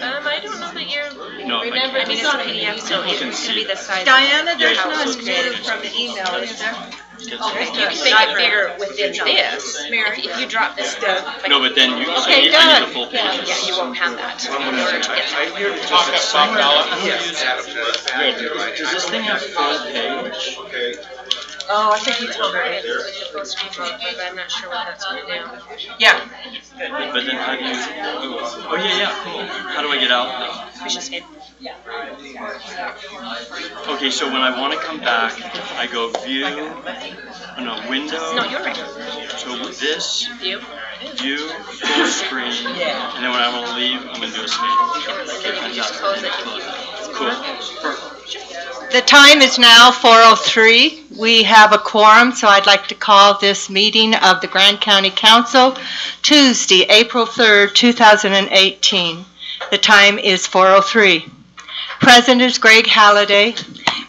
I don't know that you're. No, Remember, I mean, it's a PDF, so it's going to be the size. Diana, there's of not house. new from the email, is there? Okay, you can make it bigger within this. If you drop this down. Like, no, but then you, so Okay, I need Doug. the full page. Yeah, you won't have that in order to get I'm here to talk about Good. Does this thing have full page? Okay. Oh, I think you told her. It's supposed to be more, but I'm not sure what that's going to do. Yeah. But then how do you, oh yeah, cool. How do I get out though? Push escape. Okay, so when I want to come back, I go view, window. No, you're right. So this, View. full screen, and then when I want to leave, I'm going to do escape. And then you can just close it if you. Cool. Perfect. The time is now 4:03. We have a quorum, so I'd like to call this meeting of the Grand County Council Tuesday, April 3rd, 2018. The time is 4:03. Present is Greg Halliday.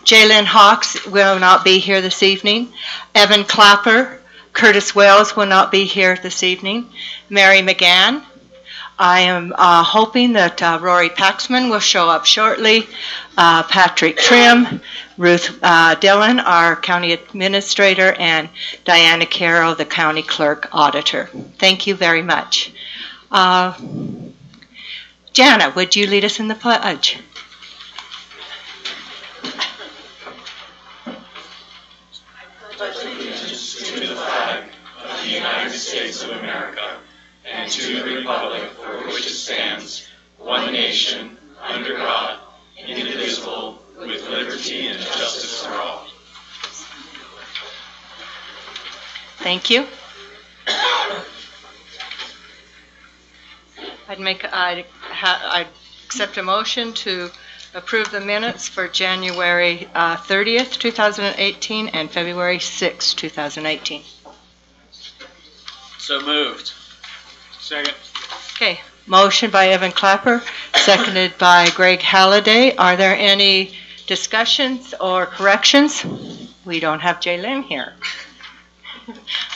Jalen Hawks will not be here this evening. Evan Clapper, Curtis Wells will not be here this evening. Mary McGann. I am hoping that Rory Paxman will show up shortly. Patrick Trim, Ruth Dillon, our county administrator, and Diana Carroll, the county clerk auditor. Thank you very much. Jana, would you lead us in the pledge? To the flag of the United States of America and to the republic for which it stands, one nation, under God, indivisible, with liberty and justice for all. Thank you. I'd accept a motion to approve the minutes for January 30th, 2018 and February 6th, 2018. So moved. Second. Okay, motion by Evan Clapper, seconded by Greg Halliday. Are there any discussions or corrections? We don't have Jaylyn here.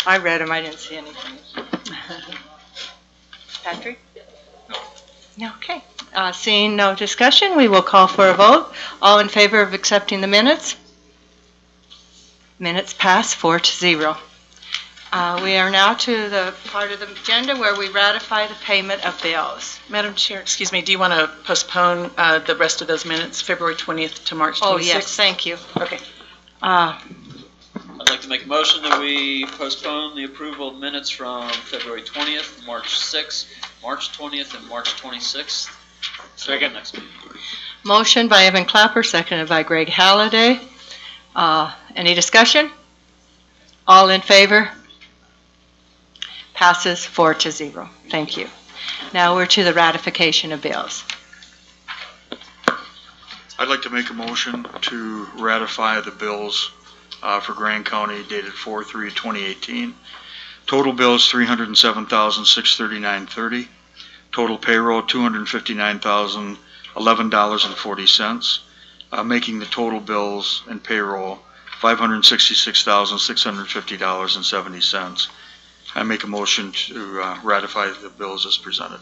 I read them, I didn't see anything. Patrick? No. Okay. Seeing no discussion, we will call for a vote. All in favor of accepting the minutes? Minutes pass 4-0. We are now to the part of the agenda where we ratify the payment of bills. Madam Chair, excuse me, do you want to postpone the rest of those minutes, February 20th to March 26th? Oh, yes, thank you. Okay. I'd like to make a motion that we postpone the approval of minutes from February 20th, March 6th, March 20th, and March 26th. Second. Next meeting. Motion by Evan Clapper, seconded by Greg Halliday. Any discussion? All in favor? Passes 4-0. Thank you. Now we're to the ratification of bills. I'd like to make a motion to ratify the bills for Grand County dated 4/3/2018. Total bills $307,639.30. Total payroll $259,011.40. Making the total bills and payroll $566,650.70. I make a motion to ratify the bills as presented.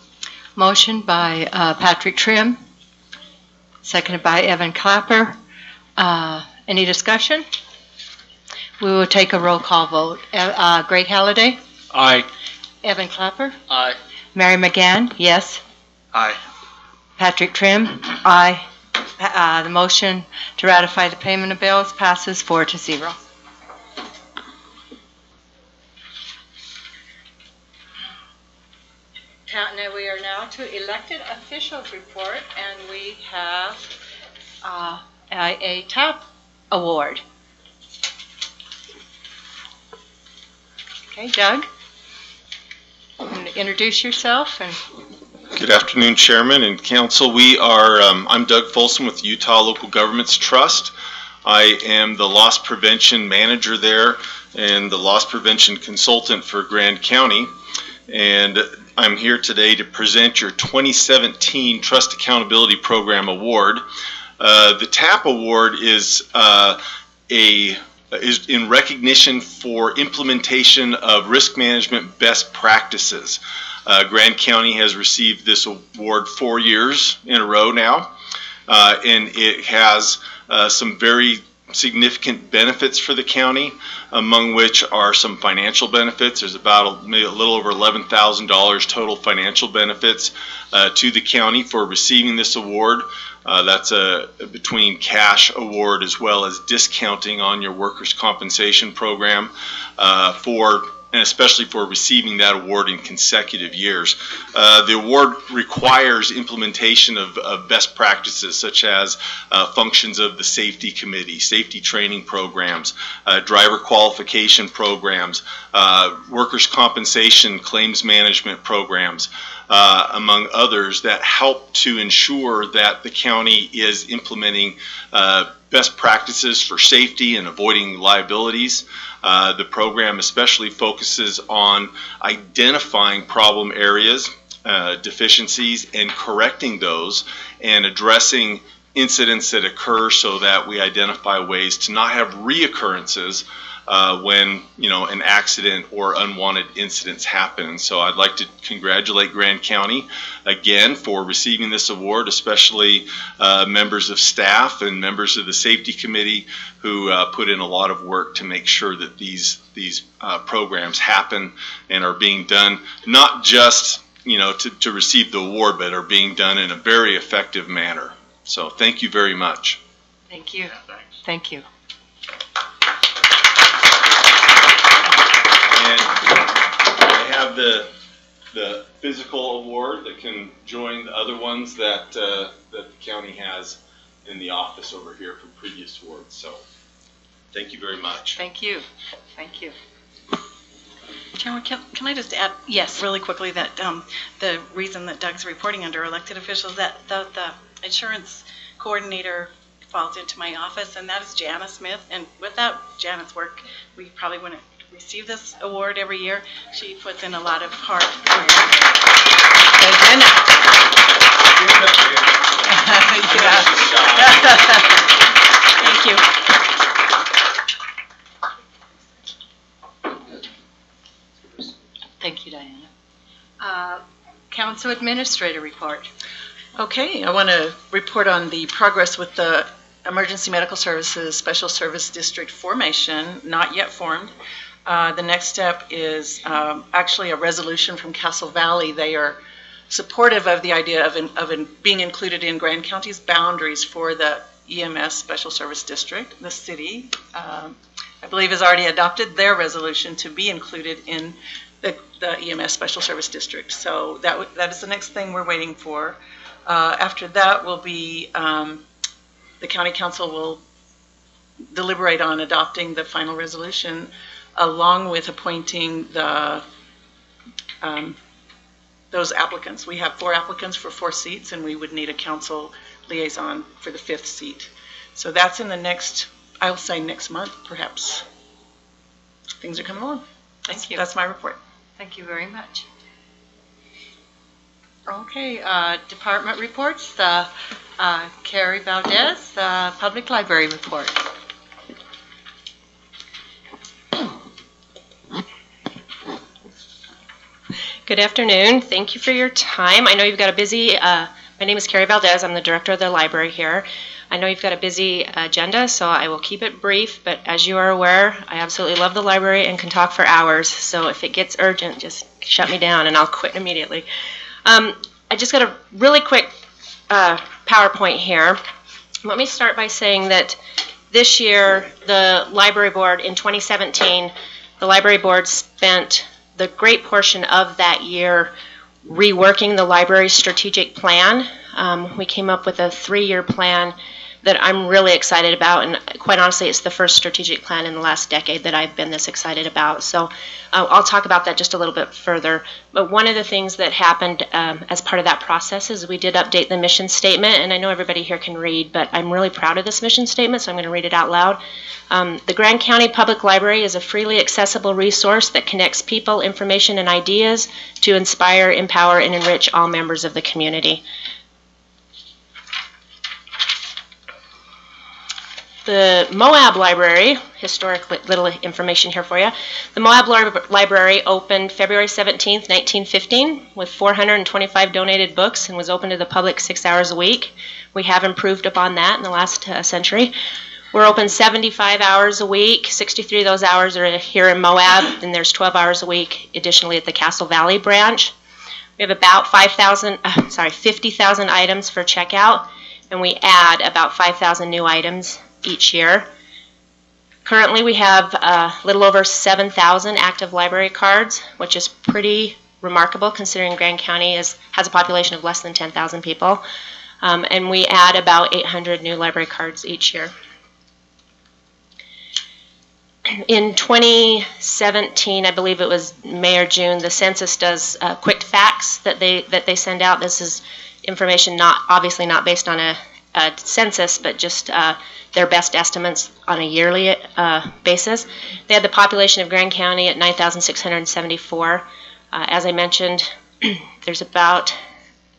Motion by Patrick Trim, seconded by Evan Clapper. Any discussion? We will take a roll call vote. Greg Halliday? Aye. Evan Clapper? Aye. Mary McGann? Yes. Aye. Patrick Trim? Aye. The motion to ratify the payment of bills passes 4-0. Now we are now to elected officials report, and we have a TAP award. Okay, Doug, you want to introduce yourself and. Good afternoon, Chairman and Council. I'm Doug Folsom with Utah Local Governments Trust. I am the loss prevention manager there and the loss prevention consultant for Grand County. And I'm here today to present your 2017 Trust Accountability Program Award. The TAP Award is in recognition for implementation of risk management best practices. Grand County has received this award 4 years in a row now, and it has some very significant benefits for the county, among which are some financial benefits. There's about maybe a little over $11,000 total financial benefits to the county for receiving this award. That's between cash award as well as discounting on your workers' compensation program and especially for receiving that award in consecutive years. The award requires implementation of best practices such as functions of the safety committee, safety training programs, driver qualification programs, workers' compensation claims management programs, among others that help to ensure that the county is implementing best practices for safety and avoiding liabilities. The program especially focuses on identifying problem areas, deficiencies, and correcting those, and addressing incidents that occur so that we identify ways to not have reoccurrences when an accident or unwanted incidents happen. So I'd like to congratulate Grand County again for receiving this award, especially members of staff and members of the safety committee who put in a lot of work to make sure that these programs happen and are being done not just to receive the award, but are being done in a very effective manner. So thank you very much. Thank you. Thank you. And I have the physical award that can join the other ones that the county has in the office over here from previous awards. So thank you very much. Thank you. Thank you. Chairman, can I just add really quickly that the reason that Doug's reporting under elected officials, that the insurance coordinator falls into my office, and that is Janice Smith. And without Janice's work, we probably wouldn't receive this award every year. She puts in a lot of hard work. Thank you. Thank you, Diana. Council Administrator report. Okay, I want to report on the progress with the Emergency Medical Services Special Service District formation, not yet formed. The next step is actually a resolution from Castle Valley. They are supportive of the idea of being included in Grand County's boundaries for the EMS Special Service District. The city, I believe, has already adopted their resolution to be included in the EMS Special Service District. So that is the next thing we're waiting for. After that will be the County Council will deliberate on adopting the final resolution, along with appointing those applicants. We have 4 applicants for 4 seats, and we would need a council liaison for the 5th seat. So that's in the next, I'll say next month, perhaps. Things are coming along. Thank you. That's my report. Thank you very much. Okay, department reports. Carrie Valdez, Public Library report. Good afternoon. Thank you for your time. I know you've got a busy, my name is Carrie Valdez. I'm the director of the library here. I know you've got a busy agenda, so I will keep it brief, but as you are aware, I absolutely love the library and can talk for hours, so if it gets urgent, just shut me down and I'll quit immediately. I just got a really quick PowerPoint here. Let me start by saying that this year, the library board, in 2017, the library board spent the great portion of that year reworking the library's strategic plan. We came up with a 3-year plan that I'm really excited about, and quite honestly, it's the first strategic plan in the last decade that I've been this excited about. So I'll talk about that just a little bit further. But one of the things that happened as part of that process is we did update the mission statement, and I know everybody here can read, but I'm really proud of this mission statement, so I'm going to read it out loud. The Grand County Public Library is a freely accessible resource that connects people, information, and ideas to inspire, empower, and enrich all members of the community. The Moab Library, historic little information here for you. The Moab Library opened February 17th, 1915 with 425 donated books and was open to the public 6 hours a week. We have improved upon that in the last century. We're open 75 hours a week. 63 of those hours are here in Moab, and there's 12 hours a week additionally at the Castle Valley branch. We have about 50,000 items for checkout, and we add about 5,000 new items each year. Currently, we have a little over 7,000 active library cards, which is pretty remarkable considering Grand County has a population of less than 10,000 people. And we add about 800 new library cards each year. In 2017, I believe it was May or June, the census does quick facts that they send out. This is information obviously not based on a census, but just their best estimates on a yearly basis. They had the population of Grand County at 9,674. As I mentioned, there's about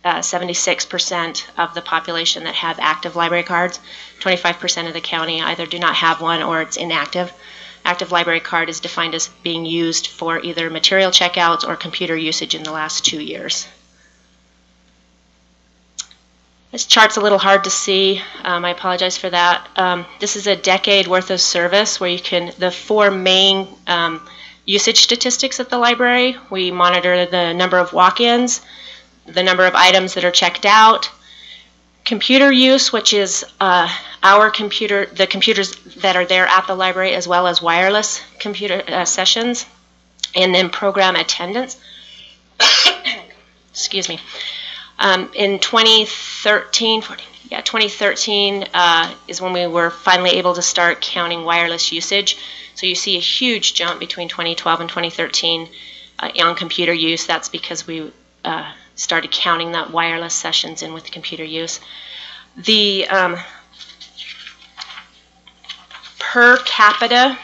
76% of the population that have active library cards. 25% of the county either do not have one or it's inactive. Active library card is defined as being used for either material checkouts or computer usage in the last 2 years. This chart's a little hard to see. I apologize for that. This is a decade worth of service where you can, the 4 main usage statistics at the library. We monitor the number of walk-ins, the number of items that are checked out, computer use, which is the computers that are there at the library, as well as wireless computer sessions, and then program attendance. Excuse me. In 2013 is when we were finally able to start counting wireless usage. So you see a huge jump between 2012 and 2013 on computer use. That's because we started counting that wireless sessions in with computer use. The per capita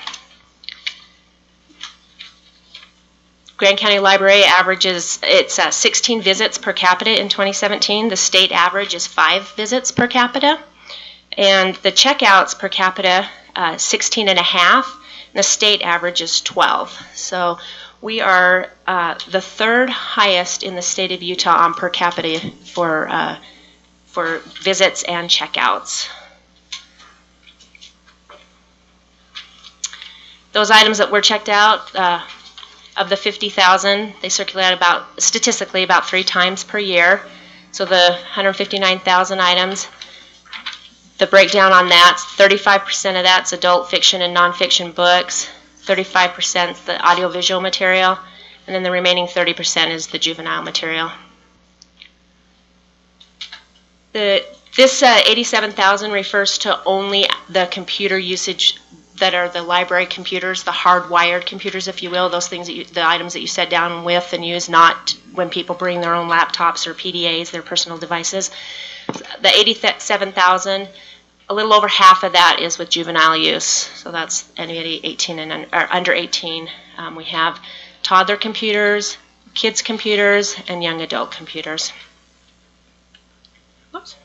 Grand County Library averages, it's 16 visits per capita in 2017. The state average is 5 visits per capita. And the checkouts per capita, 16 and a half. And the state average is 12. So we are the 3rd highest in the state of Utah on per capita for visits and checkouts. Those items that were checked out, of the 50,000, they circulate statistically about 3 times per year. So the 159,000 items, the breakdown on that, 35% of that's adult fiction and nonfiction books, 35% is the audiovisual material, and then the remaining 30% is the juvenile material. This 87,000 refers to only the computer usage that are the library computers, the hardwired computers, if you will, those things, the items that you sit down with and use, not when people bring their own laptops or PDAs, their personal devices. The 87,000, a little over half of that is with juvenile use. So that's anybody 18 and under 18. We have toddler computers, kids computers, and young adult computers. Whoops.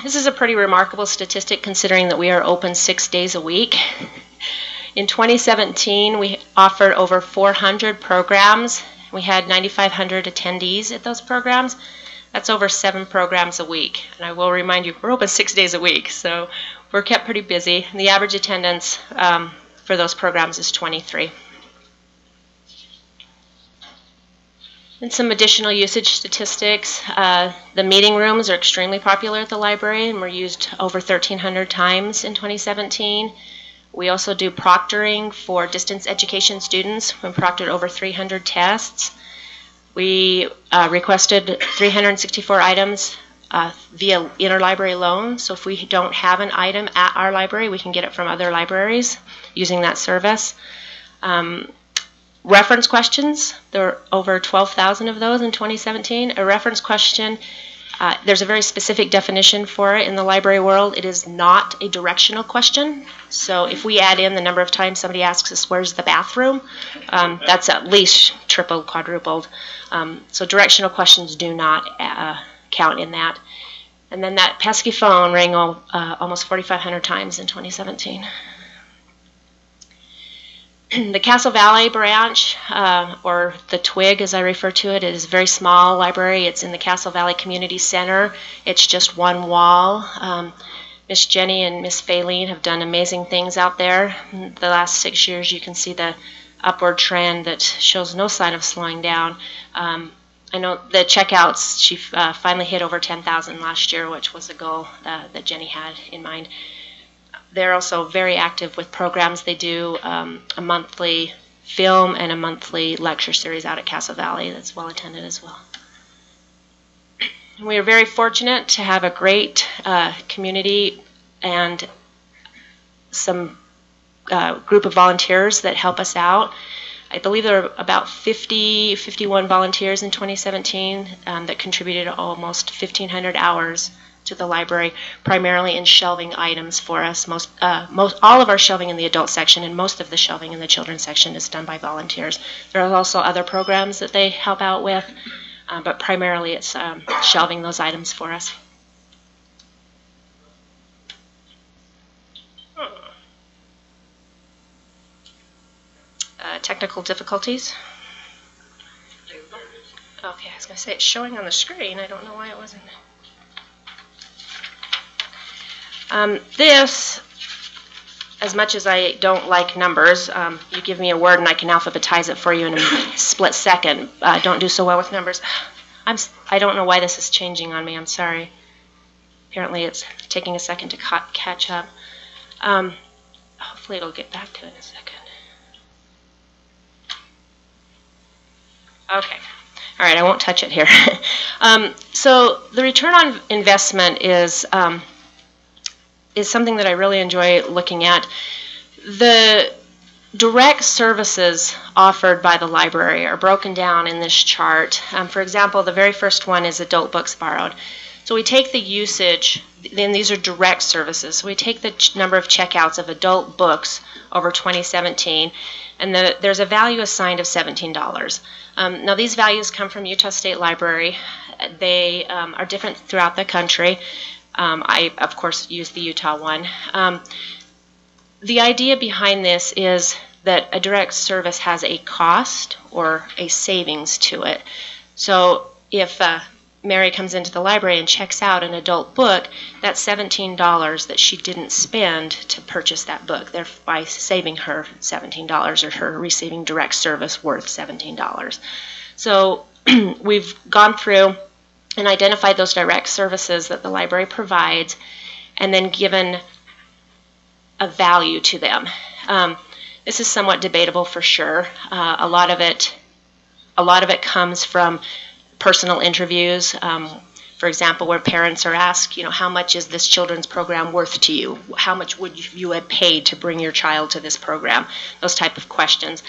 This is a pretty remarkable statistic considering that we are open 6 days a week. In 2017, we offered over 400 programs. We had 9,500 attendees at those programs. That's over 7 programs a week. And I will remind you, we're open 6 days a week, so we're kept pretty busy. And the average attendance for those programs is 23. And some additional usage statistics. The meeting rooms are extremely popular at the library and were used over 1,300 times in 2017. We also do proctoring for distance education students. We proctored over 300 tests. We requested 364 items via interlibrary loan. So if we don't have an item at our library, we can get it from other libraries using that service. Reference questions, there were over 12,000 of those in 2017. A reference question, there's a very specific definition for it in the library world. It is not a directional question. So if we add in the number of times somebody asks us, where's the bathroom? That's at least tripled, quadrupled. So directional questions do not count in that. And then that pesky phone rang almost 4,500 times in 2017. The Castle Valley branch, or the Twig as I refer to it, is a very small library. It's in the Castle Valley Community Center. It's just one wall. Miss Jenny and Miss Faylene have done amazing things out there. In the last 6 years, you can see the upward trend that shows no sign of slowing down. I know the checkouts, she finally hit over 10,000 last year, which was a goal that Jenny had in mind. They're also very active with programs. They do a monthly film and a monthly lecture series out at Castle Valley that's well attended as well. We are very fortunate to have a great community and some group of volunteers that help us out. I believe there are about 51 volunteers in 2017 that contributed almost 1,500 hours to the library, primarily in shelving items for us. All of our shelving in the adult section and most of the shelving in the children's section is done by volunteers. There are also other programs that they help out with, but primarily it's shelving those items for us. Technical difficulties? Okay, I was going to say it's showing on the screen. I don't know why it wasn't. This, as much as I don't like numbers, you give me a word and I can alphabetize it for you in a split second. Don't do so well with numbers. I don't know why this is changing on me. I'm sorry. Apparently it's taking a second to catch up. Hopefully it'll get back to it in a second. Okay. All right, I won't touch it here. So the return on investment is something that I really enjoy looking at. The direct services offered by the library are broken down in this chart. For example, the very first one is adult books borrowed. So we take the usage, then these are direct services. So we take the number of checkouts of adult books over 2017, and there's a value assigned of $17. Now these values come from Utah State Library. They are different throughout the country. I, of course, use the Utah one. The idea behind this is that a direct service has a cost or a savings to it. So if Mary comes into the library and checks out an adult book, that's $17 that she didn't spend to purchase that book, thereby saving her $17 or her receiving direct service worth $17. So we've gone through and identified those direct services that the library provides and then given a value to them. This is somewhat debatable for sure. A lot of it comes from personal interviews, for example, where parents are asked, how much is this children's program worth to you? How much would you have paid to bring your child to this program? Those type of questions.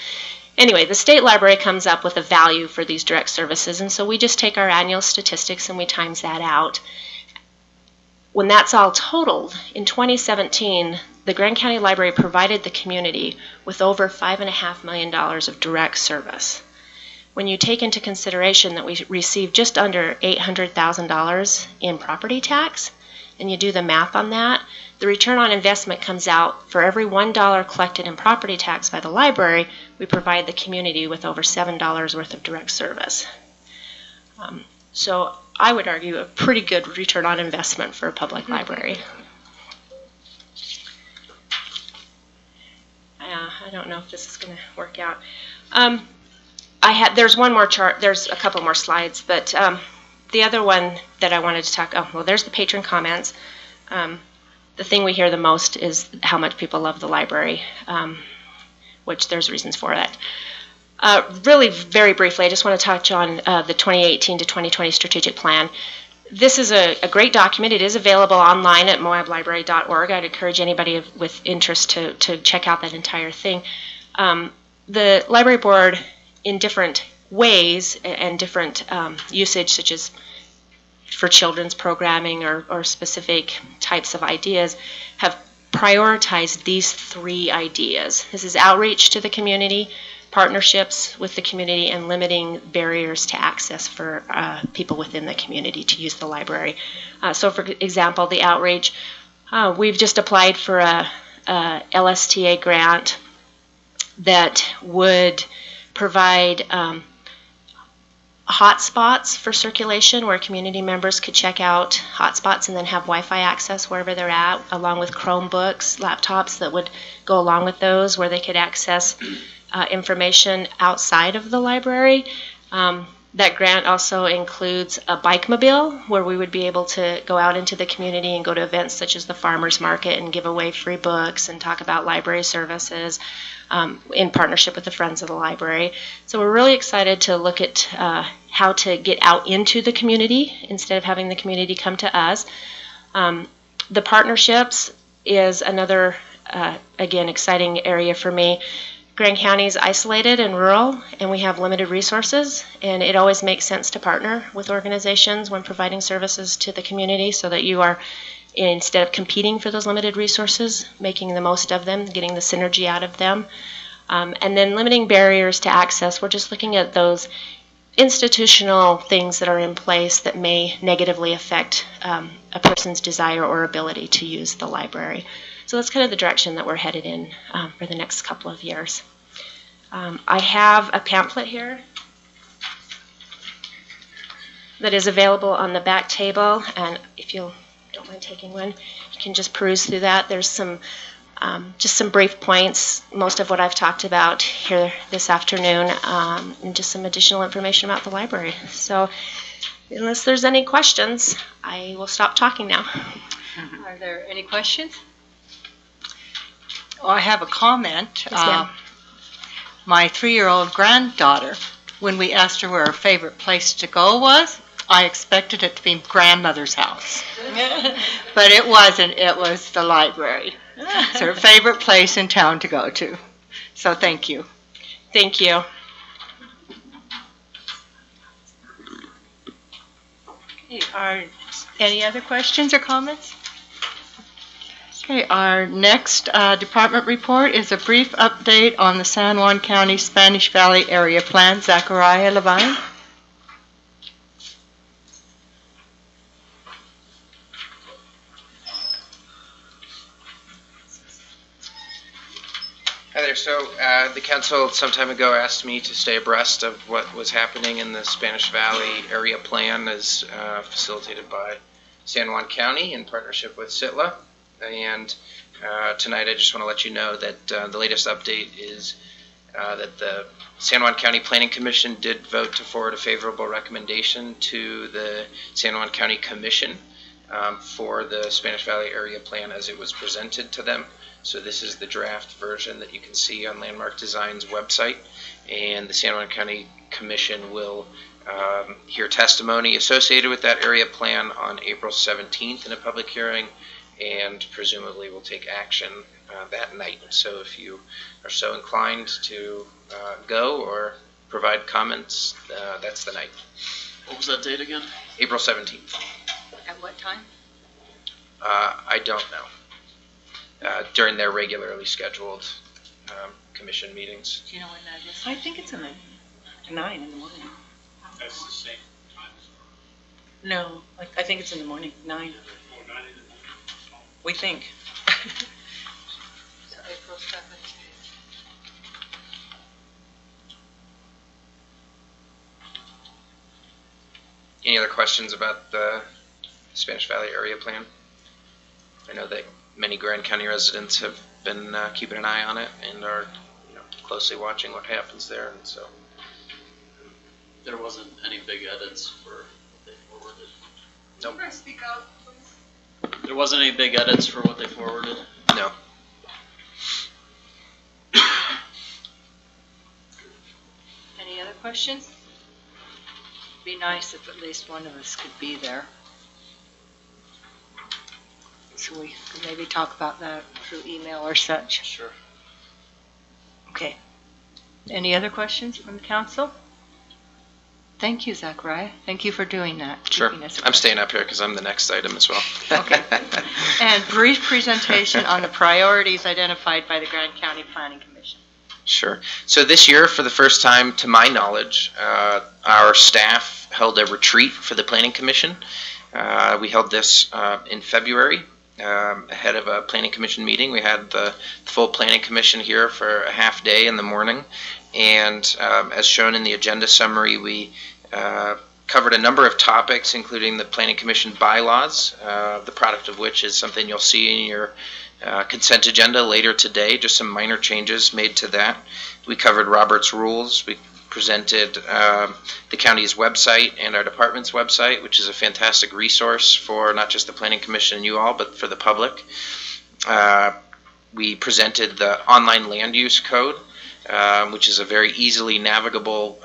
Anyway, the state library comes up with a value for these direct services, and so we just take our annual statistics and we times that out. When that's all totaled, in 2017, the Grand County Library provided the community with over $5.5 million of direct service. When you take into consideration that we received just under $800,000 in property tax, and you do the math on that, the return on investment comes out for every $1 collected in property tax by the library, we provide the community with over $7 worth of direct service. So I would argue a pretty good return on investment for a public library. I don't know if this is going to work out. There's one more chart, there's a couple more slides, but the other one that I wanted to talk, there's the patron comments. The thing we hear the most is how much people love the library, which there's reasons for that. Really very briefly, I just want to touch on the 2018 to 2020 strategic plan. This is a great document. It is available online at moablibrary.org. I'd encourage anybody with interest to check out that entire thing. The library board, in different ways and different usage, such as for children's programming or specific types of ideas, have prioritized these three ideas. This is outreach to the community, partnerships with the community, and limiting barriers to access for people within the community to use the library. So for example, the outreach, we've just applied for a LSTA grant that would provide hotspots for circulation where community members could check out hotspots and then have Wi-Fi access wherever they're at, along with Chromebooks, laptops that would go along with those, where they could access information outside of the library. That grant also includes a bike-mobile, where we would be able to go out into the community and go to events such as the farmers market and give away free books and talk about library services in partnership with the Friends of the Library. So we're really excited to look at how to get out into the community instead of having the community come to us. The partnerships is another, again, exciting area for me. Grand County is isolated and rural, and we have limited resources, and it always makes sense to partner with organizations when providing services to the community, so that you are, instead of competing for those limited resources, making the most of them, getting the synergy out of them. And then limiting barriers to access. We're just looking at those institutional things that are in place that may negatively affect a person's desire or ability to use the library. So that's kind of the direction that we're headed in for the next couple of years. I have a pamphlet here that is available on the back table, and if you don't mind taking one, you can just peruse through that. There's some just some brief points, most of what I've talked about here this afternoon, and just some additional information about the library. So unless there's any questions, I will stop talking now. Are there any questions? Oh, I have a comment. Yes, ma'am. My 3-year-old granddaughter, when we asked her where her favorite place to go was, I expected it to be grandmother's house. But it wasn't. It was the library. It's her favorite place in town to go to. So thank you. Thank you. Okay, are any other questions or comments? Okay, our next department report is a brief update on the San Juan County Spanish Valley Area Plan. Zachariah Levine. Hi there. So the council some time ago asked me to stay abreast of what was happening in the Spanish Valley Area Plan, as facilitated by San Juan County in partnership with SITLA. And tonight I just want to let you know that the latest update is that the San Juan County Planning Commission did vote to forward a favorable recommendation to the San Juan County Commission for the Spanish Valley Area Plan as it was presented to them. So this is the draft version that you can see on Landmark Design's website, and the San Juan County Commission will hear testimony associated with that area plan on April 17th in a public hearing, and presumably will take action that night. So if you are so inclined to go or provide comments, that's the night. What was that date again? April 17th. At what time? I don't know. During their regularly scheduled commission meetings. Do you know when that is? I think it's in the 9 in the morning. That's the same time as No, I think it's in the morning, 9. We think. So April 17th. Any other questions about the Spanish Valley Area Plan? I know that many Grand County residents have been keeping an eye on it and are closely watching what happens there, and so There wasn't any big edits for what they forwarded. nope. Speak up, please. There wasn't any big edits for what they forwarded. No. Any other questions? Be nice if at least one of us could be there. So we could maybe talk about that through email or such. Sure. Okay. Any other questions from the council? Thank you, Zachariah. Thank you for doing that. Sure. keeping us I'm abreast. staying up here because I'm the next item as well. Okay. And brief presentation on the priorities identified by the Grand County Planning Commission. Sure. So this year, for the first time, to my knowledge, our staff held a retreat for the Planning Commission. We held this in February ahead of a Planning Commission meeting. We had the full Planning Commission here for a half day in the morning. And as shown in the agenda summary, we covered a number of topics, including the Planning Commission bylaws, the product of which is something you'll see in your consent agenda later today, just some minor changes made to that. We covered Robert's Rules. We presented the county's website and our department's website, which is a fantastic resource for not just the Planning Commission and you all, but for the public. We presented the online land use code, which is a very easily navigable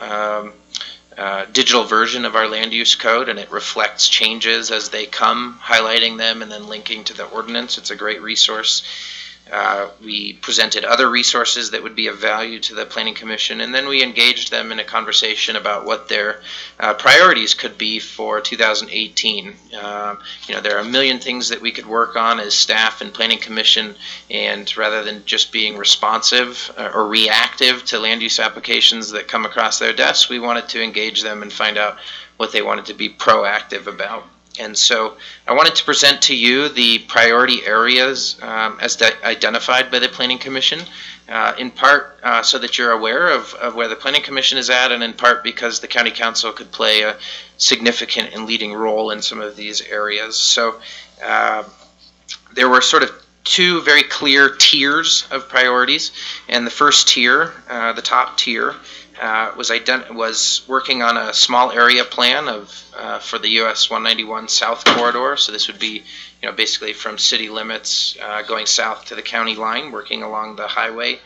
digital version of our land use code, and it reflects changes as they come, highlighting them and then linking to the ordinance. It's a great resource. We presented other resources that would be of value to the Planning Commission, and then we engaged them in a conversation about what their priorities could be for 2018. There are a million things that we could work on as staff and Planning Commission, and rather than just being responsive or reactive to land use applications that come across their desks, we wanted to engage them and find out what they wanted to be proactive about. And so I wanted to present to you the priority areas as identified by the Planning Commission, in part so that you're aware of where the Planning Commission is at, and in part because the County Council could play a significant and leading role in some of these areas. So there were sort of two very clear tiers of priorities, and the first tier, the top tier, was working on a small area plan for the US 191 South Corridor. So this would be, basically from city limits going south to the county line, working along the highway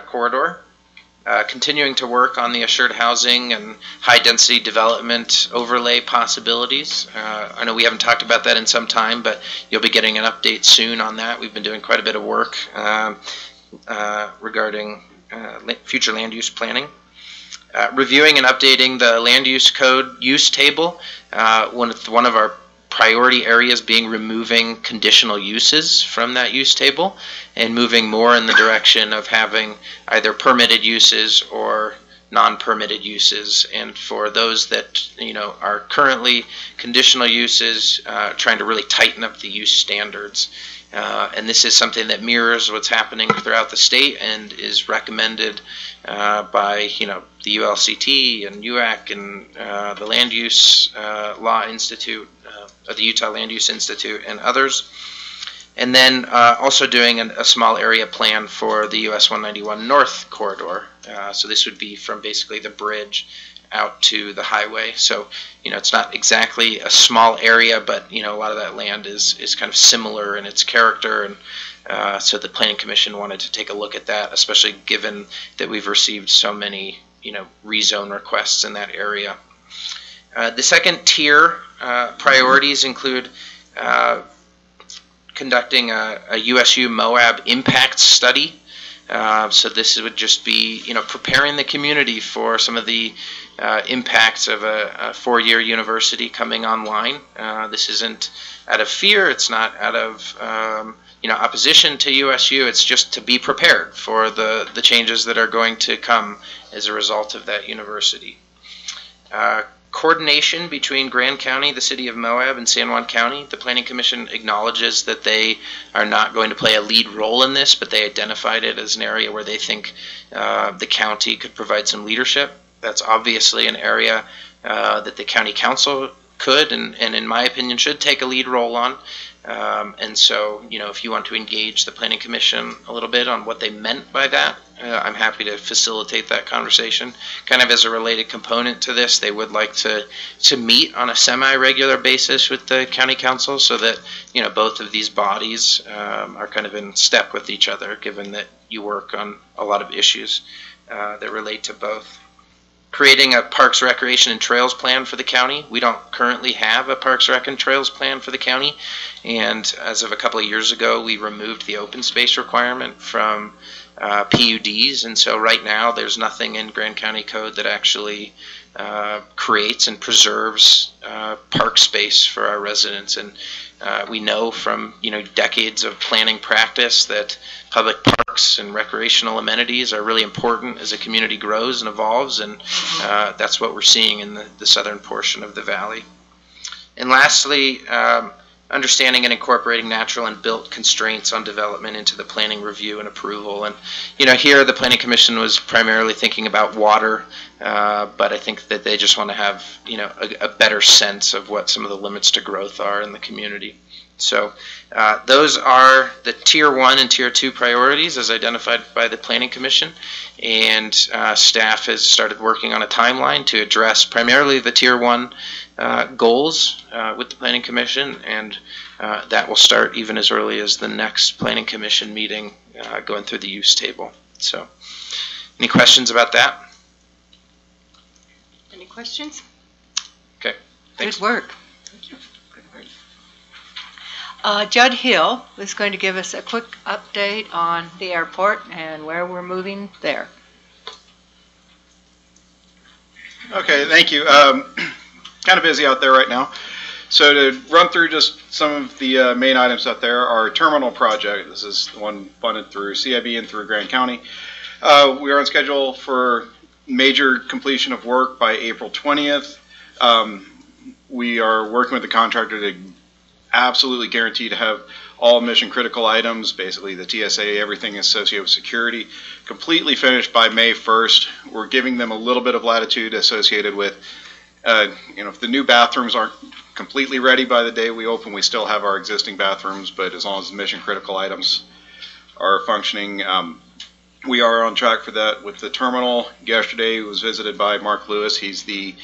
corridor. Continuing to work on the assured housing and high density development overlay possibilities. I know we haven't talked about that in some time, but you'll be getting an update soon on that. We've been doing quite a bit of work regarding future land use planning. Reviewing and updating the land use code use table, one of our priority areas being removing conditional uses from that use table and moving more in the direction of having either permitted uses or non-permitted uses. And for those that are currently conditional uses, trying to really tighten up the use standards. And this is something that mirrors what's happening throughout the state and is recommended by the ULCT and UAC and the Land Use Law Institute, the Utah Land Use Institute, and others. And then also doing a small area plan for the US 191 North Corridor. So this would be from basically the bridge out to the highway. So, it's not exactly a small area, but, a lot of that land is kind of similar in its character. And so the Planning Commission wanted to take a look at that, especially given that we've received so many, rezone requests in that area. The second tier priorities include conducting a USU Moab impact study. So this would just be, preparing the community for some of the impacts of a four-year university coming online. This isn't out of fear. It's not out of, opposition to USU. It's just to be prepared for the changes that are going to come as a result of that university. Coordination between Grand County, the City of Moab, and San Juan County. The Planning Commission acknowledges that they are not going to play a lead role in this, but they identified it as an area where they think the county could provide some leadership. That's obviously an area that the County Council could and in my opinion should take a lead role on. And so, if you want to engage the Planning Commission a little bit on what they meant by that, I'm happy to facilitate that conversation. Kind of as a related component to this, they would like to meet on a semi-regular basis with the County Council so that, both of these bodies are kind of in step with each other, given that you work on a lot of issues that relate to both. Creating a Parks, Recreation, and Trails plan for the county. We don't currently have a Parks, Rec, and Trails plan for the county, and as of a couple of years ago, we removed the open space requirement from PUDs, and so right now there's nothing in Grand County Code that actually creates and preserves park space for our residents. And we know from decades of planning practice that public parks parks and recreational amenities are really important as a community grows and evolves, and that's what we're seeing in the southern portion of the valley. And lastly, understanding and incorporating natural and built constraints on development into the planning review and approval. And, here the Planning Commission was primarily thinking about water, but I think that they just want to have, a better sense of what some of the limits to growth are in the community. So those are the Tier 1 and Tier 2 priorities as identified by the Planning Commission, and staff has started working on a timeline to address primarily the Tier 1 goals with the Planning Commission, and that will start even as early as the next Planning Commission meeting, going through the use table. So any questions about that? Any questions? Okay, thanks. Good work. Judd Hill is going to give us a quick update on the airport and where we're moving there. Okay, thank you. Kind of busy out there right now. So to run through just some of the main items out there, our terminal project, this is the one funded through CIB and through Grand County. We are on schedule for major completion of work by April 20th. We are working with the contractor to absolutely guarantee to have all mission critical items, basically the TSA, everything associated with security, completely finished by May 1st. We're giving them a little bit of latitude associated with, if the new bathrooms aren't completely ready by the day we open, we still have our existing bathrooms, but as long as the mission critical items are functioning, we are on track for that. With the terminal, yesterday was visited by Mark Lewis. He's the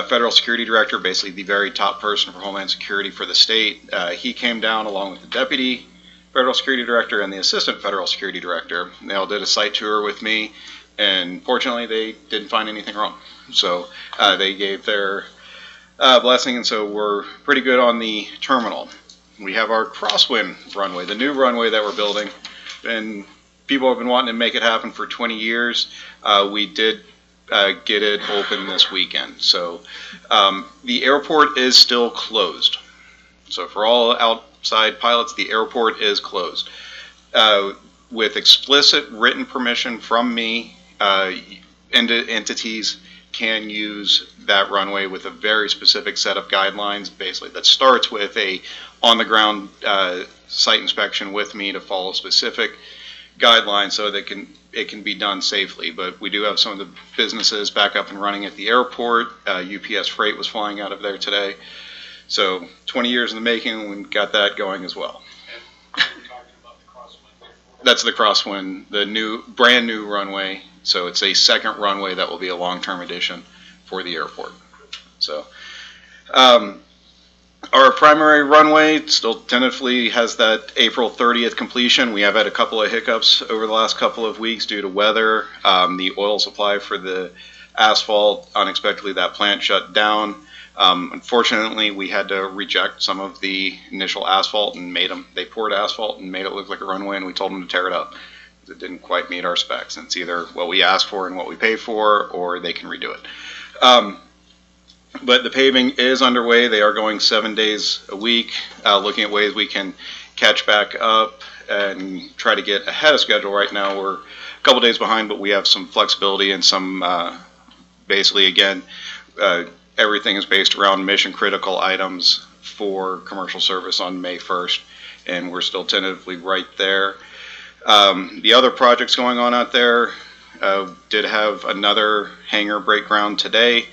Federal Security Director, basically the very top person for Homeland Security for the state. He came down along with the Deputy Federal Security Director and the Assistant Federal Security Director. They all did a site tour with me, and fortunately they didn't find anything wrong. So they gave their blessing, and so we're pretty good on the terminal. We have our Crosswind runway, the new runway that we're building, and people have been wanting to make it happen for 20 years. We did get it open this weekend. So the airport is still closed. So for all outside pilots, the airport is closed. With explicit written permission from me, entities can use that runway with a very specific set of guidelines, basically that starts with a on-the-ground site inspection with me to follow specific guidelines so that it can be done safely. But we do have some of the businesses back up and running at the airport. UPS Freight was flying out of there today. So 20 years in the making, we got that going as well. That's the Crosswind, the brand new runway. So it's a second runway that will be a long-term addition for the airport. So our primary runway still tentatively has that April 30th completion. We have had a couple of hiccups over the last couple of weeks due to weather. The oil supply for the asphalt, unexpectedly that plant shut down. Unfortunately, we had to reject some of the initial asphalt and they poured asphalt and made it look like a runway, and we told them to tear it up. It didn't quite meet our specs. And it's either what we asked for and what we paid for, or they can redo it. But the paving is underway. They are going 7 days a week, looking at ways we can catch back up and try to get ahead of schedule. Right now we're a couple days behind, but we have some flexibility and some, basically again, everything is based around mission critical items for commercial service on May 1st, and we're still tentatively right there. The other projects going on out there did have another hangar break ground today.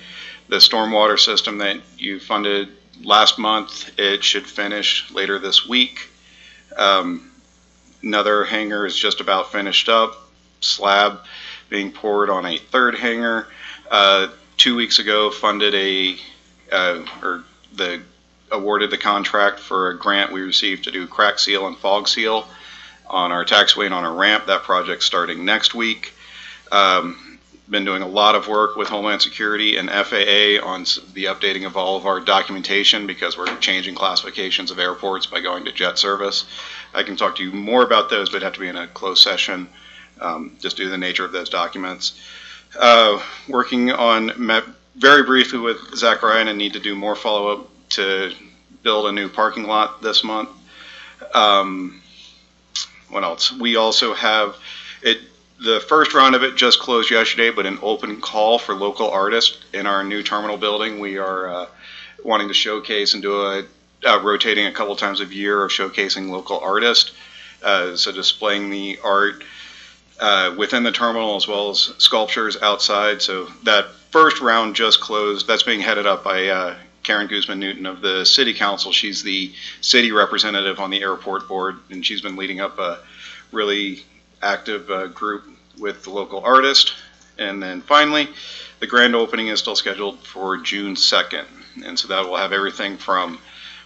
The stormwater system that you funded last month, it should finish later this week. Another hangar is just about finished up. Slab being poured on a third hangar. 2 weeks ago, awarded the contract for a grant we received to do crack seal and fog seal on our taxiway and on our ramp. That project's starting next week. Been doing a lot of work with Homeland Security and FAA on the updating of all of our documentation, because we're changing classifications of airports by going to jet service. I can talk to you more about those, but have to be in a closed session just due to the nature of those documents. Working on, very briefly with Zach Ryan, and need to do more follow-up to build a new parking lot this month. what else? We also have it. The first round of it just closed yesterday, but an open call for local artists in our new terminal building. We are wanting to showcase and do rotating a couple times a year of showcasing local artists. So displaying the art within the terminal as well as sculptures outside. So that first round just closed. That's being headed up by Karen Guzman-Newton of the City Council. She's the city representative on the airport board, and she's been leading up a really active group with the local artist. And then finally, the grand opening is still scheduled for June 2nd. And so that will have everything from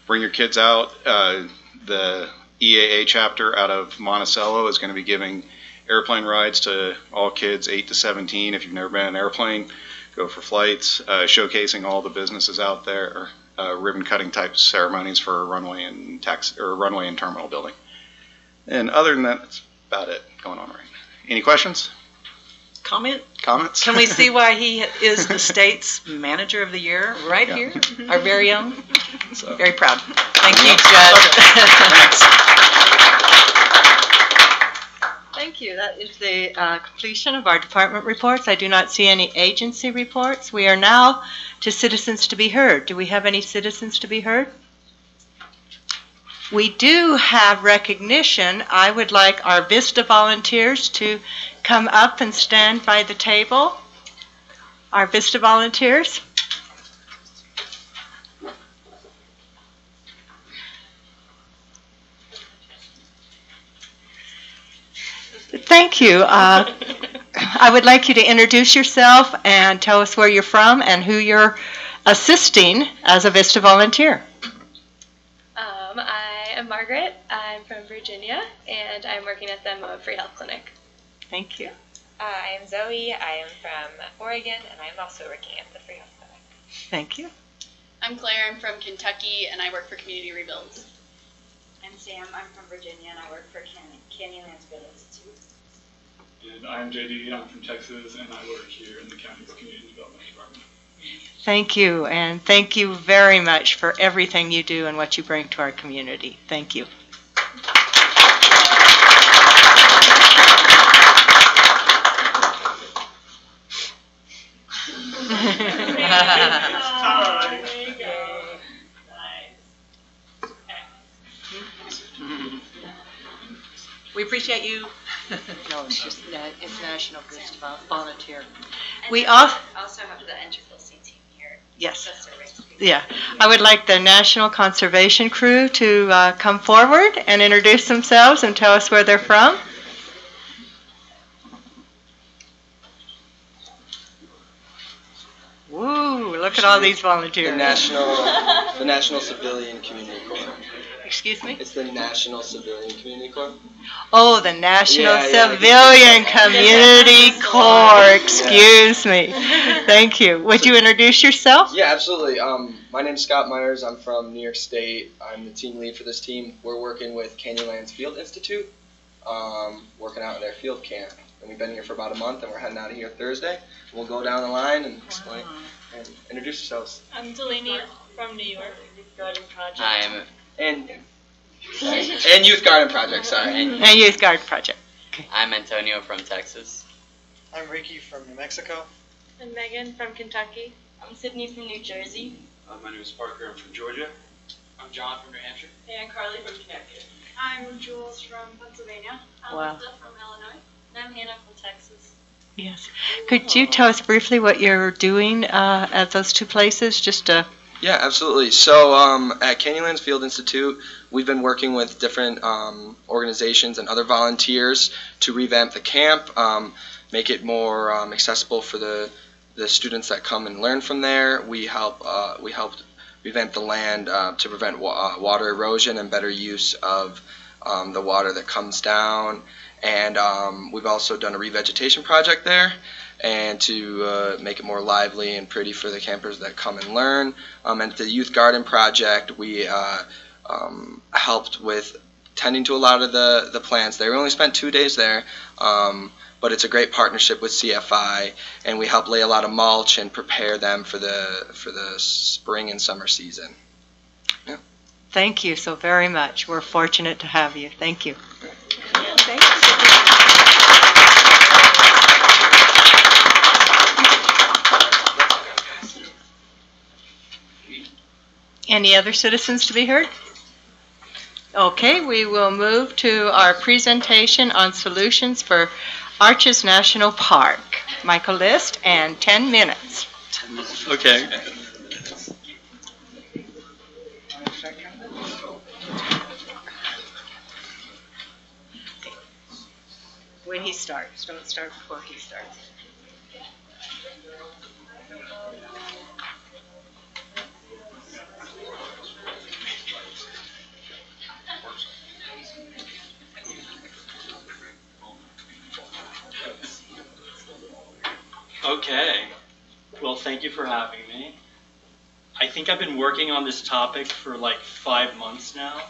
bring your kids out. The EAA chapter out of Monticello is going to be giving airplane rides to all kids 8 to 17. If you've never been in an airplane, go for flights, showcasing all the businesses out there, ribbon cutting type ceremonies for a runway and runway and terminal building. And other than that, that's about it going on right now. Any questions? Comments? Can we see why he is the state's manager of the year right here? Our very own? So. Very proud. Thank you, Judge. Thank you. That is the completion of our department reports. I do not see any agency reports. We are now to citizens to be heard. Do we have any citizens to be heard? We do have recognition. I would like our VISTA volunteers to come up and stand by the table. Our VISTA volunteers. Thank you. I would like you to introduce yourself and tell us where you're from and who you're assisting as a VISTA volunteer. I am Margaret. I'm from Virginia, and I'm working at the Moab Free Health Clinic. Thank you. I am Zoe. I am from Oregon, and I am also working at the Free Health Clinic. Thank you. I'm Claire. I'm from Kentucky, and I work for Community Rebuilds. I'm Sam. I'm from Virginia, and I work for Canyonlands Field Institute. And I'm JD. I'm from Texas, and I work here in the county's Community Development Department. Thank you, and thank you very much for everything you do and what you bring to our community. Thank you. We appreciate you. No, it's just it's National VISTA Volunteer. And We also have the NCCC team here. Yes. Yeah. I would like the National Conservation Crew to come forward and introduce themselves and tell us where they're from. Woo, look at all these volunteers. The National Civilian Community Corps. Excuse me? It's the National Civilian Community Corps. Oh, the National Civilian Community Corps. Excuse me. Thank you. Would you introduce yourself? Yeah, absolutely. My name's Scott Myers. I'm from New York State. I'm the team lead for this team. We're working with Canyonlands Field Institute, working out in their field camp. And we've been here for about a month, and we're heading out of here Thursday. We'll go down the line and explain and introduce yourselves. I'm Delaney from New York. And Youth Garden Project, sorry. And Youth Garden Project. Okay. I'm Antonio from Texas. I'm Ricky from New Mexico. I'm Megan from Kentucky. I'm Sydney from New Jersey. My name is Parker. I'm from Georgia. I'm John from New Hampshire. And Carly from Connecticut. I'm Jules from Pennsylvania. I'm Linda from Illinois. And I'm Hannah from Texas. Yes. Could you tell us briefly what you're doing at those two places? Just Yeah, absolutely. So at Canyonlands Field Institute, we've been working with different organizations and other volunteers to revamp the camp, make it more accessible for the students that come and learn from there. We helped revamp the land to prevent water erosion and better use of the water that comes down. And we've also done a revegetation project there, and to make it more lively and pretty for the campers that come and learn. And at the Youth Garden Project, we helped with tending to a lot of the plants. They only spent 2 days there, but it's a great partnership with CFI, and we help lay a lot of mulch and prepare them for the spring and summer season. Yeah. Thank you so very much. We're fortunate to have you. Thank you. Any other citizens to be heard? Okay, we will move to our presentation on solutions for Arches National Park. Michael List, and 10 minutes. Okay. When he starts, don't start before he starts. Okay. Well, thank you for having me. I think I've been working on this topic for like 5 months now.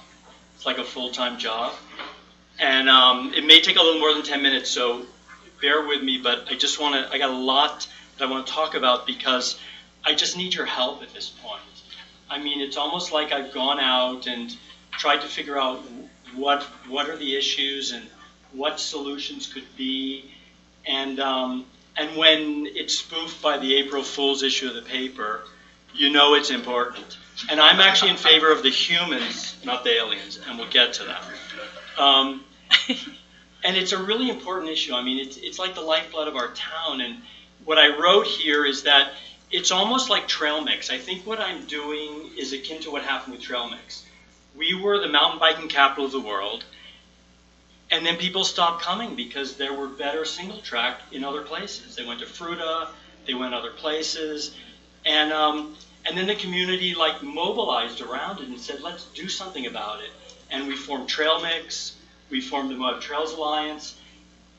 It's like a full-time job. And it may take a little more than 10 minutes, so bear with me, but I got a lot that I want to talk about because I just need your help at this point. I mean, it's almost like I've gone out and tried to figure out what are the issues and what solutions could be. And when it's spoofed by the April Fool's issue of the paper, you know it's important. And I'm actually in favor of the humans, not the aliens, and we'll get to that. And it's a really important issue. I mean, it's like the lifeblood of our town. And what I wrote here is that it's almost like trail mix. I think what I'm doing is akin to what happened with trail mix. We were the mountain biking capital of the world. And then people stopped coming because there were better single track in other places. They went to Fruta, they went other places, and then the community like mobilized around it and said, let's do something about it. And we formed Trail Mix, we formed the Moab Trails Alliance,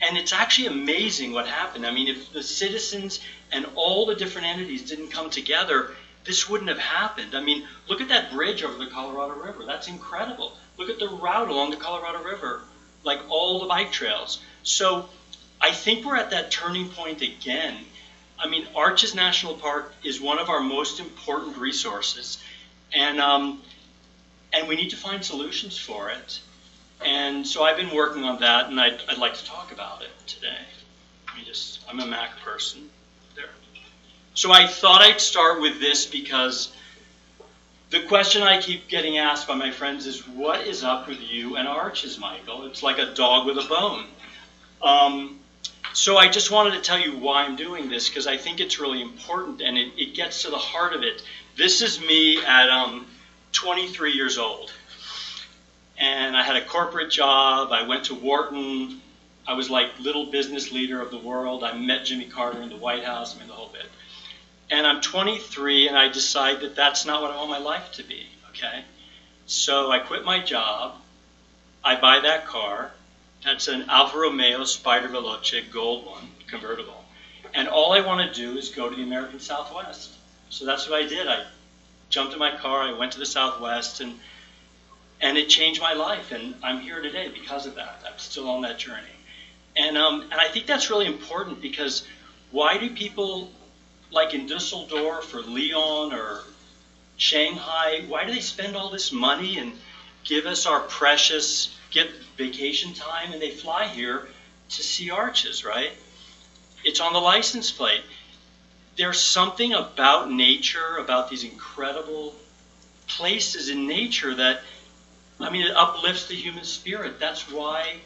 and it's actually amazing what happened. I mean, if the citizens and all the different entities didn't come together, this wouldn't have happened. I mean, look at that bridge over the Colorado River. That's incredible. Look at the route along the Colorado River. Like all the bike trails. So I think we're at that turning point again. I mean, Arches National Park is one of our most important resources, and we need to find solutions for it. And so I've been working on that, and I'd like to talk about it today. I'm a Mac person there. So I thought I'd start with this because the question I keep getting asked by my friends is, what is up with you and Arches, Michael? It's like a dog with a bone. So I just wanted to tell you why I'm doing this, because I think it's really important, and it gets to the heart of it. This is me at 23 years old. And I had a corporate job. I went to Wharton. I was like little business leader of the world. I met Jimmy Carter in the White House. I mean, the whole bit. And I'm 23, and I decide that that's not what I want my life to be, okay? So I quit my job. I buy that car. That's an Alfa Romeo Spider Veloce gold one, convertible. And all I want to do is go to the American Southwest. So that's what I did. I jumped in my car. I went to the Southwest, and it changed my life. And I'm here today because of that. I'm still on that journey. And I think that's really important because why do people like in Dusseldorf or Lyon or Shanghai, why do they spend all this money and give us our precious, get vacation time, and they fly here to see Arches, right? It's on the license plate. There's something about nature, about these incredible places in nature that, I mean, it uplifts the human spirit. That's why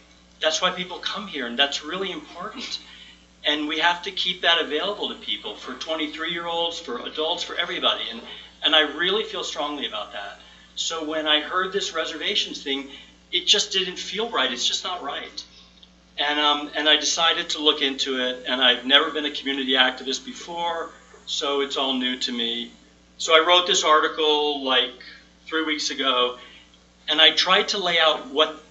people come here, and that's really important. And we have to keep that available to people, for 23-year-olds, for adults, for everybody. And I really feel strongly about that. So when I heard this reservations thing, it just didn't feel right. It's just not right. And I decided to look into it, and I've never been a community activist before, so it's all new to me. So I wrote this article like 3 weeks ago, and I tried to lay out what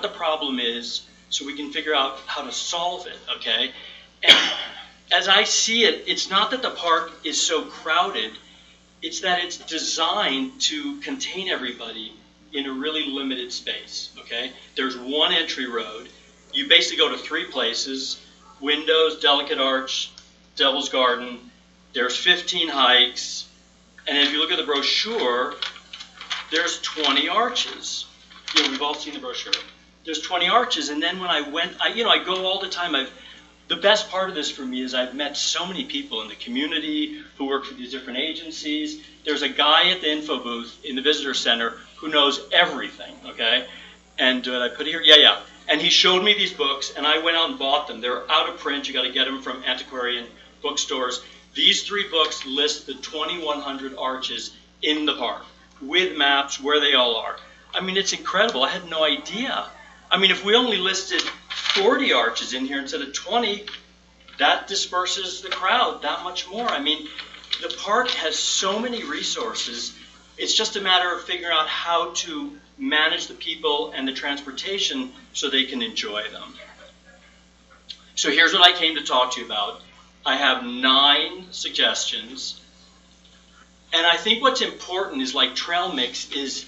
the problem is so we can figure out how to solve it, okay? And as I see it, it's not that the park is so crowded, it's that it's designed to contain everybody in a really limited space, okay? There's one entry road. You basically go to 3 places: Windows, Delicate Arch, Devil's Garden. There's 15 hikes. And if you look at the brochure, there's 20 arches. You know, we've all seen the brochure. There's 20 arches. And then when I went, I go all the time. The best part of this for me is I've met so many people in the community who work for these different agencies, there's a guy at the info booth in the visitor center who knows everything, okay? And did I put it here? Yeah. And he showed me these books, and I went out and bought them. They're out of print. You got to get them from antiquarian bookstores. These 3 books list the 2,100 arches in the park with maps where they all are. I mean, it's incredible. I had no idea. I mean, if we only listed 40 arches in here instead of 20, that disperses the crowd that much more. I mean, the park has so many resources. It's just a matter of figuring out how to manage the people and the transportation so they can enjoy them. So here's what I came to talk to you about. I have 9 suggestions. And I think what's important is, like trail mix, is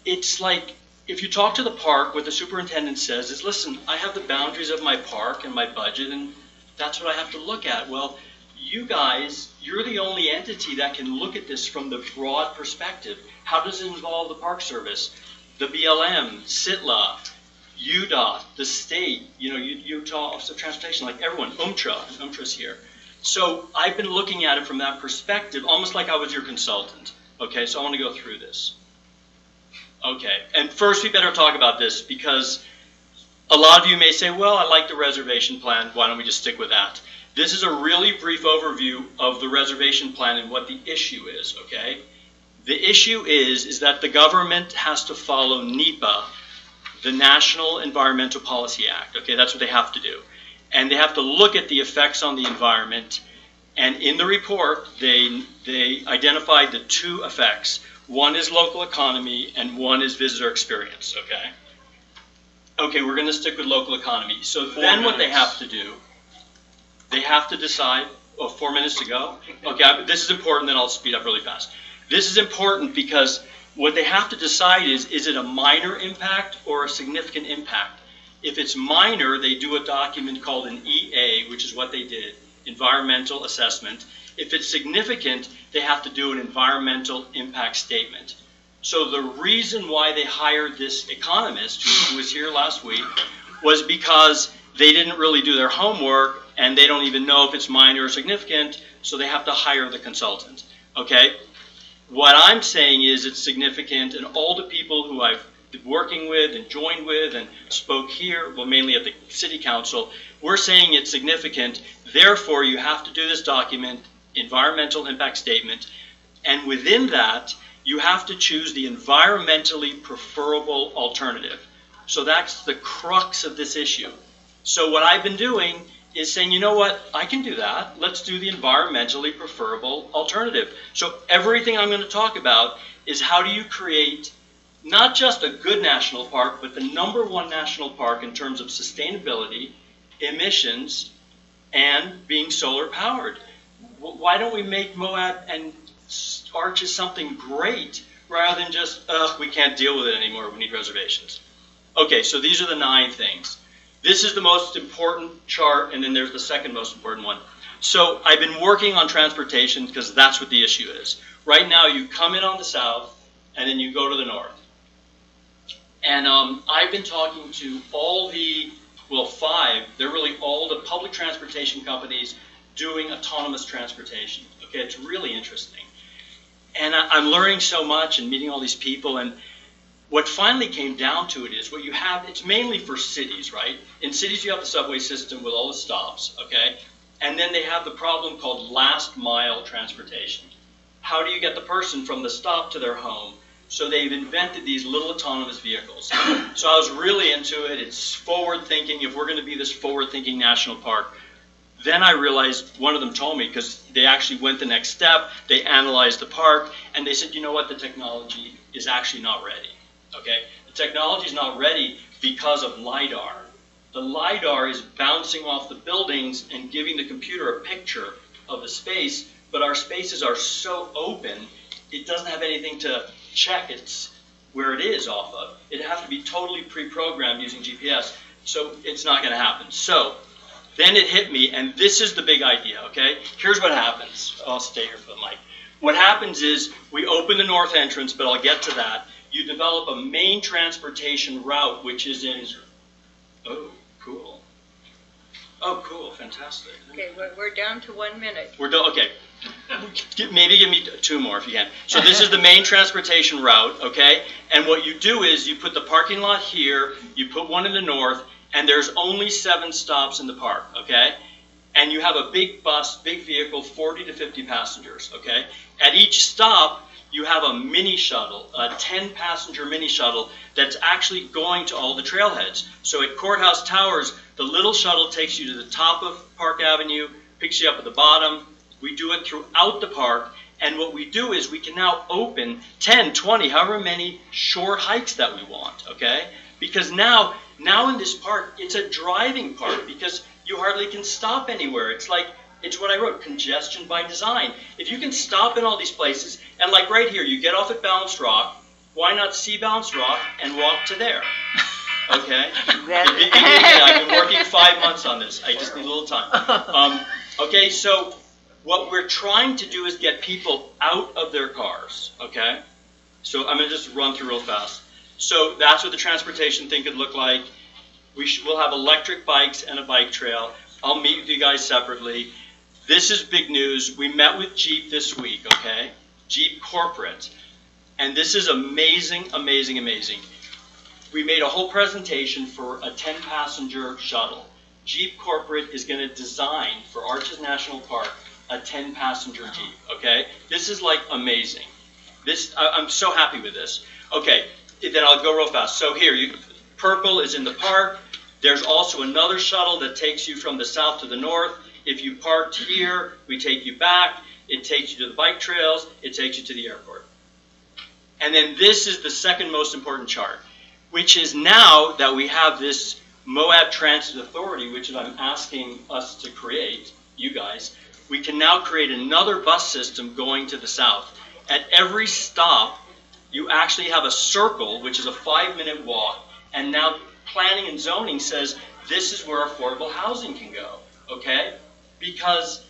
it's like if you talk to the park, what the superintendent says is, listen, I have the boundaries of my park and my budget, and that's what I have to look at. Well, you guys, you're the only entity that can look at this from the broad perspective. How does it involve the Park Service, the BLM, SITLA, UDOT, the state, Utah Office of Transportation, like everyone, UMTRA's here. So I've been looking at it from that perspective, almost like I was your consultant. Okay, so I want to go through this. Okay, and first we better talk about this, because a lot of you may say, well, I like the reservation plan, why don't we just stick with that? This is a really brief overview of the reservation plan and what the issue is, okay? The issue is that the government has to follow NEPA, the National Environmental Policy Act, okay? That's what they have to do. And they have to look at the effects on the environment. And in the report, they identified the 2 effects. One is local economy and one is visitor experience, okay? Okay, we're going to stick with local economy. So then what they have to do, they have to decide, 4 minutes to go? Okay, this is important, then I'll speed up really fast. This is important because what they have to decide is it a minor impact or a significant impact? If it's minor, they do a document called an EA, which is what they did, environmental assessment. If it's significant, they have to do an environmental impact statement. So the reason why they hired this economist, who was here last week, was because they didn't really do their homework, and they don't even know if it's minor or significant, so they have to hire the consultant, okay? What I'm saying is it's significant, and all the people who I've been working with and joined with and spoke here, well, mainly at the city council, we're saying it's significant. Therefore, you have to do this document, environmental impact statement, and within that, you have to choose the environmentally preferable alternative. So that's the crux of this issue. So what I've been doing is saying, you know what, I can do that. Let's do the environmentally preferable alternative. So everything I'm going to talk about is how do you create not just a good national park, but the #1 national park in terms of sustainability, emissions, and being solar powered. Why don't we make Moab and Arches something great rather than just, we can't deal with it anymore, we need reservations. Okay, so these are the 9 things. This is the most important chart, and then there's the second most important one. So I've been working on transportation because that's what the issue is. Right now, you come in on the south, and then you go to the north. And I've been talking to all the, 5, they're really all the public transportation companies doing autonomous transportation. Okay, it's really interesting. And I'm learning so much and meeting all these people, and what finally came down to it is what you have, it's mainly for cities, right? In cities you have the subway system with all the stops, okay? And then they have the problem called last mile transportation. How do you get the person from the stop to their home? So they've invented these little autonomous vehicles. So I was really into it. It's forward thinking. If we're going to be this forward thinking national park, then I realized, one of them told me, because they actually went the next step, they analyzed the park, and they said, you know what, the technology is actually not ready. Okay, the technology is not ready because of LiDAR. The LiDAR is bouncing off the buildings and giving the computer a picture of the space, but our spaces are so open, it doesn't have anything to check it's where it is off of. It has to be totally pre-programmed using GPS, so it's not going to happen. So then it hit me, and this is the big idea, okay? Here's what happens. I'll stay here for the mic. What happens is we open the north entrance, but I'll get to that. You develop a main transportation route, which is in, oh, cool. Oh, cool, fantastic. Okay, we're down to 1 minute. We're done, okay. Maybe give me 2 more if you can. So this is the main transportation route, okay? And what you do is you put the parking lot here, you put one in the north, and there's only 7 stops in the park, okay? And you have a big bus, big vehicle, 40 to 50 passengers, okay? At each stop, you have a mini shuttle, a 10-passenger mini shuttle that's actually going to all the trailheads. So at Courthouse Towers, the little shuttle takes you to the top of Park Avenue, picks you up at the bottom. We do it throughout the park, and what we do is we can now open 10, 20, however many short hikes that we want, okay? Because now in this park, it's a driving park because you hardly can stop anywhere. It's like, it's what I wrote, congestion by design. If you can stop in all these places, and like right here, you get off at Balanced Rock, why not see Balanced Rock and walk to there? Okay? I've been working 5 months on this. I just need a little time. Okay, so what we're trying to do is get people out of their cars, okay? So I'm going to just run through real fast. So that's what the transportation thing could look like. We'll have electric bikes and a bike trail. I'll meet with you guys separately. This is big news. We met with Jeep this week, okay? Jeep Corporate. And this is amazing, amazing, amazing. We made a whole presentation for a 10-passenger shuttle. Jeep Corporate is going to design for Arches National Park a 10-passenger Jeep, okay? This is like amazing. I'm so happy with this. Okay, then I'll go real fast. So here, purple is in the park. There's also another shuttle that takes you from the south to the north. If you parked here, we take you back. It takes you to the bike trails. It takes you to the airport. And then this is the second most important chart, which is now that we have this Moab Transit Authority, which I'm asking us to create, you guys, we can now create another bus system going to the south. At every stop, you actually have a circle, which is a 5-minute walk, and now planning and zoning says this is where affordable housing can go, okay? Because,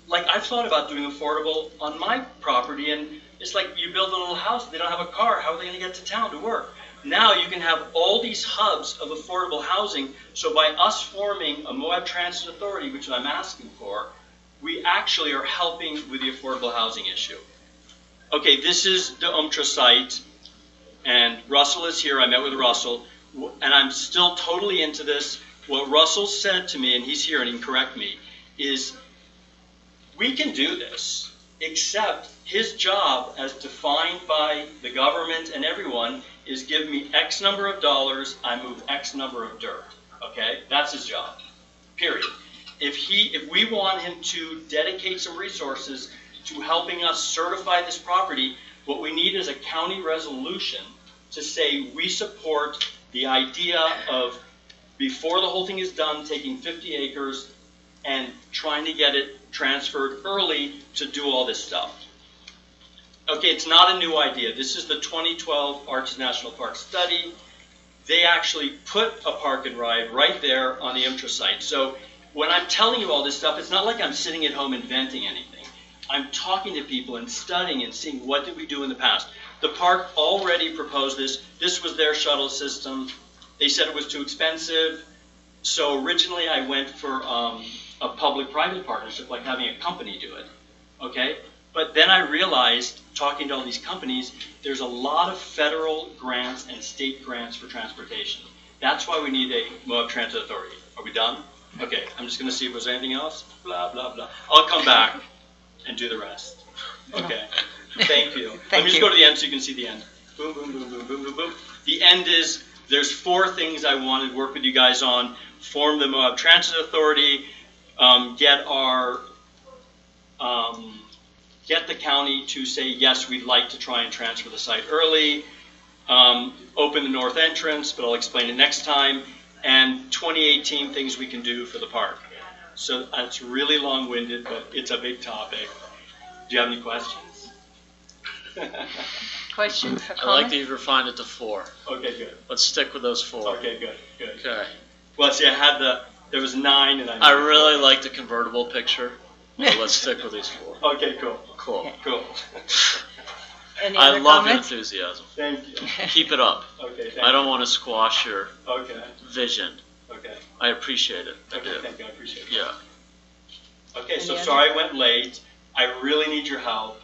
like, I've thought about doing affordable on my property, and it's like you build a little house, they don't have a car, how are they going to get to town to work? Now you can have all these hubs of affordable housing, so by us forming a Moab Transit Authority, which I'm asking for, we actually are helping with the affordable housing issue. Okay, this is the UMTRA site, and Russell is here. I met with Russell, and I'm still totally into this. What Russell said to me, and he's here and he can correct me, is we can do this, except his job, as defined by the government and everyone, is give me X number of dollars, I move X number of dirt. Okay? That's his job. Period. If we want him to dedicate some resources to helping us certify this property, what we need is a county resolution to say we support the idea of, before the whole thing is done, taking 50 acres and trying to get it transferred early to do all this stuff. Okay, it's not a new idea. This is the 2012 Arches National Park study. They actually put a park and ride right there on the UMTRA site. So when I'm telling you all this stuff, it's not like I'm sitting at home inventing anything. I'm talking to people and studying and seeing what did we do in the past. The park already proposed this. This was their shuttle system. They said it was too expensive. So originally I went for a public-private partnership, like having a company do it. Okay? But then I realized, talking to all these companies, there's a lot of federal grants and state grants for transportation. That's why we need a Moab Transit Authority. Are we done? Okay, I'm just going to see if there's anything else. Blah, blah, blah. I'll come back and do the rest. Okay. Thank you. Let me just go to the end so you can see the end. Boom, boom, boom, boom, boom, boom, boom. The end is, there's 4 things I wanted to work with you guys on. Form the Moab Transit Authority, get the county to say, yes, we'd like to try and transfer the site early, open the north entrance, but I'll explain it next time, and 2018 things we can do for the park. So it's really long-winded, but it's a big topic. Do you have any questions? Questions or I like comments? that you've refined it to 4. Okay, good. Let's stick with those 4. Okay, good, good. Okay. Well, see, there was 9, and I really like the convertible picture. So let's stick with these 4. Okay, cool. Cool. Cool. Any I other love your comments? enthusiasm. Thank you. Keep it up. Okay, thank I don't want to squash your Okay. vision. Okay. Okay. I appreciate it. I Okay, do. thank you, I appreciate it. Yeah. Okay, so Any sorry I went late. I really need your help,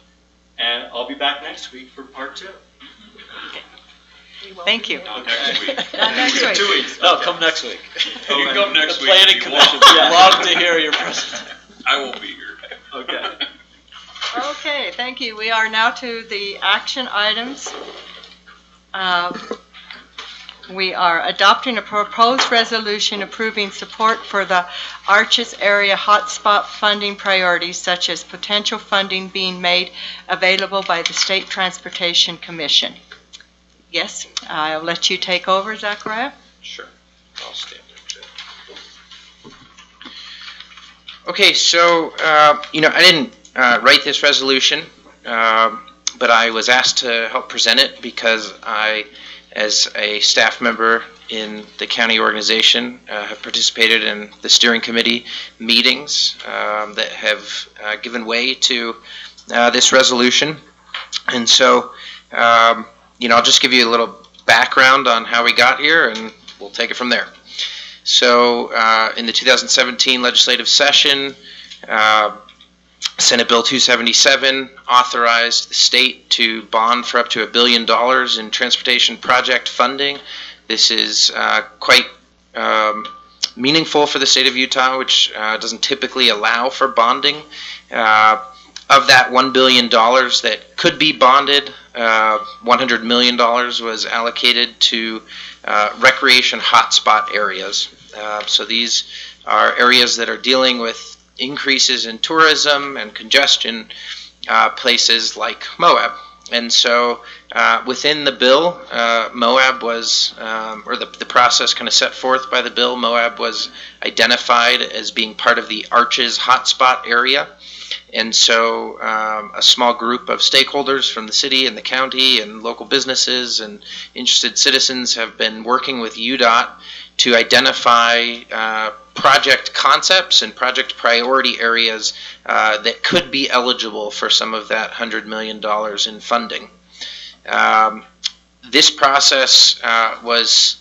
and I'll be back next week for part 2. Thank you. Okay. Next week. Not next week. 2 weeks. No, okay. come next week. You can come next The week. planning if you commission want. would love to hear your presentation. I won't be here. Okay. Okay, thank you. We are now to the action items. We are adopting a proposed resolution approving support for the Arches area hotspot funding priorities, such as potential funding being made available by the State Transportation Commission. Yes, I'll let you take over, Zachariah. Sure. I'll stand there. Okay, so, I didn't write this resolution, but I was asked to help present it because I, as a staff member in the county organization, have participated in the steering committee meetings that have given way to this resolution. And so, I'll just give you a little background on how we got here, and we'll take it from there. So, in the 2017 legislative session, Senate Bill 277 authorized the state to bond for up to $1 billion in transportation project funding. This is quite meaningful for the state of Utah, which doesn't typically allow for bonding. Of that $1 billion that could be bonded, $100 million was allocated to recreation hotspot areas. So these are areas that are dealing with increases in tourism and congestion, places like Moab. And so within the bill, Moab was, or the process kind of set forth by the bill, Moab was identified as being part of the Arches hotspot area. And so a small group of stakeholders from the city and the county and local businesses and interested citizens have been working with UDOT to identify project concepts and project priority areas that could be eligible for some of that $100 million in funding. This process was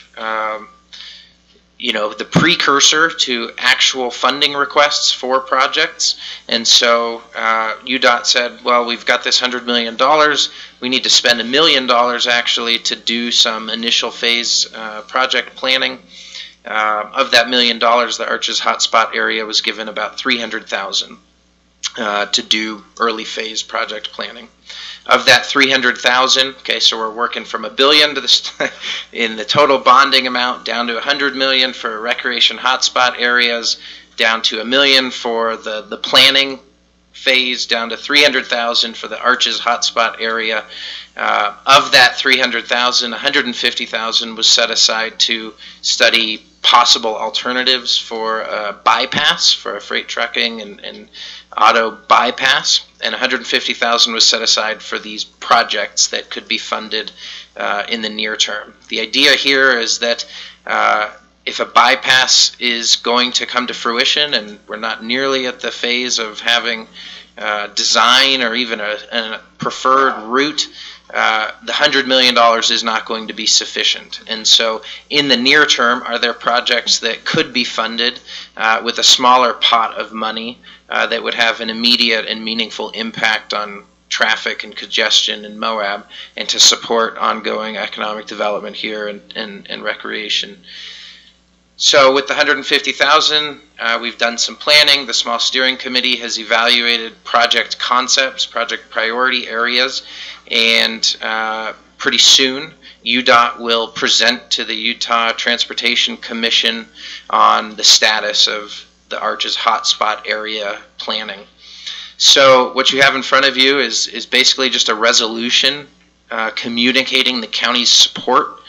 the precursor to actual funding requests for projects. And so UDOT said, well, we've got this $100 million. We need to spend $1 million actually to do some initial phase project planning. Of that $1 million, the Arches hotspot area was given about $300,000 to do early phase project planning. Of that $300,000, okay, so we're working from $1 billion to in the total bonding amount down to $100 million for recreation hotspot areas, down to $1 million for the planning phase, down to $300,000 for the Arches hotspot area. Of that $300,000, $150,000 was set aside to study possible alternatives for a bypass, for a freight trucking and auto bypass, and $150,000 was set aside for these projects that could be funded in the near term. The idea here is that if a bypass is going to come to fruition, and we're not nearly at the phase of having design or even a preferred route, the $100 million is not going to be sufficient. And so in the near term, are there projects that could be funded with a smaller pot of money that would have an immediate and meaningful impact on traffic and congestion in Moab and to support ongoing economic development here and recreation? So with the $150,000, we've done some planning. The small steering committee has evaluated project concepts, project priority areas, and pretty soon UDOT will present to the Utah Transportation Commission on the status of the Arches hotspot area planning. So what you have in front of you is basically just a resolution communicating the county's support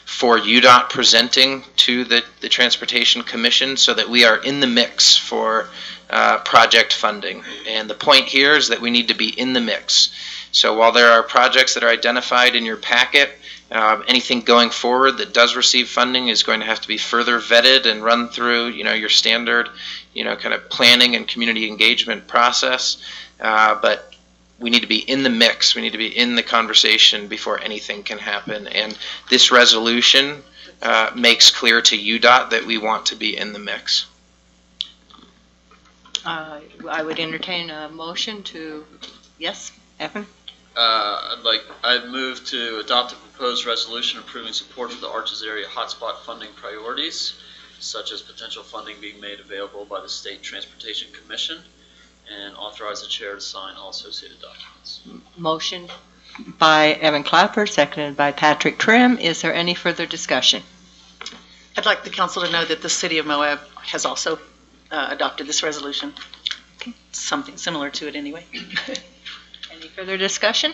for UDOT presenting to the Transportation Commission so that we are in the mix for project funding. And the point here is that we need to be in the mix. So while there are projects that are identified in your packet, anything going forward that does receive funding is going to have to be further vetted and run through, your standard, kind of planning and community engagement process. But we need to be in the mix. We need to be in the conversation before anything can happen. And this resolution makes clear to UDOT that we want to be in the mix. I would entertain a motion to, yes, Evan? I'd move to adopt a proposed resolution approving support for the Arches Area Hotspot funding priorities, such as potential funding being made available by the State Transportation Commission, and authorize the chair to sign all associated documents. Motion by Evan Clapper, seconded by Patrick Trim. Is there any further discussion? I'd like the council to know that the city of Moab has also adopted this resolution. Okay. Something similar to it anyway. Any further discussion?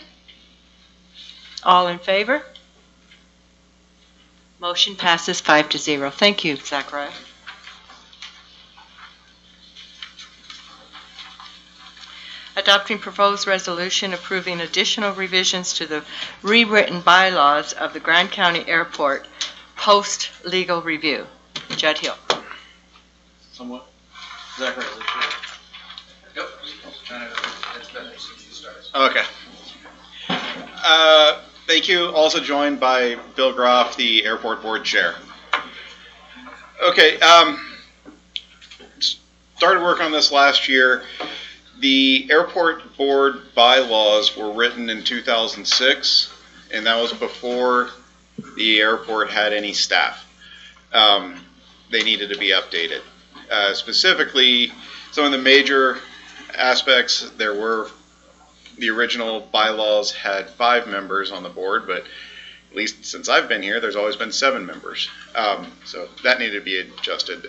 All in favor? Motion passes 5-0. Thank you, Zachariah. Adopting proposed resolution approving additional revisions to the rewritten bylaws of the Grand County Airport post-legal review. Judd Hill. Somewhat. Zachariah. Yep. Okay. Thank you. Also joined by Bill Groff, the airport board chair. Okay. Started work on this last year. The airport board bylaws were written in 2006, and that was before the airport had any staff. They needed to be updated. Specifically, some of the major aspects, there were the original bylaws had 5 members on the board, but at least since I've been here, there's always been 7 members. So that needed to be adjusted.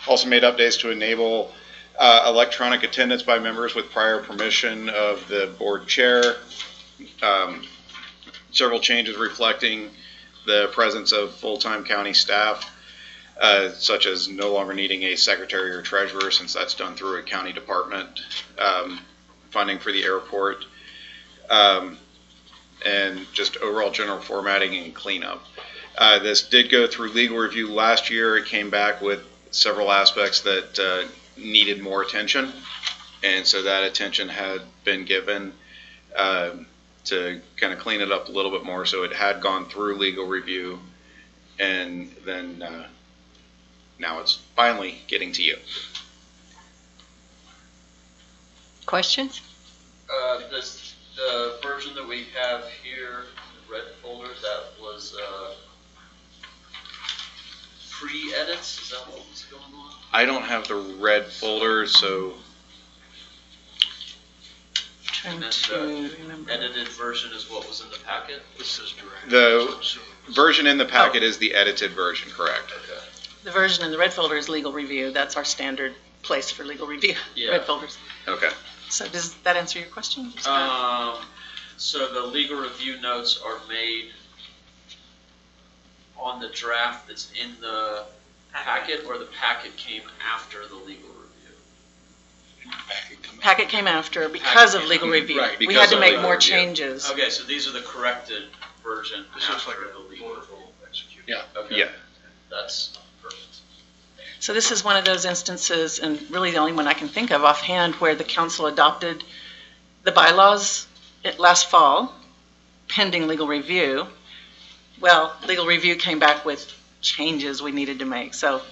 Also made updates to enable electronic attendance by members with prior permission of the board chair. Several changes reflecting the presence of full-time county staff, such as no longer needing a secretary or treasurer since that's done through a county department. Funding for the airport, and just overall general formatting and cleanup. This did go through legal review last year. It came back with several aspects that needed more attention, and so that attention had been given to kind of clean it up a little bit more. So it had gone through legal review, and then now it's finally getting to you. Questions? The version that we have here, the red folder, that was pre-edits? Is that what was going on? I don't have the red folder, so Trying And to then remember. the edited version is what was in the packet? This is direct. the version in the packet is the edited version, correct? Okay. The version in the red folder is legal review. That's our standard place for legal review. Yeah. Red folders. Okay. So does that answer your question? So the legal review notes are made on the draft that's in the packet, or the packet came after the legal review? Packet came after because of legal review. Right, We because had to of make legal more review. changes. Okay, so these are the corrected version after the legal review. Yeah. Okay. Yeah. That's perfect. So this is one of those instances, and really the only one I can think of offhand, where the council adopted the bylaws last fall, pending legal review. Well, legal review came back with changes we needed to make. So it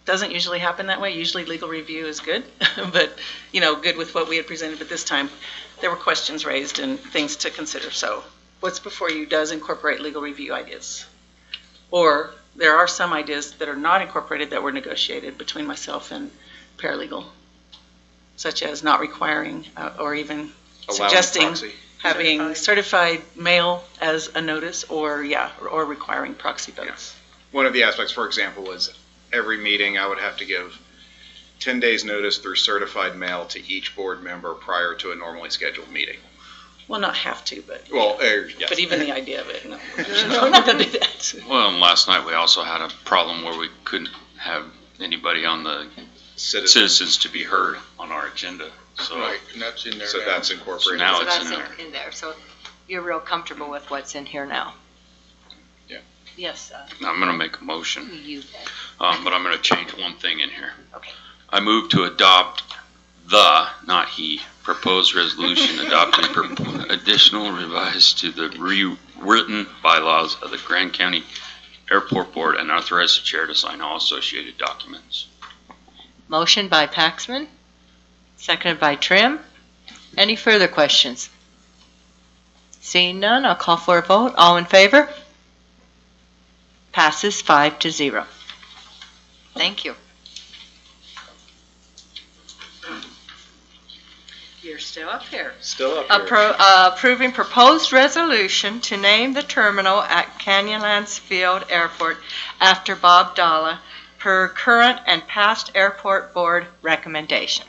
doesn't usually happen that way. Usually legal review is good, but, you know, good with what we had presented. But this time, there were questions raised and things to consider. So what's before you does incorporate legal review ideas. Or there are some ideas that are not incorporated that were negotiated between myself and paralegal, such as not requiring or even Allowing suggesting proxy. having certified mail as a notice, or requiring proxy votes. One of the aspects, for example, was every meeting I would have to give 10 days notice through certified mail to each board member prior to a normally scheduled meeting. Well, not have to, but Well, yes. but even the idea of it, no, we're not going to do that. Well, and last night we also had a problem where we couldn't have anybody on the citizens to be heard on our agenda. So, Right, and that's in there So now. that's incorporated. So now So it's that's in there. in there. So you're real comfortable with what's in here now? Yeah. Yes. I'm going to make a motion, You. but I'm going to change one thing in here. Okay. I move to adopt the, not he, proposed resolution adopting additional revised to the rewritten bylaws of the Grand County Airport Board and authorize the chair to sign all associated documents. Motion by Paxman, seconded by Trim. Any further questions? Seeing none, I'll call for a vote. All in favor? Passes 5-0. Thank you. You're still up here. Still up here. Approving proposed resolution to name the terminal at Canyonlands Field Airport after Bob Dalla per current and past Airport Board recommendation.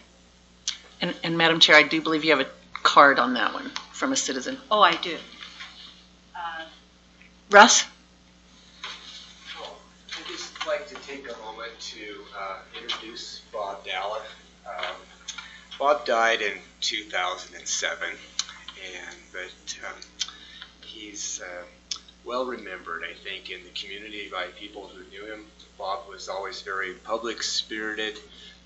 And Madam Chair, I do believe you have a card on that one from a citizen. Oh, I do. Russ? I'd just like to take a moment to introduce Bob Dalla. Bob died in 2007, but he's well remembered, I think, in the community by people who knew him. Bob was always very public-spirited,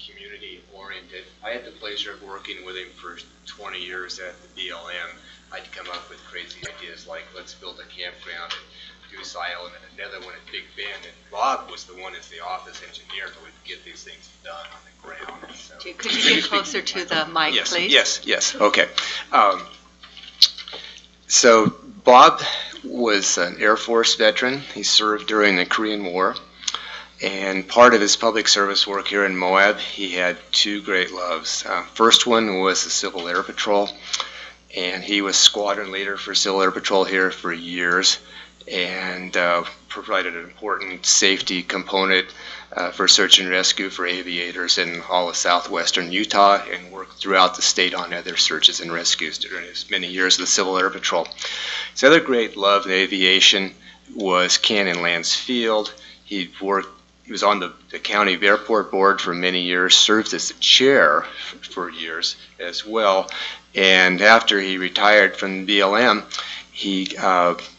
community-oriented. I had the pleasure of working with him for 20 years at the BLM. I'd come up with crazy ideas like, let's build a campground at Goose Island and another one at Big Bend. And Bob was the one as the office engineer who would get these things done on the ground. So, could you get closer to the mic, yes, please? Yes, okay. So Bob was an Air Force veteran. He served during the Korean War. And part of his public service work here in Moab, he had two great loves. First one was the Civil Air Patrol, and he was squadron leader for Civil Air Patrol here for years, and provided an important safety component for search and rescue for aviators in all of southwestern Utah, and worked throughout the state on other searches and rescues during his many years of the Civil Air Patrol. His other great love in aviation was Canyonlands Field. He was on the county airport board for many years, served as the chair for years as well. And after he retired from the BLM,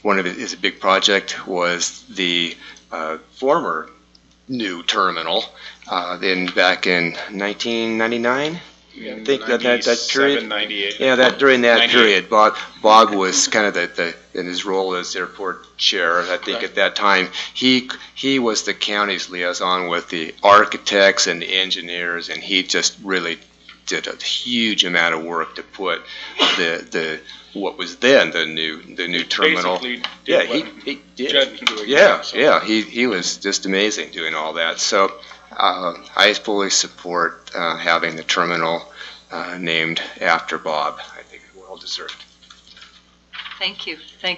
one of his big project was the former new terminal. Then back in 1999, I think that period. 98. Yeah, during that 98. period, Bob was kind of in his role as airport chair. I think at that time he was the county's liaison with the architects and the engineers, and he just really did a huge amount of work to put what was then the new terminal. Yeah, he did. Yeah, he was just amazing doing all that. So I fully support having the terminal named after Bob. I think it's well deserved. Thank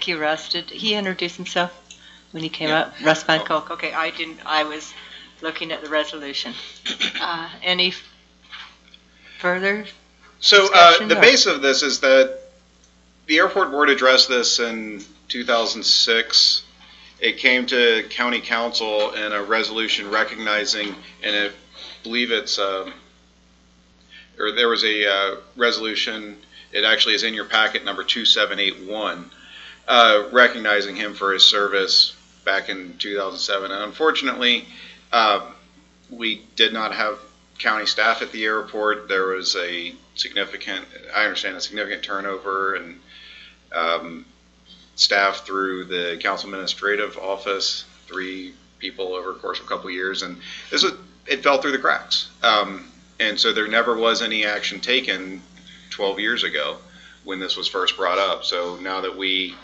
you, Russ. Did he introduce himself when he came up? Russ Van Kolk. Okay, I didn't. I was looking at the resolution. Any further? So the base of this is that the airport board addressed this in 2006. It came to county council in a resolution recognizing, and I believe there was a resolution, it actually is in your packet, number 2781, recognizing him for his service back in 2007. And unfortunately, we did not have county staff at the airport. There was a significant turnover and staff through the council administrative office, 3 people over the course of a couple of years, and it fell through the cracks. And so there never was any action taken 12 years ago when this was first brought up. So now that we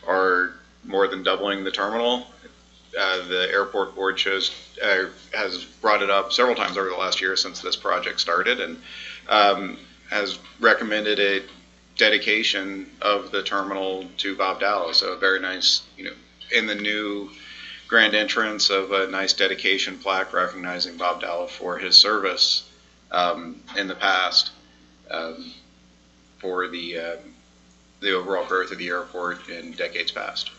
are more than doubling the terminal, the airport board has brought it up several times over the last year since this project started, and has recommended a dedication of the terminal to Bob Dalla. So a very nice, in the new grand entrance of a nice dedication plaque recognizing Bob Dalla for his service in the past for the overall growth of the airport in decades past.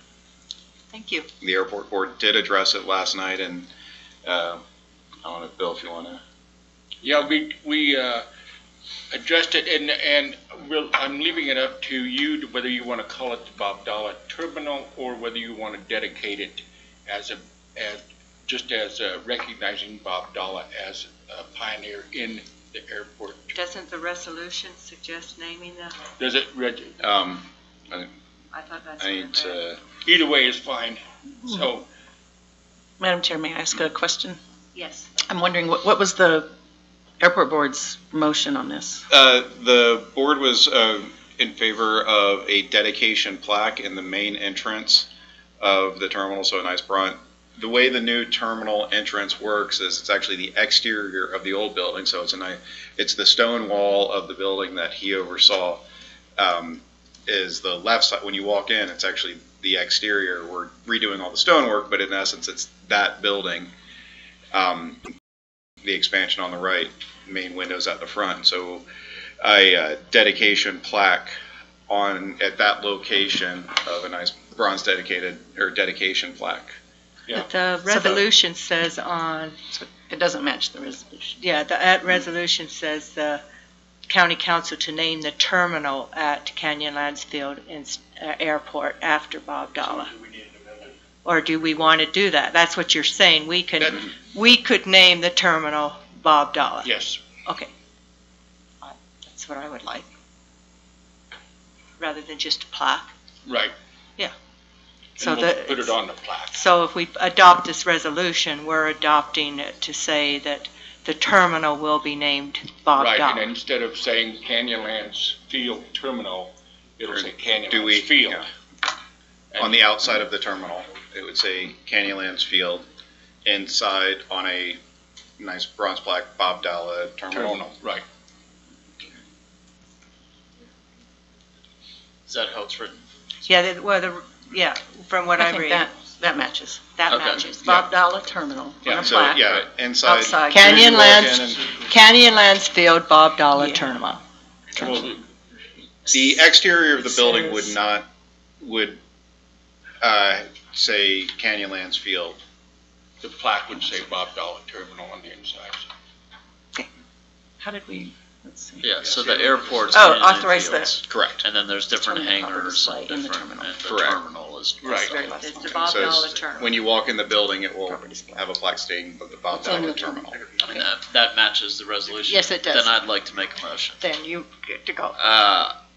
Thank you. The airport board did address it last night, and I don't know, Bill, if you want to. Yeah, we addressed it, and I'm leaving it up to you whether you want to call it the Bob Dalla Terminal or whether you want to dedicate it as recognizing Bob Dalla as a pioneer in the airport. Doesn't the resolution suggest naming them? Does it, Reggie? I thought that's either way is fine. So Madam Chair, may I ask a question? Yes. I'm wondering, what was the airport board's motion on this? The board was in favor of a dedication plaque in the main entrance of the terminal, so a nice bronze. The way the new terminal entrance works is it's actually the exterior of the old building, so it's the stone wall of the building that he oversaw. Is the left side, when you walk in, it's actually the exterior. We're redoing all the stonework, but in essence, it's that building. The expansion on the right, main windows at the front. So a dedication plaque at that location of a nice bronze dedication plaque. Yeah. But the resolution says on... It doesn't match the resolution. Yeah, that resolution says the county council to name the terminal at Canyonlands Field Airport after Bob Dalla. Or do we want to do that? That's what you're saying. We could name the terminal Bob Dalla. Yes. Okay. That's what I would like. Rather than just a plaque. Right. Yeah. So we'll put it on the plaque. So if we adopt this resolution, we're adopting it to say that the terminal will be named Bob Dalla. Right, and instead of saying Canyonlands Field Terminal, it'll say Canyonlands Field. Yeah. On the outside of the terminal, it would say Canyonlands Field. Inside on a nice bronze plaque, Bob Dalla Terminal. Right. Is that how it's written? Yeah, from what I read. That matches. That Okay. matches. Bob Dalla Terminal. Yeah, on a so plaque. yeah, inside. Outside. Canyonlands Field, Bob Dalla Terminal. Well, the exterior of the building would say Canyonlands Field. The plaque would say Bob Dalla Terminal on the inside. How did we, let's see. Yeah, so the airport's authorize Fields. that. Correct. And then there's different hangars and in the different, terminal. and the Correct. terminal is. Right. It's the Bob So Dalla Terminal. when you walk in the building, it will have a plaque stating the Bob Dalla Terminal. And that matches the resolution. Yes, it does. Then I'd like to make a motion. Then you get to go.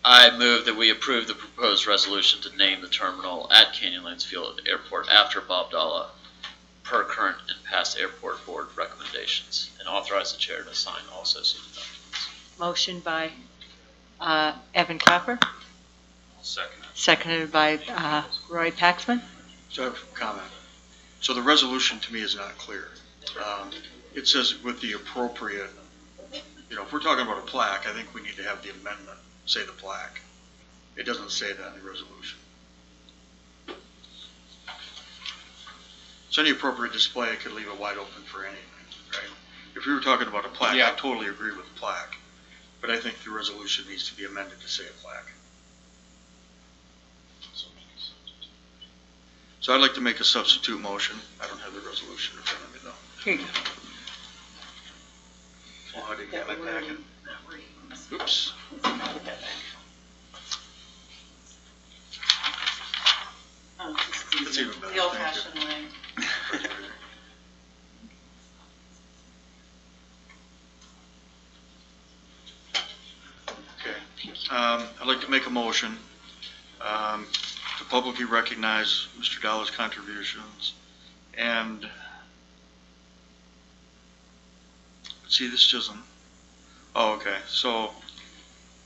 I move that we approve the proposed resolution to name the terminal at Canyonlands Field Airport after Bob Dalla, per current and past airport board recommendations, and authorize the chair to sign all associated documents. Motion by Evan Clapper, Second. seconded by Roy Paxman. So I have a comment. So the resolution to me is not clear. It says with the appropriate, if we're talking about a plaque, I think we need to have the amendment say the plaque. It doesn't say that in the resolution. So any appropriate display could leave it wide open for anything, right? If we were talking about a plaque, I totally agree with the plaque. But I think the resolution needs to be amended to say a plaque. So I'd like to make a substitute motion. I don't have the resolution in front of me though. Here you go. Oh, I didn't get my packet. Oops. That's even better. The old-fashioned way. Okay. I'd like to make a motion to publicly recognize Mr. Dalla's contributions and see, this doesn't. Oh, okay. So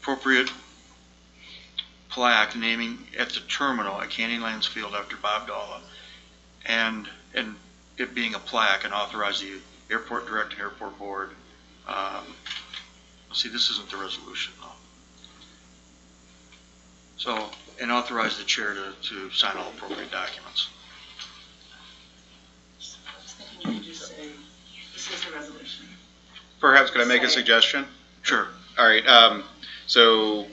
appropriate plaque naming at the terminal at Canyonlands Field after Bob Dalla, and it being a plaque, and authorize the airport director and airport board. See, this isn't the resolution though. So, and authorize the chair to sign all appropriate documents. I was thinking you could just say, this is the resolution. Perhaps could I make a suggestion? Sure. All right. So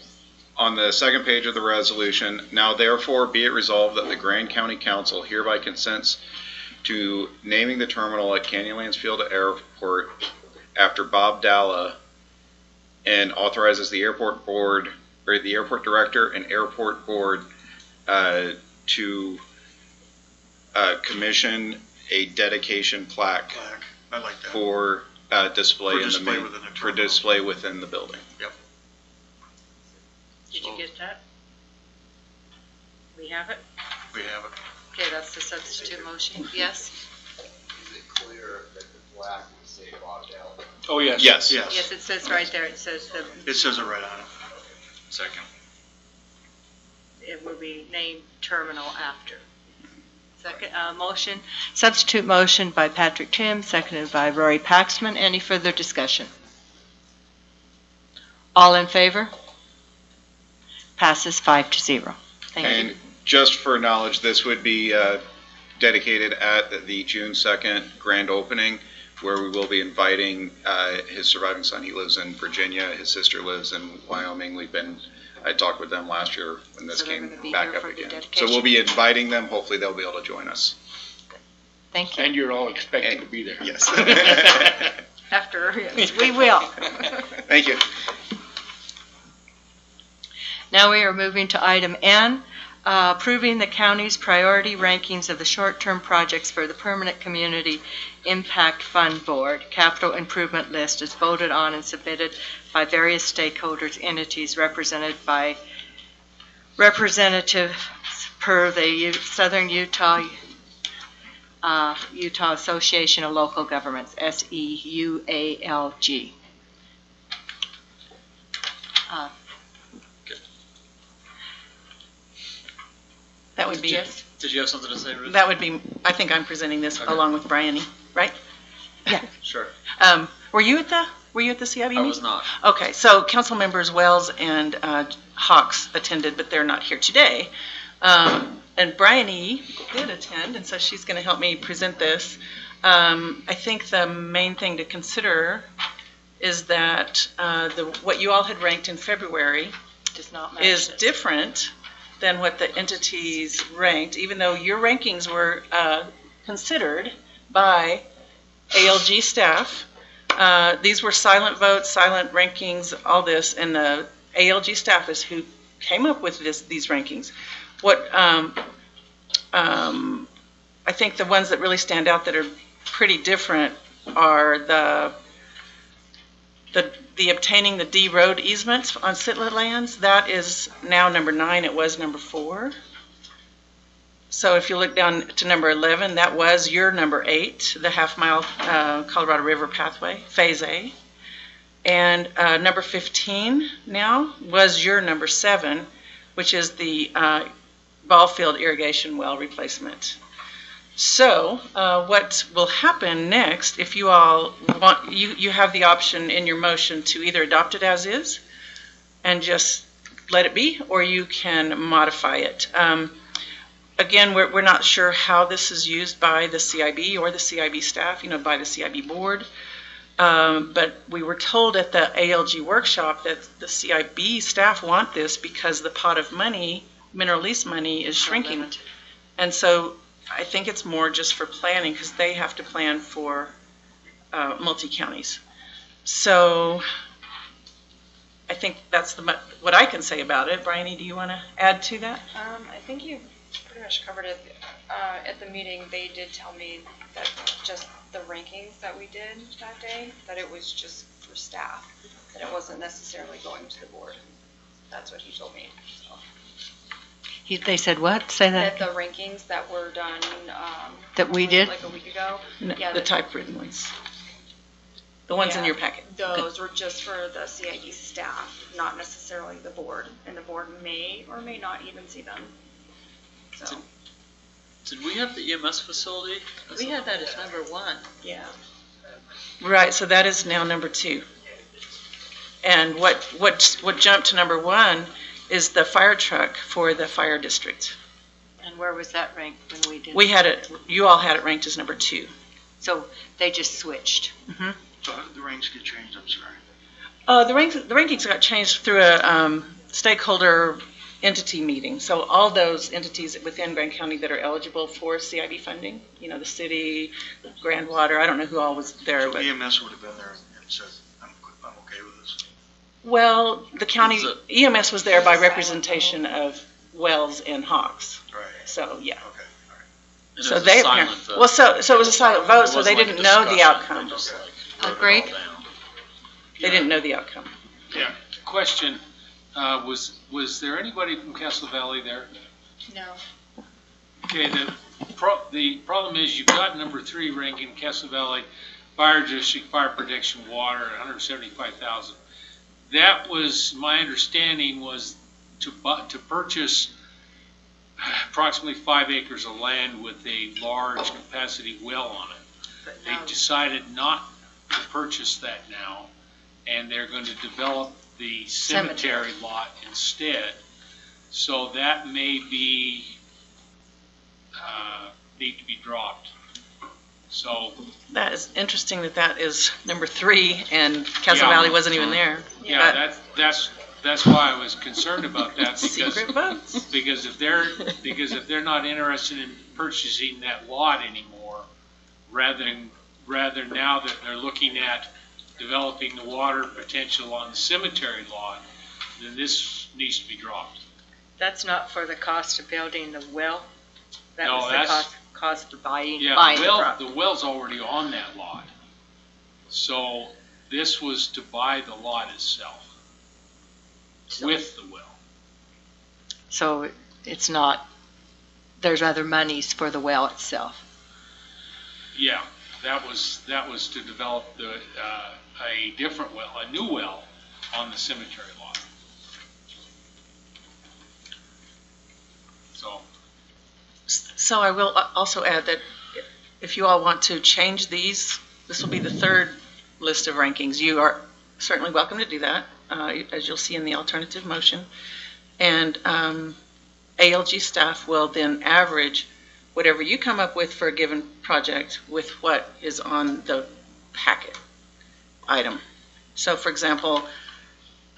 on the second page of the resolution, now therefore be it resolved that the Grand County Council hereby consents to naming the terminal at Canyonlands Field Airport after Bob Dalla, and authorizes the airport board, or the airport director and airport board to commission a dedication plaque I like that. for display For display within the building. Yep. Did you get that? We have it? We have it. Okay, that's the substitute motion. Yes? black would say Bob Dell. Oh, yes. Yes. Yes, it says right there, it says It says it right on it. Second. it will be named terminal after. Second, motion, substitute motion by Patrick Tim, seconded by Rory Paxman. Any further discussion? All in favor? Passes 5-0. Thank you. And just for knowledge, this would be dedicated at the June 2nd grand opening, where we will be inviting his surviving son. He lives in Virginia. His sister lives in Wyoming. I talked with them last year when this So they're came gonna be back here up for the again. So dedication? we'll be inviting them. Hopefully they'll be able to join us. Thank you. And you're all expected to be there. Yes. After, yes, we will. Thank you. Now we are moving to item N, approving the county's priority rankings of the short-term projects for the Permanent Community Impact Fund Board. Capital improvement list is voted on and submitted by various stakeholders, entities represented by representatives per the Southern Utah Association of Local Governments, SEUALG. That would be it. Did you have something to say, Ruth? That would be, I think I'm presenting this Okay. along with Bryony, right? Sure. Were you at the CIB meeting? I was not. Okay, so council members Wells and Hawks attended, but they're not here today. And Bryony did attend, and so she's going to help me present this. I think the main thing to consider is that what you all had ranked in February Does not match is this. different than what the entities ranked, even though your rankings were considered by ALG staff. These were silent votes, silent rankings, all this, and the ALG staff is who came up with these rankings. What I think the ones that really stand out that are pretty different are the obtaining the D road easements on Sitla lands. That is now number 9. It was number 4. So if you look down to number 11, that was your number 8, the half-mile Colorado River Pathway, Phase A. And number 15 now was your number 7, which is the ball field irrigation well replacement. So what will happen next, if you all want, you have the option in your motion to either adopt it as is and just let it be, or you can modify it. Again, we're not sure how this is used by the CIB or the CIB staff, by the CIB board. But we were told at the ALG workshop that the CIB staff want this because the pot of money, mineral lease money, is shrinking. And so I think it's more just for planning because they have to plan for multi-counties. So I think that's what I can say about it. Bryony, do you want to add to that? I think you pretty much covered it. At the meeting, they did tell me that just the rankings that we did that day, that it was just for staff, that it wasn't necessarily going to the board. That's what he told me. So. They said what? Say that. That the rankings that were done That we did? like a week ago. The typewritten ones. The ones in your packet. Those were just for the CID staff, not necessarily the board. And the board may or may not even see them. So. Did we have the EMS facility? We had that as number 1. Yeah. Right, so that is now number 2. And what jumped to number 1 is the fire truck for the fire district. And where was that ranked when we did? We had it, you all had it ranked as number 2. So they just switched. Mm-hmm. So how did the ranks get changed? I'm sorry. The rankings got changed through a stakeholder entity meeting. So all those entities within Grand County that are eligible for CIB funding, the city, Grand Water, I don't know who all was there. So EMS would have been there and said, I'm okay with this. Well, the county, EMS was there by representation of Wells and Hawks. Right. So, yeah. Okay, all right. So they, well, so it was a silent vote, so they didn't know the outcome. Greg? They didn't know the outcome. Yeah. Question, was there anybody from Castle Valley there? No. Okay, the problem is you've got number 3 ranking Castle Valley, fire district, fire protection water, 175,000. That was, my understanding was to purchase approximately 5 acres of land with a large capacity well on it. They decided not to purchase that now, and they're going to develop the cemetery lot instead. So that may be, need to be dropped. So. That is interesting that is number 3, and Castle Valley wasn't even there. Yeah, that's why I was concerned about that, because secret votes. because if they're not interested in purchasing that lot anymore, rather now that they're looking at developing the water potential on the cemetery lot, then this needs to be dropped. That's not for the cost of building the well? That No, was that's- the cost of buying Yeah, the property. the well's already on that lot. So this was to buy the lot itself with the well. So it's not, there's other monies for the well itself. Yeah, that was to develop a different well, a new well on the cemetery lot. So I will also add that if you all want to change these, this will be the 3rd list of rankings. You are certainly welcome to do that, as you'll see in the alternative motion. And ALG staff will then average whatever you come up with for a given project with what is on the packet item. So for example,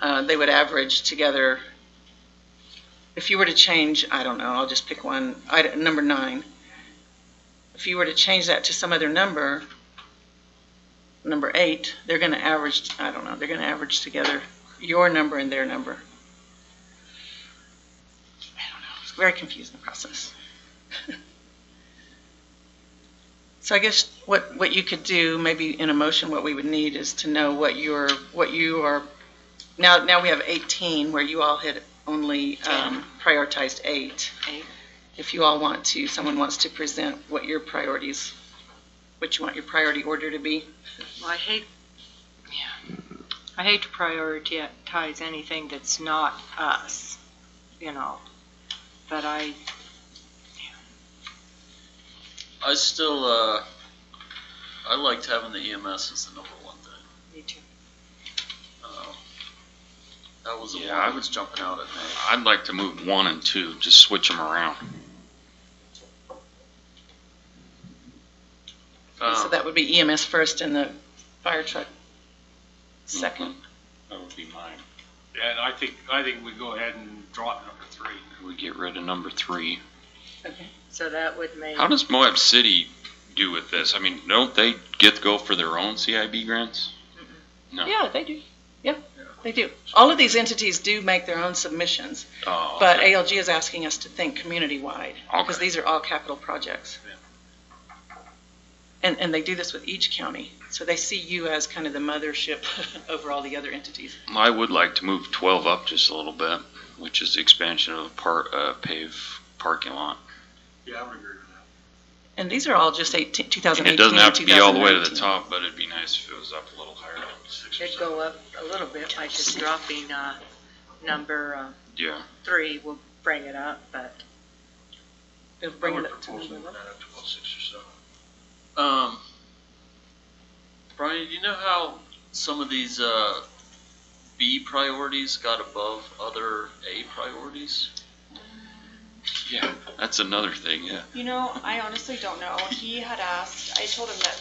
they would average together, if you were to change, I don't know, I'll just pick one, number 9. If you were to change that to some other number, number 8, they're going to average, I don't know, they're going to average together your number and their number. I don't know, it's a very confusing process. So I guess what you could do, maybe in a motion, what we would need is to know what you are, now we have 18 where you all had only prioritized 8. If you all want to, someone wants to present what your priorities, what you want your priority order to be. Well, I hate to prioritize anything that's not us, but I still, I liked having the EMS as the number 1 thing. Me too. That was the one I that was jumping out at me. I'd like to move 1 and 2, just switch them around. So that would be EMS first and the fire truck second. That would be mine. And I think we go ahead and drop number 3. We get rid of number 3. Okay. So that would make. How does Moab City do with this? I mean, don't they get to go for their own CIB grants? No. Yeah, they do. Yeah, they do. All of these entities do make their own submissions, Oh, but okay. ALG is asking us to think community-wide because these are all capital projects. And they do this with each county, so they see you as kind of the mothership over all the other entities. I would like to move 12 up just a little bit, which is the expansion of a paved parking lot. Yeah, I would agree with that. And these are all just 2018 And it doesn't have to be all the way to the 2019. top, but it'd be nice if it was up a little higher. It'd go up a little bit by just dropping number Yeah. 3 will bring it up, but. It'll bring I it would up to propose number moving that up to about 6 or 7. Brian, do you know how some of these B priorities got above other A priorities? Yeah, that's another thing, yeah. I honestly don't know. He had asked, I told him that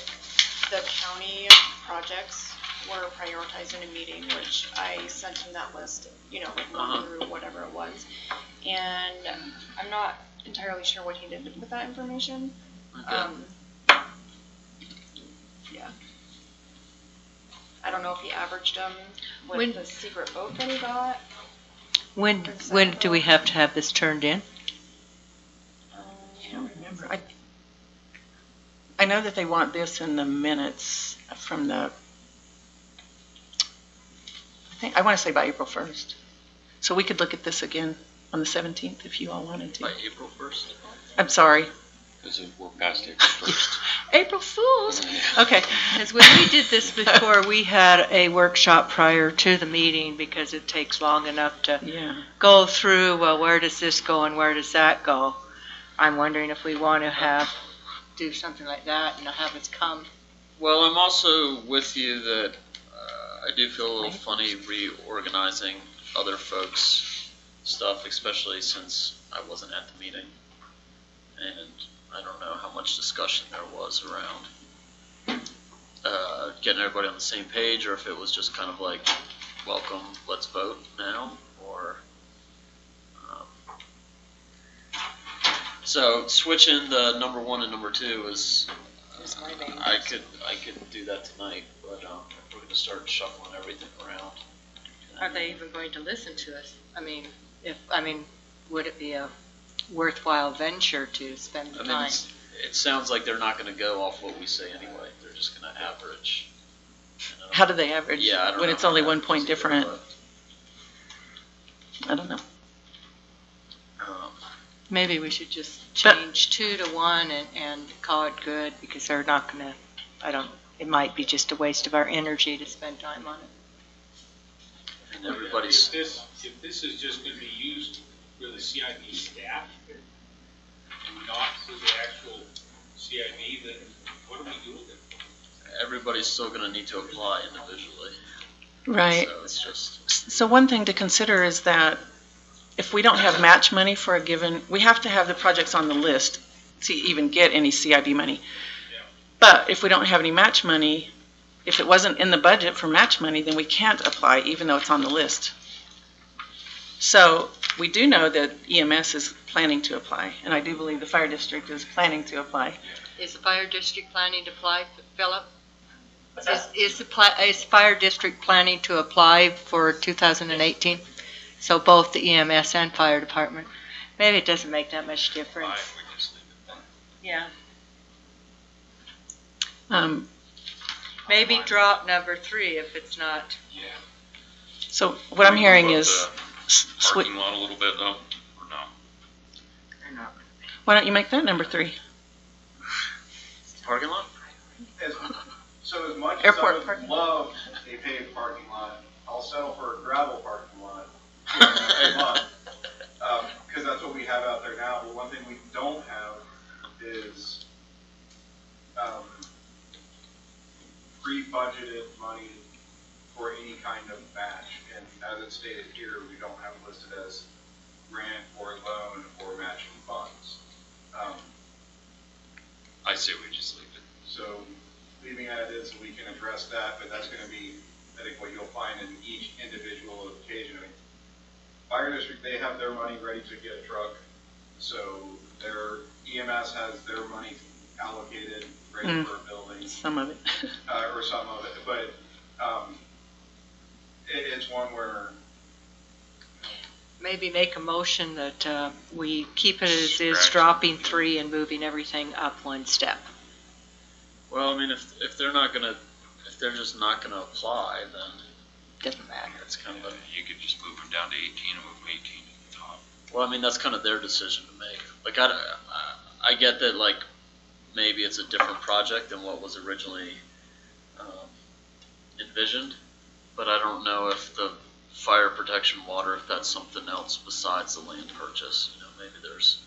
the county projects were prioritized in a meeting, which I sent him that list, going through whatever it was. And I'm not entirely sure what he did with that information. Okay. Yeah. I don't know if he averaged them with When- the secret vote that he got. When do we have to have this turned in? I don't remember. I know that they want this in the minutes from the, I want to say by April 1st. So we could look at this again on the 17th if you all wanted to. By April 1st? I'm sorry, Because we're past April 1st. April Fools. Okay. Because when we did this before, we had a workshop prior to the meeting because it takes long enough to go through, well, where does this go and where does that go? I'm wondering if we want to do something like that and have us come. Well, I'm also with you that I do feel a little funny reorganizing other folks' stuff, especially since I wasn't at the meeting. And I don't know how much discussion there was around getting everybody on the same page, or if it was just kind of like, welcome, let's vote now, or so switching the number 1 and number 2 is I could do that tonight, but we're going to start shuffling everything around. Are they even going to listen to us? Would it be a worthwhile venture to spend the time? It sounds like they're not going to go off what we say anyway. They're just going to average. How do they average? Yeah, I don't when know it's only 1 point different. I don't know. Maybe we should just change 2 to 1 and call it good, because they're not going to, it might be just a waste of our energy to spend time on it. And everybody's. If this is just going to be used for the CIP staff and not for the actual CIP, then what do we do with it? Everybody's still going to need to apply individually. Right. So it's just. So one thing to consider is that if we don't have match money for a given, we have to have the projects on the list to even get any CIB money. Yeah. But if we don't have any match money, if it wasn't in the budget for match money, then we can't apply even though it's on the list. So we do know that EMS is planning to apply, and I do believe the fire district is planning to apply. Is the fire district planning to apply, Philip? Is fire district planning to apply for 2018? So both the EMS and fire department. Maybe it doesn't make that much difference. We just leave it Yeah. then. Maybe drop number 3 if it's not. Yeah. So what I'm hearing is, Parking lot a little bit though, or no? why don't you make that number 3? Parking lot? So as much Airport as I parking would love a paved parking lot, I'll settle for a gravel parking lot every month. Because that's what we have out there now. But one thing we don't have is pre-budgeted money for any kind of match. And as it's stated here, we don't have it listed as grant or loan or matching funds. I say we just leave it. So leaving it as is, we can address that, but that's going to be, I think, what you'll find in each individual occasion. I mean, fire district, they have their money ready to get a truck, so their EMS has their money allocated, ready for a building. Some of it. Or some of it, but it's one where. Maybe make a motion that we keep it as is, dropping 3 and moving everything up 1 step. Well, I mean, if they're not gonna, if they're just not gonna apply, then doesn't matter. It's kind of you could just move them down to 18 and move them 18 to the top. Well, I mean, that's kind of their decision to make. Like, I get that, like, maybe it's a different project than what was originally envisioned, but I don't know if the fire protection water, if that's something else besides the land purchase. You know, maybe there's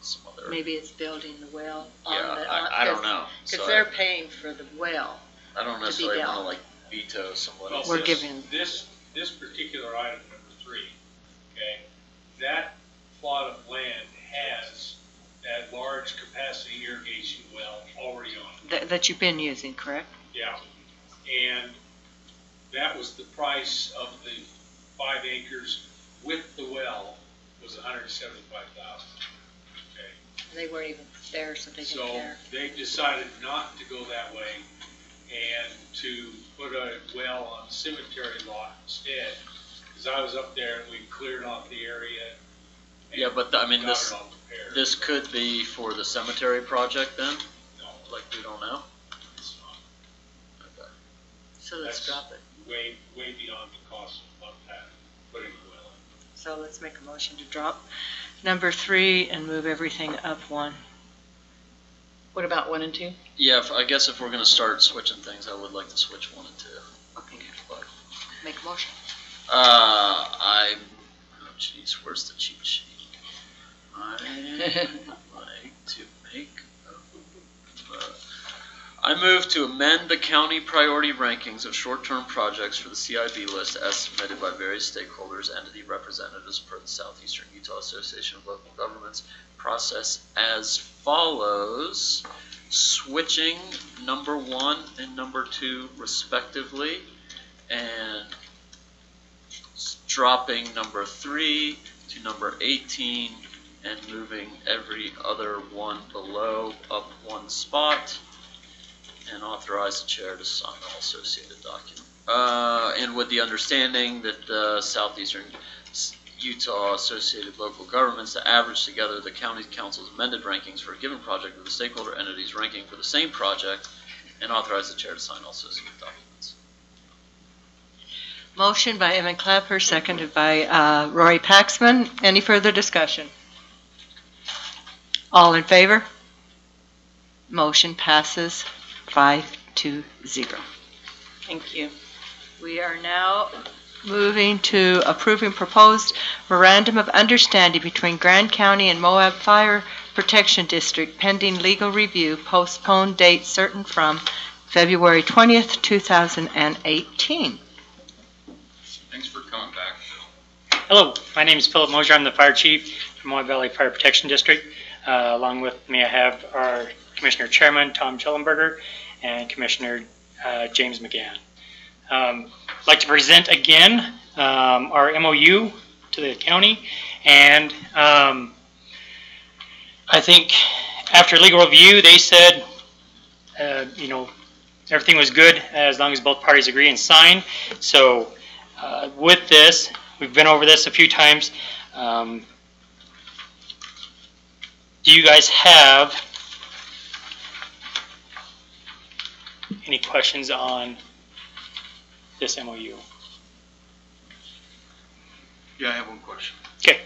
some other. Maybe it's building the well. I don't know. Because they're paying for the well. I don't necessarily want to, like, veto someone else. We're giving. This particular item, number 3, okay, that plot of land has that large capacity irrigation well already on it. That you've been using, correct? Yeah, and that was the price of the 5 acres with the well was $175,000. Okay. They weren't even there, so they didn't care. So they decided not to go that way and to put a well on the cemetery lot instead. Because I was up there and we cleared off the area. Yeah, but I mean, this could be for the cemetery project then? No. Like, we don't know? It's not. Okay. So let's drop it. Way beyond the cost of that, putting the well in. So let's make a motion to drop number 3 and move everything up 1. What about 1 and 2? Yeah, I guess if we're going to start switching things, I would like to switch 1 and 2. Okay. But, Make a motion. oh jeez, where's the cheat sheet? I move to amend the county priority rankings of short-term projects for the CIB list as submitted by various stakeholders, entity representatives per the Southeastern Utah Association of Local Governments process as follows: switching number 1 and number 2 respectively, and dropping number 3 to number 18, and moving every other one below up 1 spot, and authorize the chair to sign all associated documents. And with the understanding that the Southeastern Utah Associated Local Governments to average together the county council's amended rankings for a given project with the stakeholder entities ranking for the same project, and authorize the chair to sign all associated documents. Motion by Emmett Clapper, seconded by Rory Paxman. Any further discussion? All in favor? Motion passes 5-0. Thank you. We are now moving to approving proposed memorandum of understanding between Grand County and Moab Fire Protection District pending legal review, postponed date certain from February 20th, 2018. Thanks for coming back, Phil. Hello, my name is Philip Mosier. I'm the fire chief from Moab Valley Fire Protection District. Along with me, I have our Commissioner Chairman, Tom Schellenberger, and Commissioner James McGann. I'd like to present again our MOU to the county, and I think after legal review, they said, everything was good as long as both parties agree and sign. So with this, we've been over this a few times. Do you guys have any questions on this MOU? Yeah, I have one question. Okay.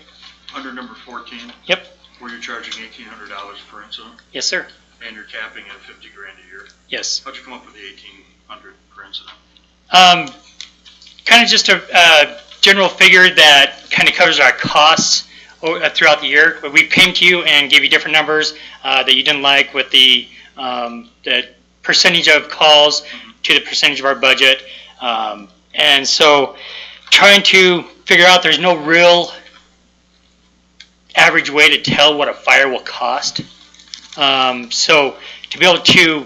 Under number 14. Yep. Where you're charging $1,800 per incident. Yes, sir. And you're capping at $50,000 a year. Yes. How'd you come up with the $1,800 per incident? Kind of just a general figure that kind of covers our costs throughout the year. We came to you and gave you different numbers that you didn't like with the percentage of calls to the percentage of our budget. And so trying to figure out, there's no real average way to tell what a fire will cost. So to be able to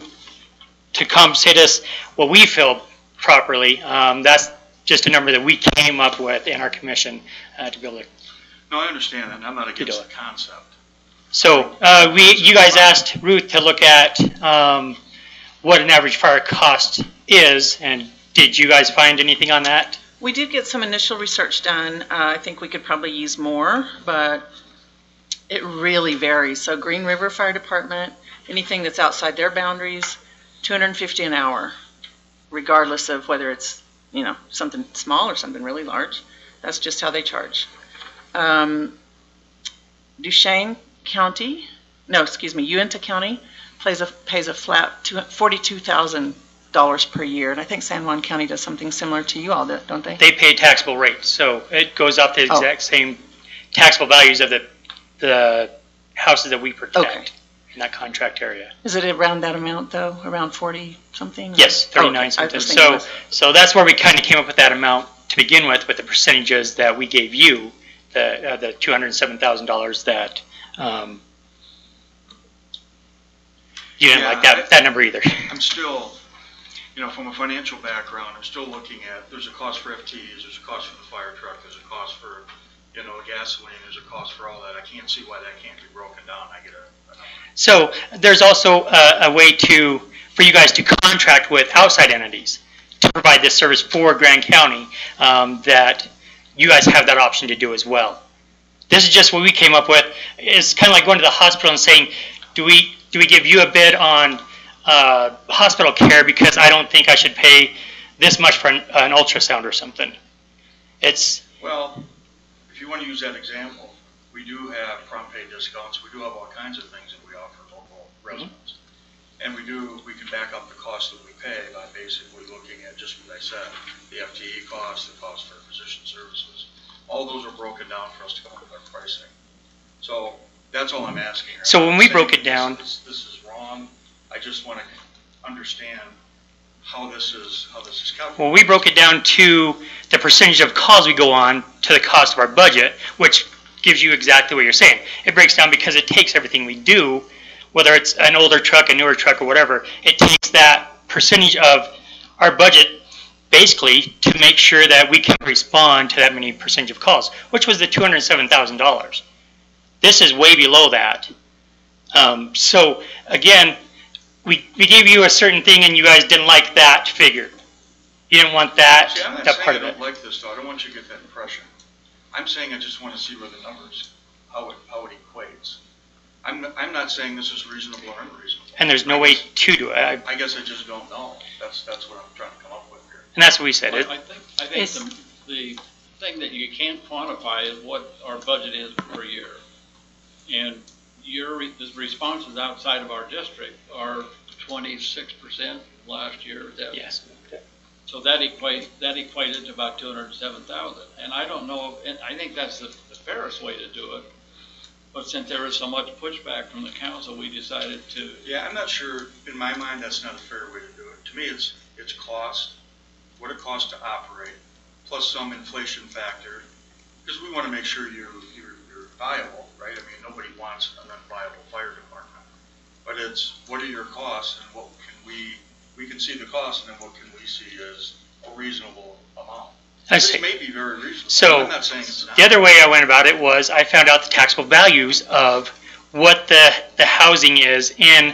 compensate us what we feel properly, that's just a number that we came up with in our commission to be able to. No, I understand that, and I'm not against the concept. So you guys asked Ruth to look at what an average fire cost is, and did you guys find anything on that? We did get some initial research done. I think we could probably use more, but it really varies. So Green River Fire Department, anything that's outside their boundaries, $250 an hour, regardless of whether it's something small or something really large. That's just how they charge. Duchesne County, Uinta County pays a flat $42,000 per year, and I think San Juan County does something similar to you all, don't they? They pay taxable rates, so it goes off the exact same taxable values of the houses that we protect in that contract area. Is it around that amount though? Around 40 something? Yes, 39 something. So that's where we kind of came up with that amount to begin with the percentages that we gave you, the $207,000 that you didn't like that number either. I'm still, from a financial background, I'm still looking at, there's a cost for FTEs, there's a cost for the fire truck, there's a cost for, gasoline, there's a cost for all that. I can't see why that can't be broken down. I get a number. So there's also a way for you guys to contract with outside entities to provide this service for Grand County, that you guys have that option to do as well. This is just what we came up with. It's kind of like going to the hospital and saying, do we give you a bid on hospital care because I don't think I should pay this much for an ultrasound or something. Well, if you want to use that example, we do have prompt pay discounts. We do have all kinds of things that we offer local residents. And we can back up the cost that we pay by basically looking at just what I said, the FTE cost, the cost for physician services. All those are broken down for us to come up with our pricing. So that's all I'm asking. So when we I'm broke saying it down- This is wrong. I just want to understand how this is calculated. Well, we broke it down to the percentage of calls we go on to the cost of our budget, which gives you exactly what you're saying. It breaks down because it takes everything we do, whether it's an older truck, a newer truck, or whatever, it takes that percentage of our budget basically to make sure that we can respond to that many percentage of calls, which was the $207,000. This is way below that. So again, we gave you a certain thing and you guys didn't like that figure. You didn't want that, See, I'm not that saying part I of it. don't like this, though. I don't want you to get that impression. I'm saying I just want to see where the numbers, how it equates. I'm not saying this is reasonable or unreasonable. And there's no way to do it. I guess I just don't know. That's what I'm trying to come up with here. And that's what we said. I think the thing that you can't quantify is what our budget is per year. And the responses outside of our district are 26% last year. Yes. So that equated to about 207,000. And I don't know, and I think that's the fairest way to do it. But since there was so much pushback from the council, we decided to. Yeah, I'm not sure, in my mind, that's not a fair way to do it. To me, it's cost, what it costs to operate, plus some inflation factor, because we want to make sure you're viable, right? I mean, nobody wants an unviable fire department. But it's, what are your costs, and what can we can see the cost, and then what can we see as a reasonable amount? This may be very reasonable. So I'm not saying it's not. the other way I went about it was I found out the taxable values of what the housing is in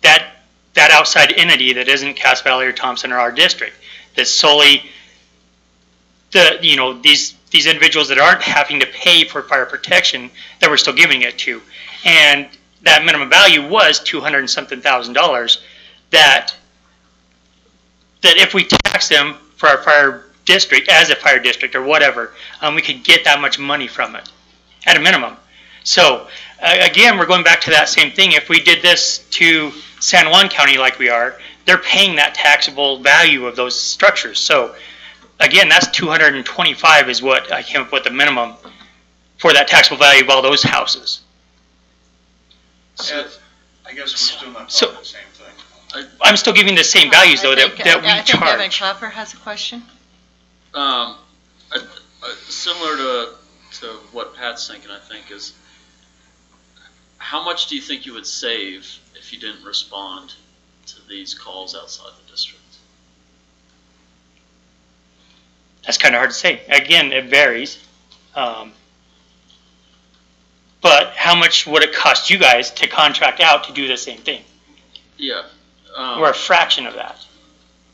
that outside entity that isn't Cass Valley or Thompson or our district. That's solely these individuals that aren't having to pay for fire protection that we're still giving it to. And that minimum value was $200 and something thousand that if we tax them for our fire district, as a fire district or whatever, we could get that much money from it at a minimum. So again, we're going back to that same thing. If we did this to San Juan County like we are, they're paying that taxable value of those structures. So again, that's 225 is what I came up with the minimum for that taxable value of all those houses. And I guess we're still not talking the same thing. I'm still giving the same values though that we I think Evan charge. Clapper has a question. Similar to what Pat's thinking, I think, is how much do you think you would save if you didn't respond to these calls outside the district? That's kind of hard to say. Again, it varies. But how much would it cost you guys to contract out to do the same thing? Yeah. We're a fraction of that.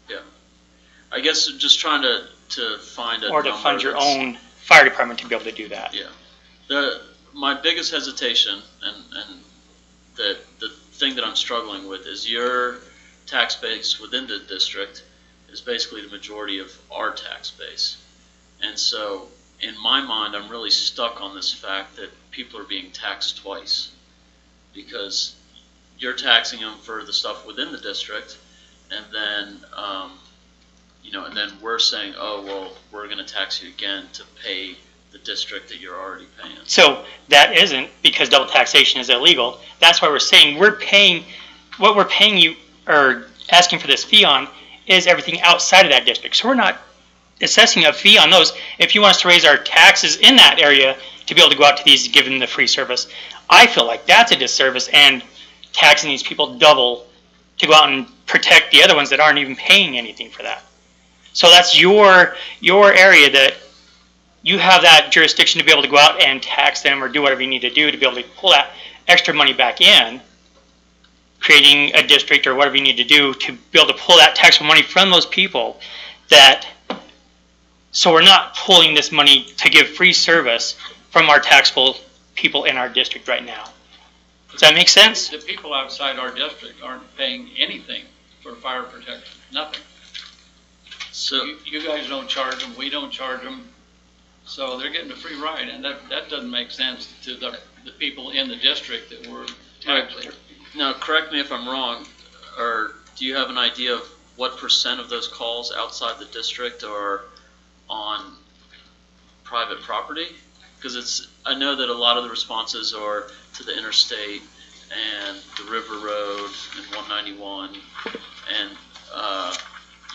Yeah. I guess just trying to find a Or to number fund your that's- own fire department to be able to do that. Yeah. My biggest hesitation and the thing that I'm struggling with is your tax base within the district is basically the majority of our tax base. And so in my mind, I'm really stuck on this fact that people are being taxed twice, because you're taxing them for the stuff within the district, and then and then we're saying, oh well, we're going to tax you again to pay the district that you're already paying. So that isn't because double taxation is illegal. That's why we're saying what we're paying you or asking for this fee on is everything outside of that district. So we're not assessing a fee on those. If you want us to raise our taxes in that area to be able to go out to these, give them the free service, I feel like that's a disservice and taxing these people double to go out and protect the other ones that aren't even paying anything for that. So that's your area that you have that jurisdiction to be able to go out and tax them or do whatever you need to do to be able to pull that extra money back in, creating a district or whatever you need to do to be able to pull that taxable money from those people so we're not pulling this money to give free service from our taxable people in our district right now. Does that make sense? The people outside our district aren't paying anything for fire protection, nothing. So you guys don't charge them, we don't charge them, so they're getting a free ride, and that doesn't make sense to the people in the district that we're taxing. Now, correct me if I'm wrong. or do you have an idea of what % of those calls outside the district are on private property? Because I know that a lot of the responses are to the interstate and the River Road and 191, and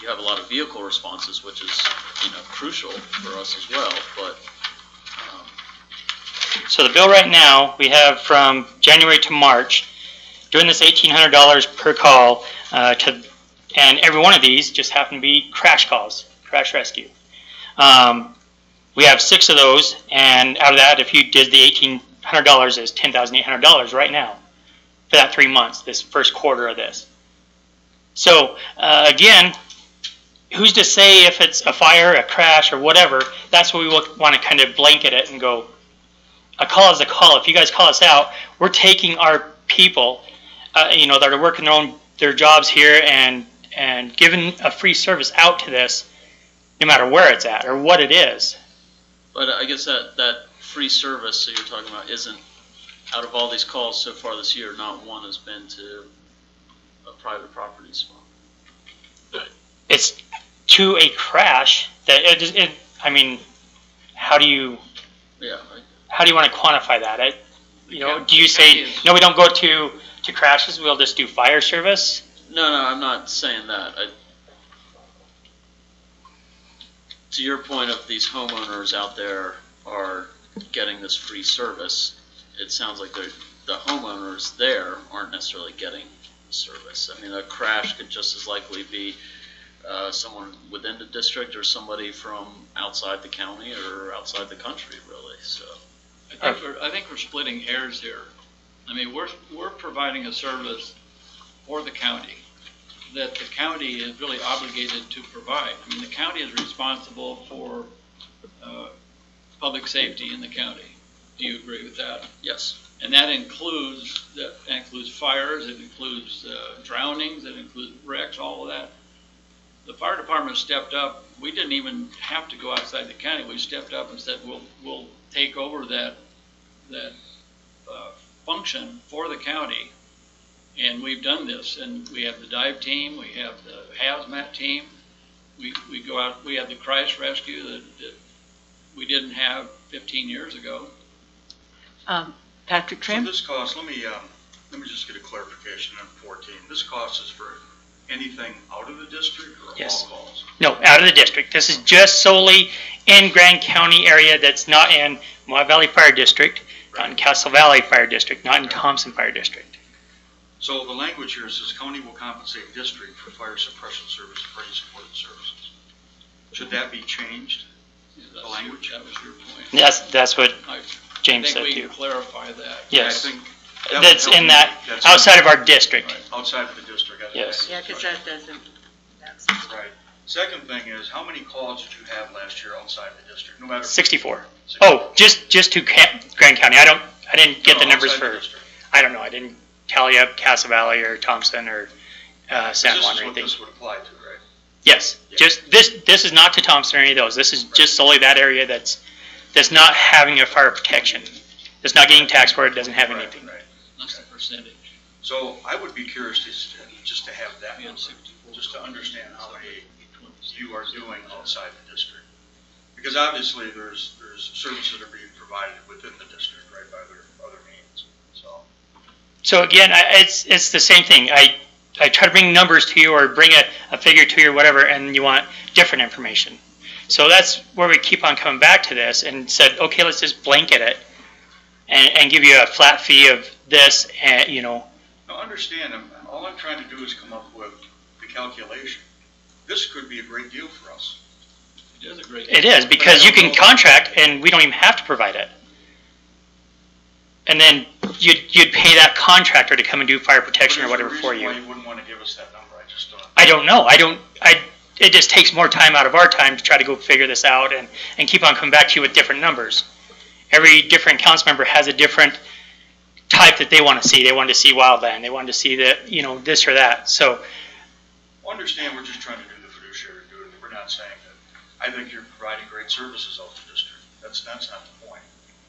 you have a lot of vehicle responses, which is, crucial for us as well, but. So the bill right now, we have from January to March, doing this $1,800 per call, and every one of these just happen to be crash calls, crash rescue. We have 6 of those, and out of that, if you did the $1,800 is $10,800 right now for that 3 months, this first quarter of this. So again, who's to say if it's a fire, a crash, or whatever? That's what we want to kind of blanket it and go, a call is a call. If you guys call us out, we're taking our people, that are working their jobs here and giving a free service out to this, no matter where it's at or what it is. But I guess that free service that you're talking about isn't, out of all these calls so far this year, not one has been to a private property spot. It's to a crash that how do you? Yeah. How do you want to quantify that? Do you say no? We don't go to crashes. We'll just do fire service. No, I'm not saying that. To your point of these homeowners out there are getting this free service, it sounds like the homeowners there aren't necessarily getting the service. I mean, a crash could just as likely be someone within the district or somebody from outside the county or outside the country, really. So I think we're splitting hairs here. I mean, we're providing a service for the county that the county is really obligated to provide. I mean, the county is responsible for public safety in the county. Do you agree with that? Yes. And that includes fires, it includes drownings, it includes wrecks, all of that. The fire department stepped up. We didn't even have to go outside the county. We stepped up and said we'll take over that function for the county, and we've done this. And we have the dive team, we have the hazmat team, we go out. We have the crash rescue that we didn't have 15 years ago. Patrick Trim? So this cost, let me just get a clarification on 14. This cost is for anything out of the district or Yes. all calls? No, out of the district. This is just solely in Grand County area. That's not in Moab Valley Fire District, not in Castle Valley Fire District, not in Thompson Fire District. So the language here says county will compensate district for fire suppression service for any supported services. Should that be changed? The language? That was your point. That's what James I said think we too. can clarify that. Yes. Yeah, I think That's in that, That's outside of our district. Right, outside of the district. I think Yes. that's because right. that doesn't. Right. Second thing is, how many calls did you have last year outside the district? No matter. 64. Oh, just to Grand County. I didn't get No, the numbers outside the for, district. I don't know. I didn't tally up Castle Valley or Thompson or San Juan or anything. This is what this would apply to, right? Yes, just this is not to Thompson or any of those. This is just solely that area that's not having a fire protection. That's not getting taxed for it, doesn't have anything. Right. That's the percentage. So I would be curious just to have that number, just to understand how many you are doing outside the district. Because obviously there's services that are being provided within the district, right, by other means, so. So again, it's the same thing. I try to bring numbers to you or bring a figure to you or whatever, and you want different information. So that's where we keep on coming back to this and said, okay, let's just blanket it and give you a flat fee of this, and Now understand, all I'm trying to do is come up with the calculation. This could be a great deal for us. It is a great. It is, because you can contract and we don't even have to provide it. And then you'd pay that contractor to come and do fire protection or whatever for you. Why you wouldn't want to give us that number? I just don't. I don't know. It just takes more time out of our time to try to go figure this out and keep on coming back to you with different numbers. Every different council member has a different type that they want to see. They want to see wildland. They want to see that, this or that. So Understand, we're just trying to do the fiduciary duty. We're not saying that. I think you're providing great services out the district. That's not the point.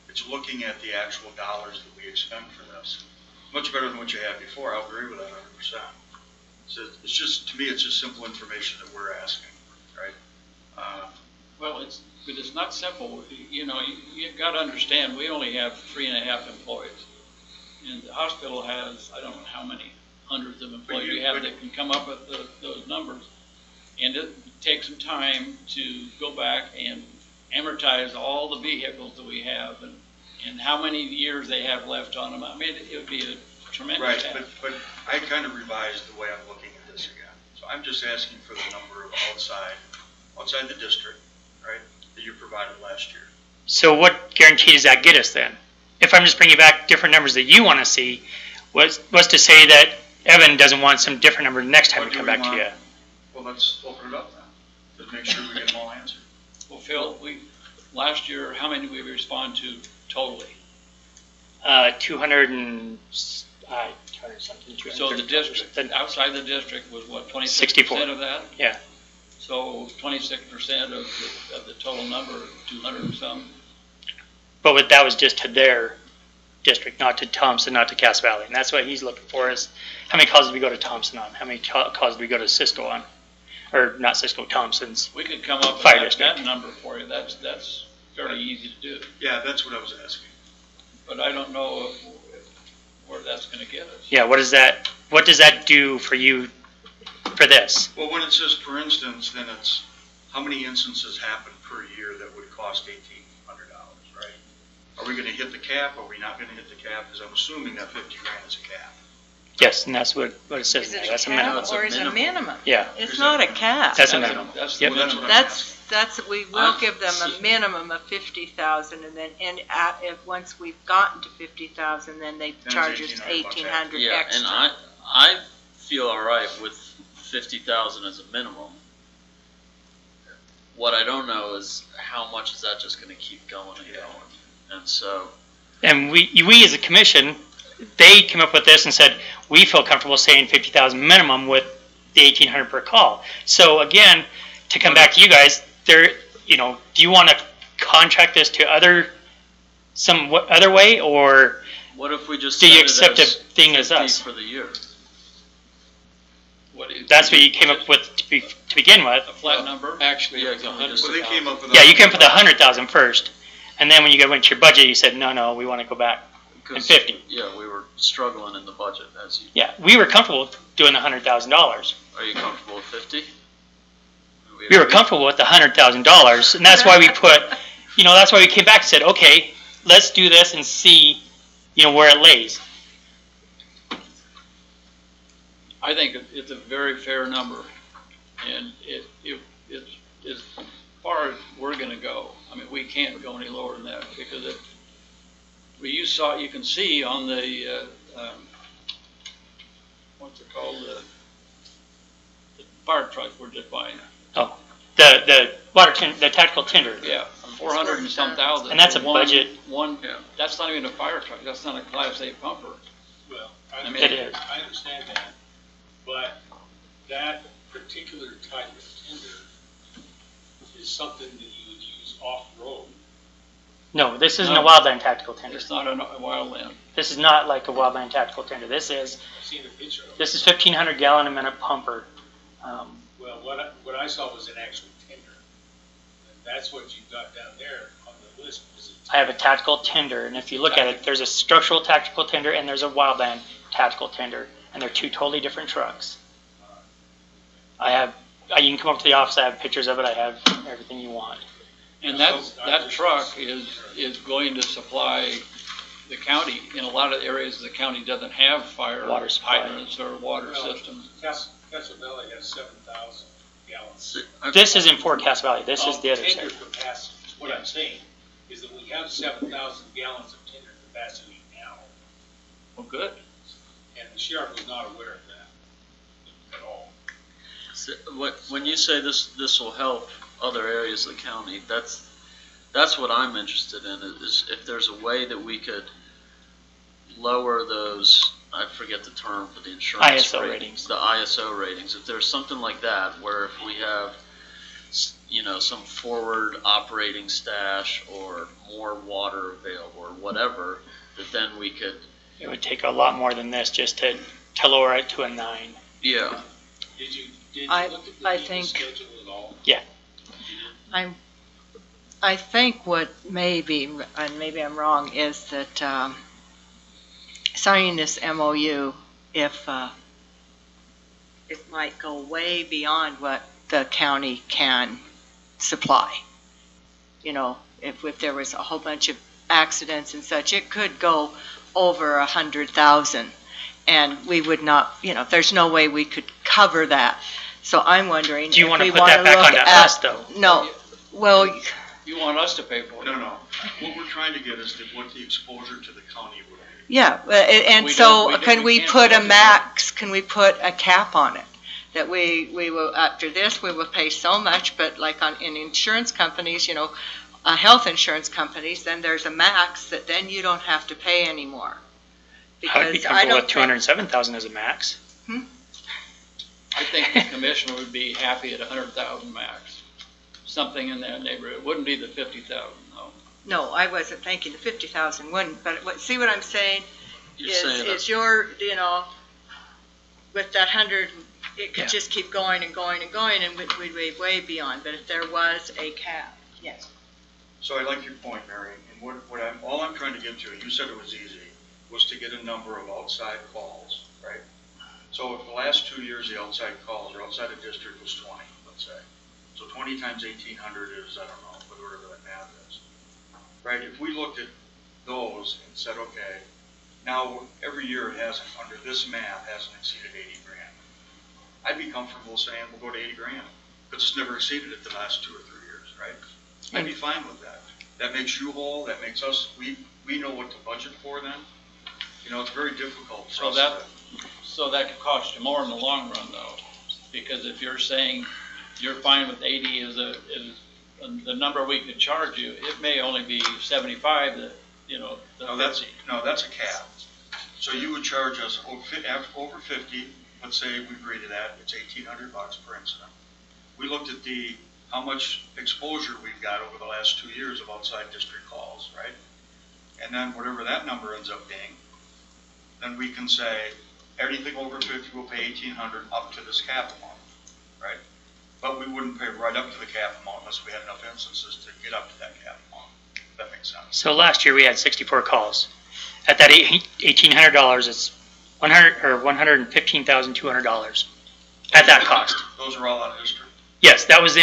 It's looking at the actual dollars that we expend for this. Much better than what you had before. I'll agree with that 100%. So it's just, to me, it's just simple information that we're asking, right? Well, but it's not simple. You know, you've got to understand, we only have 3.5 employees. And the hospital has, I don't know how many hundreds of employees we have that can come up with those numbers. And it takes some time to go back and amortize all the vehicles that we have and how many years they have left on them. I mean, it would be a tremendous Right, task. but I kind of revised the way I'm looking at this again. So I'm just asking for the number of outside the district, right, that you provided last year. So what guarantee does that get us then? If I'm just bringing back different numbers that you want to see, was to say that Evan doesn't want some different number next time What we do come we back to want? you. Well, let's open it up then, to make sure we get them all answered. Well, Phil, last year, how many did we respond to totally? 200 and 200 something. So the district, outside the district was what, 64. 26% of that? Yeah. So 26% of the total number, 200 and some. But that was just to their district, not to Thompson, not to Cass Valley. And that's what he's looking for is how many calls did we go to Thompson on? How many calls did we go to Cisco on? Or not Cisco, Thompson's. We could come up Fire with district. that number for you. That's fairly easy to do. Yeah, that's what I was asking. But I don't know where that's going to get us. Yeah, what does that do for you for this? Well, when it says per instance, then it's how many instances happen per year that would cost $1,800, right? Are we gonna hit the cap? Are we not gonna hit the cap? Because I'm assuming that 50 grand is a cap. Yes, and that's what it says. Is it That's a a minimum. cap or is it a minimum? Yeah. It's not a cap. That's a minimum. That's Yep. the minimum. We will give them a minimum of 50,000 and then, once we've gotten to 50,000, then they it's charge us $1,800 1,800 Yeah, extra. and I feel all right with 50,000 as a minimum. What I don't know is how much is that just going to keep going and going, and so. And we as a commission, they came up with this and said, we feel comfortable saying 50,000 minimum with the 1,800 per call. So again, to come back to you guys, do you want to contract this to some other way, or What if we just do you set it accept a thing as 50 us? for the year? That's what you came up with to begin with. A flat number? Actually, Yeah, it was can we 100. just- Well, they came up with. Yeah, you came up with 100,000 first, and then when you went to your budget, you said, no, we want to go back and 'Cause, 50. Yeah, we were struggling in the budget, as you. Yeah, we were comfortable with doing the $100,000. Are you comfortable with 50? We were comfortable with the $100,000, and that's why we that's why we came back and said, okay, let's do this and see, where it lays. I think it's a very fair number, and it's as far as we're going to go. I mean, we can't go any lower than that because you can see on the what's it called, the fire truck we're just buying. Oh, the the tactical tender. Yeah, 400 and some thousand. And that's a for budget. That's not even a fire truck. That's not a Class A pumper. Well, I mean, It is. I understand that, but that particular type of tender is something that you would use off-road. No, this isn't No. a wildland tactical tender. It's not a wildland. This is not like a wildland tactical tender. This is I've seen a picture of it. 1,500 gallon a minute pumper. Well, what I saw was an actual tender. And that's what you've got down there on the list. Is it I have a tactical tender, and if you look at it, there's a structural tactical tender and there's a wildland tactical tender, and they're two totally different trucks. You can come up to the office. I have pictures of it. I have everything you want. And that truck is going to supply the county. In a lot of areas, the county doesn't have fire Water supply. hydrants or water Well, systems. Castle Valley has 7,000 gallons. This isn't for Cass Valley. This is the other Tender side. capacity. What I'm saying is that we have 7,000 gallons of tender capacity now, Well, good. and the sheriff was not aware of that at all. So, when you say this will help other areas of the county, that's what I'm interested in, is if there's a way that we could lower those, I forget the term for the insurance ISO ratings. the ISO ratings. If there's something like that, where if we have, some forward operating stash or more water available or whatever, that then we could, It would take a lot more than this just to lower it to a 9. yeah, Did you I- look at I the think- schedule at all? Yeah. I think what may be, and maybe I'm wrong, is that signing this MOU, if it might go way beyond what the county can supply. You know, if there was a whole bunch of accidents and such, it could go over 100,000. And we would not, you know, there's no way we could cover that. So I'm wondering. Do you if want to we put wanna that back look onto at- us, though? No, well, You want us to pay for it? No. What we're trying to get is what the exposure to the county would be. yeah, and We so don't- can we can't put a look at max, can we put a cap on it? That we will, after this, we will pay so much, but like in insurance companies, you know, health insurance companies, then there's a max that then you don't have to pay anymore. I would be Because I comfortable don't with 207,000 as a max. I think the commissioner would be happy at 100,000 max, something in that neighborhood. It wouldn't be the 50,000, no. No, I wasn't thinking the 50,000 wouldn't, but see what I'm saying? You're saying that- Is your, you know, with that 100, it could Yeah. just keep going and going and going, and we'd be way beyond, but if there was a cap, yes. So I like your point, Mary, and all I'm trying to get to, and you said it was easy, was to get a number of outside calls, right? So if the last 2 years, the outside calls or outside of district was 20, let's say. So 20 times 1,800 is, I don't know, whatever that math is. Right, if we looked at those and said, okay, now every year it hasn't, under this math, hasn't exceeded 80 grand. I'd be comfortable saying we'll go to 80 grand, because it's never exceeded it the last 2 or 3 years, right? I'd be fine with that. That makes you whole, that makes us, we know what to budget for then. You know, it's very difficult for us So that could cost you more in the long run, though, because if you're saying you're fine with 80 is the number we could charge you, it may only be 75 that, you know, the No, that's a cap. So you would charge us over 50, let's say we agree to that, it's $1,800 per incident. We looked at how much exposure we've got over the last 2 years of outside district calls, right? And then whatever that number ends up being, then we can say, anything over 50 will pay $1,800 up to this cap amount, right? But we wouldn't pay right up to the cap amount unless we had enough instances to get up to that cap amount. If that makes sense. So last year we had 64 calls. At that $1,800, it's $115,200 at that cost. Those are all out of district. Yes, that was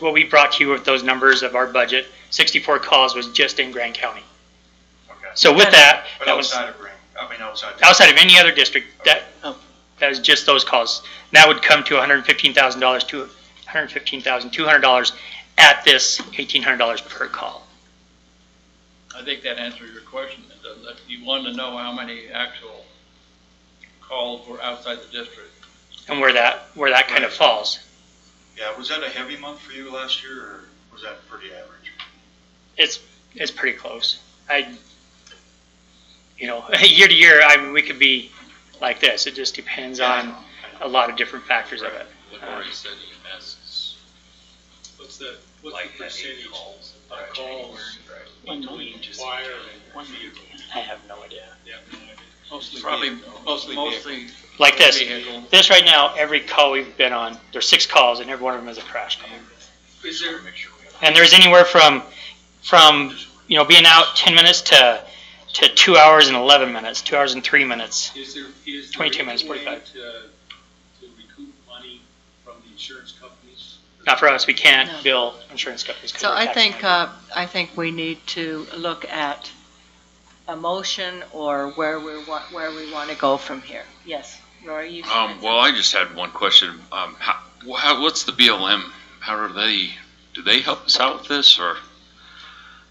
what we brought to you with those numbers of our budget. 64 calls was just in Grand County. Okay. So with that, But that was outside of any other district, that was just those calls. That would come to $115,000 to $115,200 at this $1,800 per call. I think that answers your question, doesn't it? You wanted to know how many actual calls were outside the district. And where that kind of falls. Yeah, was that a heavy month for you last year, or was that pretty average? It's pretty close. Year to year, we could be like this. It just depends on a lot of different factors of it. What Lori said EMS What's the percentage of calls between fire and vehicle? I have no idea. Yeah, no idea. Mostly Like this. vehicle. This right now, every call we've been on, there's 6 calls, and every one of them is a crash call. Is there, And there's anywhere from being out 10 minutes to 2 hours and 11 minutes, 2 hours and 3 minutes. is there 22 minutes, any way 45. to recoup money from the insurance companies? Not for us. We can't No. bill insurance companies. 'cause So we're I taxing think, them. I think we need to look at a motion or where we want to go from here. Yes, Rory, you. Well, I just had one question. What's the BLM? How do they help us out with this, or?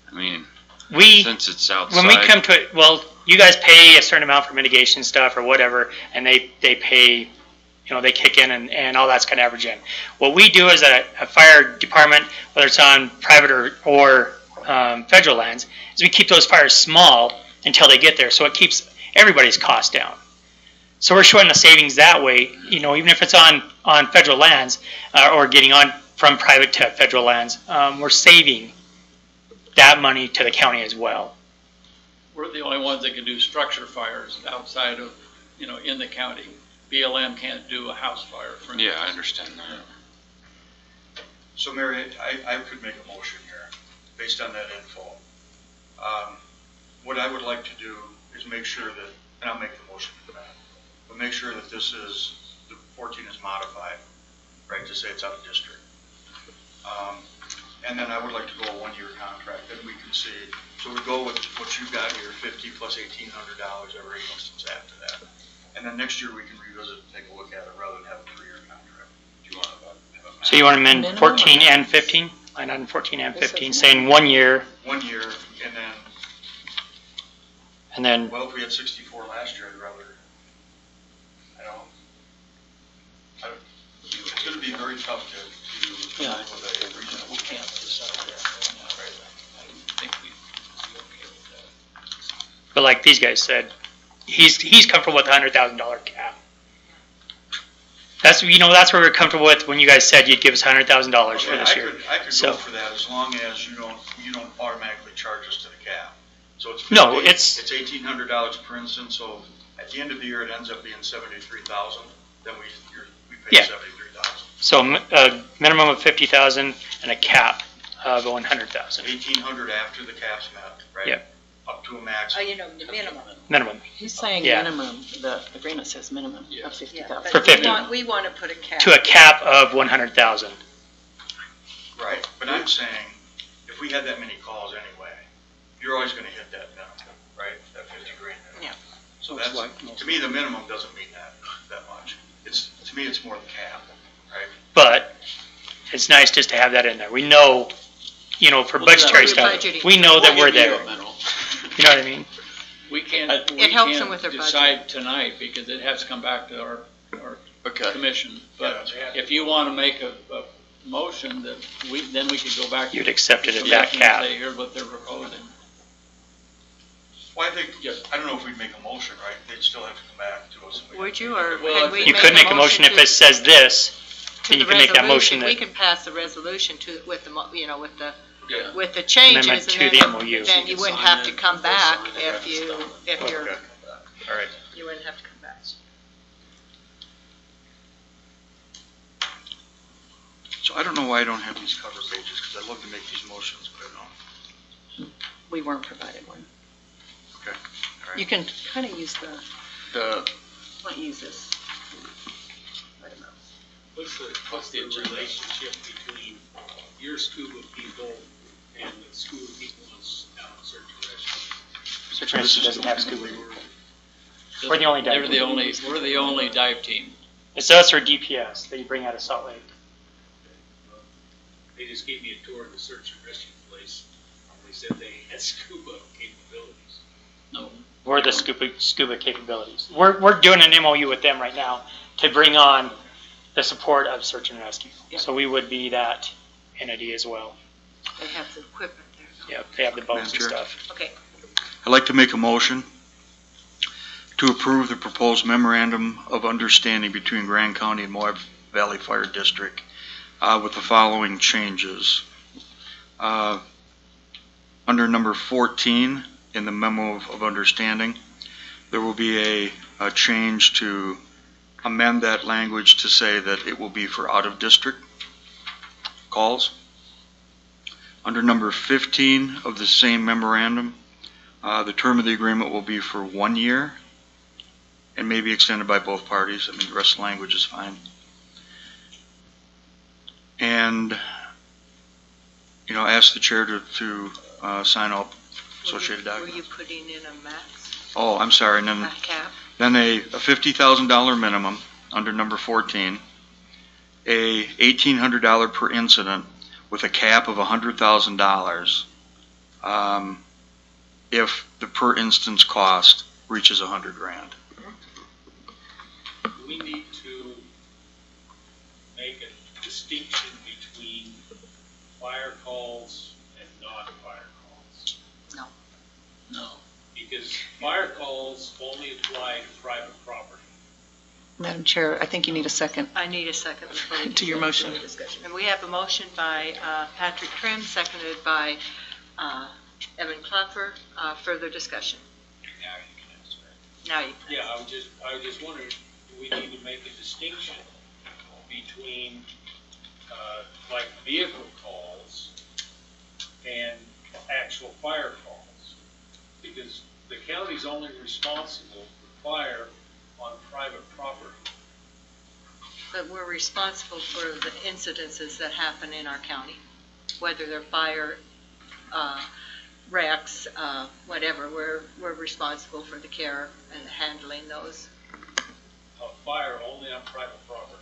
I mean, since it's outside. When we come to it, well, you guys pay a certain amount for mitigation stuff or whatever, and they pay, they kick in and all that's kind of average in. What we do as a fire department, whether it's on private or federal lands, is we keep those fires small until they get there, so it keeps everybody's costs down. So we're showing the savings that way, even if it's on federal lands or getting on from private to federal lands, we're saving that money to the county as well. We're the only ones that can do structure fires outside of, in the county. BLM can't do a house fire, for instance. Yeah, I understand that. So Mary, I could make a motion here, based on that info. What I would like to do is make sure that, and I'll make the motion for that, but make sure that this is, the 14 is modified, right, to say it's out of district. And then I would like to go a one-year contract, then we can see, so we go with what you've got here, 50 plus $1,800 every instance after that. And then next year we can revisit and take a look at it rather than have a 3-year contract. Do you want to have a So you want to amend 14 and 15? Line item 14 and 15, saying 1 year, 1 year, and then, well, if we had 64 last year, I'd rather, it's going to be very tough to Yeah, with a reasonable. we can't decide that. I don't think we'd be okay with that. but like these guys said, he's comfortable with the $100,000 cap. That's, that's where we're comfortable with when you guys said you'd give us $100,000 for this year. I could So- go for that as long as you don't automatically charge us to the cap. So it's No, 50, it's- it's $1,800 per instance. So at the end of the year, it ends up being $73,000. Then we pay Yeah. $73,000. So a minimum of 50,000 and a cap of 100,000 $1,800 after the cap's met, right? Yep. Up to a max. Oh, the minimum. minimum. He's saying Yeah. minimum, the agreement says minimum of 50,000. For 50. We want to put a cap. To a cap of 100,000. Right, but I'm saying, if we had that many calls anyway, you're always gonna hit that minimum, right? That 50 grand. Yeah. So that's, to me, the minimum doesn't mean that much. To me, it's more the cap, right? But it's nice just to have that in there. We know, for budgetary stuff, we know that we're there. You know what I mean? We can't, It helps them with their decide tonight because it has to come back to our commission. But if you want to make a motion that then we could go back. You'd accept it at to that the cap. and say, here's what they're proposing. Well, I think, I don't know if we'd make a motion, right? They'd still have to come back to us. Would you, or Well, can we You could make a motion if it says this, to then you the can make that motion resolution? We that, can pass the resolution with the, Yeah. with the changes, Amendment to and the then, MOU. then you wouldn't have to come back if you're, Okay. All right. you wouldn't have to come back. So I don't know why I don't have these cover pages, because I'd love to make these motions, but I don't. We weren't provided one. Okay, all right. You can kind of use not use this. What's the relationship between your scuba people and the scuba people down in Search and Rescue? Search and Rescue doesn't have scuba. We're the only dive team. We're the only dive team. It's us or DPS that you bring out of Salt Lake. They just gave me a tour of the Search and Rescue place. They said they had scuba capabilities. No. We're the scuba capabilities. We're doing an MOU with them right now to bring on the support of Search and Rescue. So we would be that entity as well. They have the equipment there. Yep, they have the boats and Madam Chair. stuff. Okay. I'd like to make a motion to approve the proposed memorandum of understanding between Grand County and Moab Valley Fire District with the following changes. Under number 14 in the memo of understanding, there will be a change to amend that language to say that it will be for out-of-district calls. Under number 15 of the same memorandum, the term of the agreement will be for 1 year and may be extended by both parties. I mean, the rest of the language is fine. And, ask the chair to sign all associated Were documents. you putting in a max, Oh, I'm sorry, and then a cap? Then a $50,000 minimum under number 14, a $1,800 per incident with a cap of $100,000 if the per instance cost reaches $100,000. Do we need to make a distinction between fire calls and non-fire calls? No. No. Because fire calls only apply to private property. Madam Chair, I think you need a second. I need a second before we To your continue motion. the discussion. And we have a motion by Patrick Trim, seconded by Evan Klopfer. Further discussion. Now you can answer it. Now you. Yeah, I was just wondering, we need to make a distinction between, like vehicle calls and actual fire calls. Because the county's only responsible for fire on private property. But we're responsible for the incidences that happen in our county, whether they're fire, wrecks, whatever. We're responsible for the care and handling those. Fire only on private property.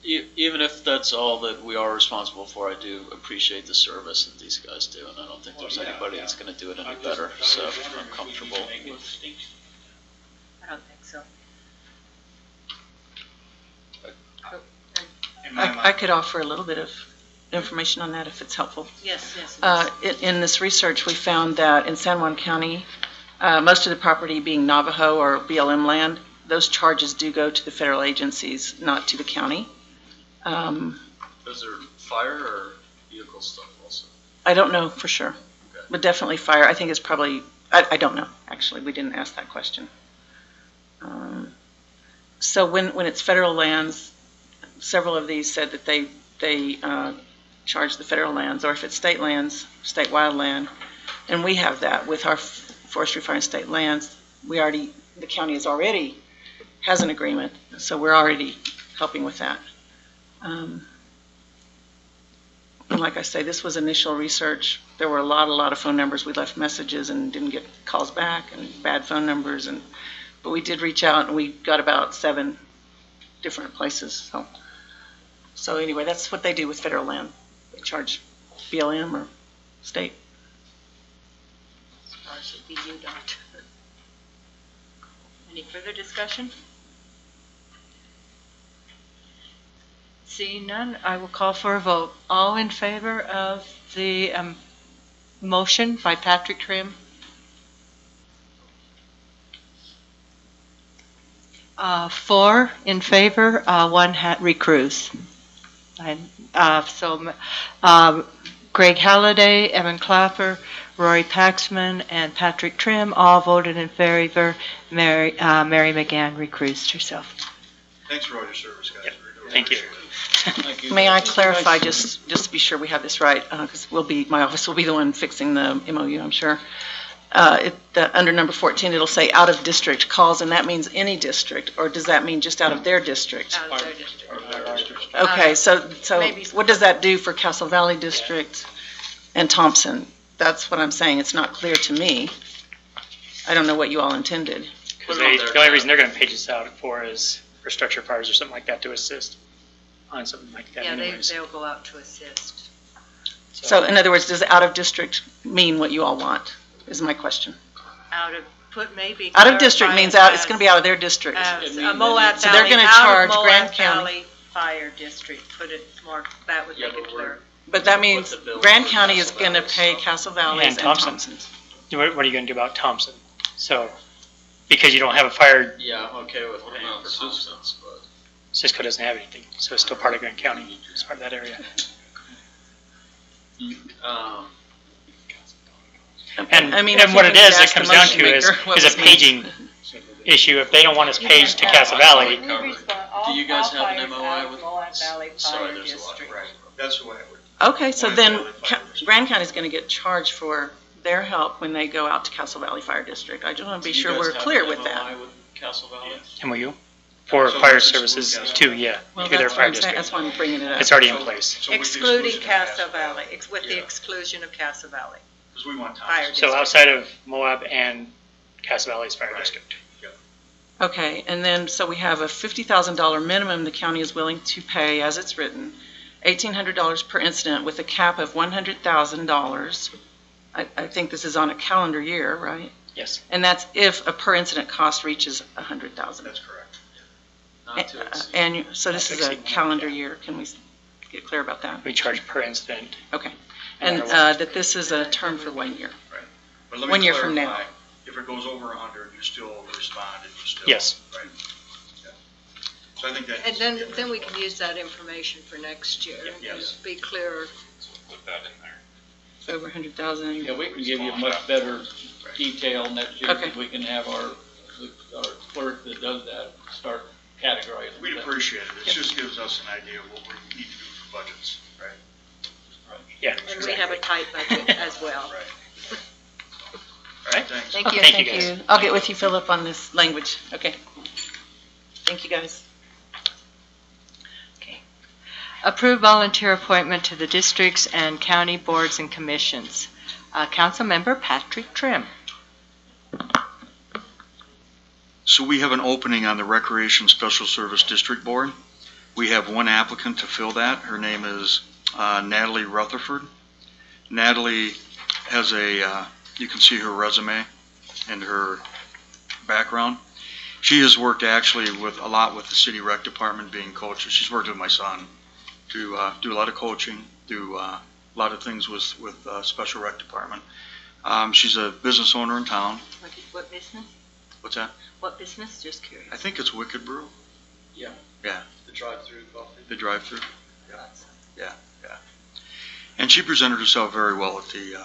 Even if that's all that we are responsible for, I do appreciate the service that these guys do, and I don't think there's anybody that's going to do it any better, so I'm comfortable with. I don't think so. I could offer a little bit of information on that if it's helpful. Yes, yes. In this research, we found that in San Juan County, most of the property being Navajo or BLM land, those charges do go to the federal agencies, not to the county. Those are fire or vehicle stuff also? I don't know for sure, but definitely fire. I think it's probably, I don't know, actually. We didn't ask that question. So when it's federal lands, several of these said that they charge the federal lands, or if it's state lands, state wildland, and we have that with our forestry, fire, and state lands. The county has an agreement, so we're already helping with that. And like I say, this was initial research. There were a lot of phone numbers. We left messages and didn't get calls back, and bad phone numbers, but we did reach out, and we got about 7 different places. So anyway, that's what they do with federal land. They charge BLM or state. You don't. Any further discussion? Seeing none, I will call for a vote. All in favor of the motion by Patrick Trim? 4 in favor, 1 recuse. Greg Halliday, Evan Clapper, Rory Paxman, and Patrick Trim all voted in favor. Mary McGann recused herself. Thanks for all your service, guys. Thank you. May I clarify, just to be sure we have this right, because my office will be the one fixing the MOU, I'm sure. Under number 14, it'll say out of district calls, and that means any district, or does that mean just out of their district? Out of their district. Okay, so what does that do for Castle Valley District and Thompson? That's what I'm saying. It's not clear to me. I don't know what you all intended. Because the only reason they're going to page this out for is for structure fires or something like that to assist on something like that. Yeah, anyways. they'll go out to assist. So in other words, does out of district mean what you all want, is my question. Out of district means out. It's going to be out of their district. Moab So they're Valley, going to out of charge Moab Grand County. Valley Fire District, put it more, that would make it clear. But that means Grand County is going to pay Castle Valley and Thompson. What are you going to do about Thompson? So, because you don't have a fire, Yeah, I'm okay with paying for Thompson's, but. Cisco doesn't have anything, so it's still part of Grand County. It's part of that area. And what it is, it comes down to is a paging issue. If they don't want us paged to Castle Valley, Do you guys have an MOI with? Valley Sorry, Fire there's a lot. District. That's the way it would. Okay, so then Grand County is going to get charged for their help when they go out to Castle Valley Fire District. I just want to be sure we're clear with that. Castle Valley? MOU for fire services too, yeah, Well, to their that's what fire I'm saying. district. That's why I'm bringing it up. It's already in place. Excluding Castle Valley, with the exclusion of Castle Valley. Because we want Fire Thompson. So outside of Moab and Castle Valley's fire district. Okay, and then, so we have a $50,000 minimum the county is willing to pay as it's written, $1,800 per incident with a cap of $100,000. I think this is on a calendar year, right? Yes. And that's if a per incident cost reaches $100,000. That's correct. Not to exceed. And so this Not is to a exceed, calendar yeah. year. Can we get clear about that? We charge per incident. Okay. And that this is a term for 1 year. Right. But let me 1 year from now. clarify. If it goes over 100, you still respond and you still. Yes. Right. Yeah. So I think that. And then we can use that information for next year. Yes. Be clearer. Put that in there. Over 100,000. Yeah, we can give you much better detail next year, Okay. because we can have our clerk that does that start category. We'd appreciate it. It just gives us an idea of what we need to do for budgets, right? Yeah. And we have a tight budget as well. Right. All right, thanks. Thank you, Thank you, thank guys. you. I'll get with you, Philip, on this language. Okay. Thank you, guys. Approve volunteer appointment to the districts and county boards and commissions. Councilmember Patrick Trim. So we have an opening on the Recreation Special Service District Board. We have one applicant to fill that. Her name is Natalie Rutherford. Natalie has you can see her resume and her background. She has worked actually a lot with the city rec department being coach. She's worked with my son to do a lot of coaching, do a lot of things with special rec department. She's a business owner in town. What business? What's that? What business? Just curious. I think it's Wicked Brew. Yeah. Yeah. The drive-through coffee. The drive-through. Yeah. And she presented herself very well at the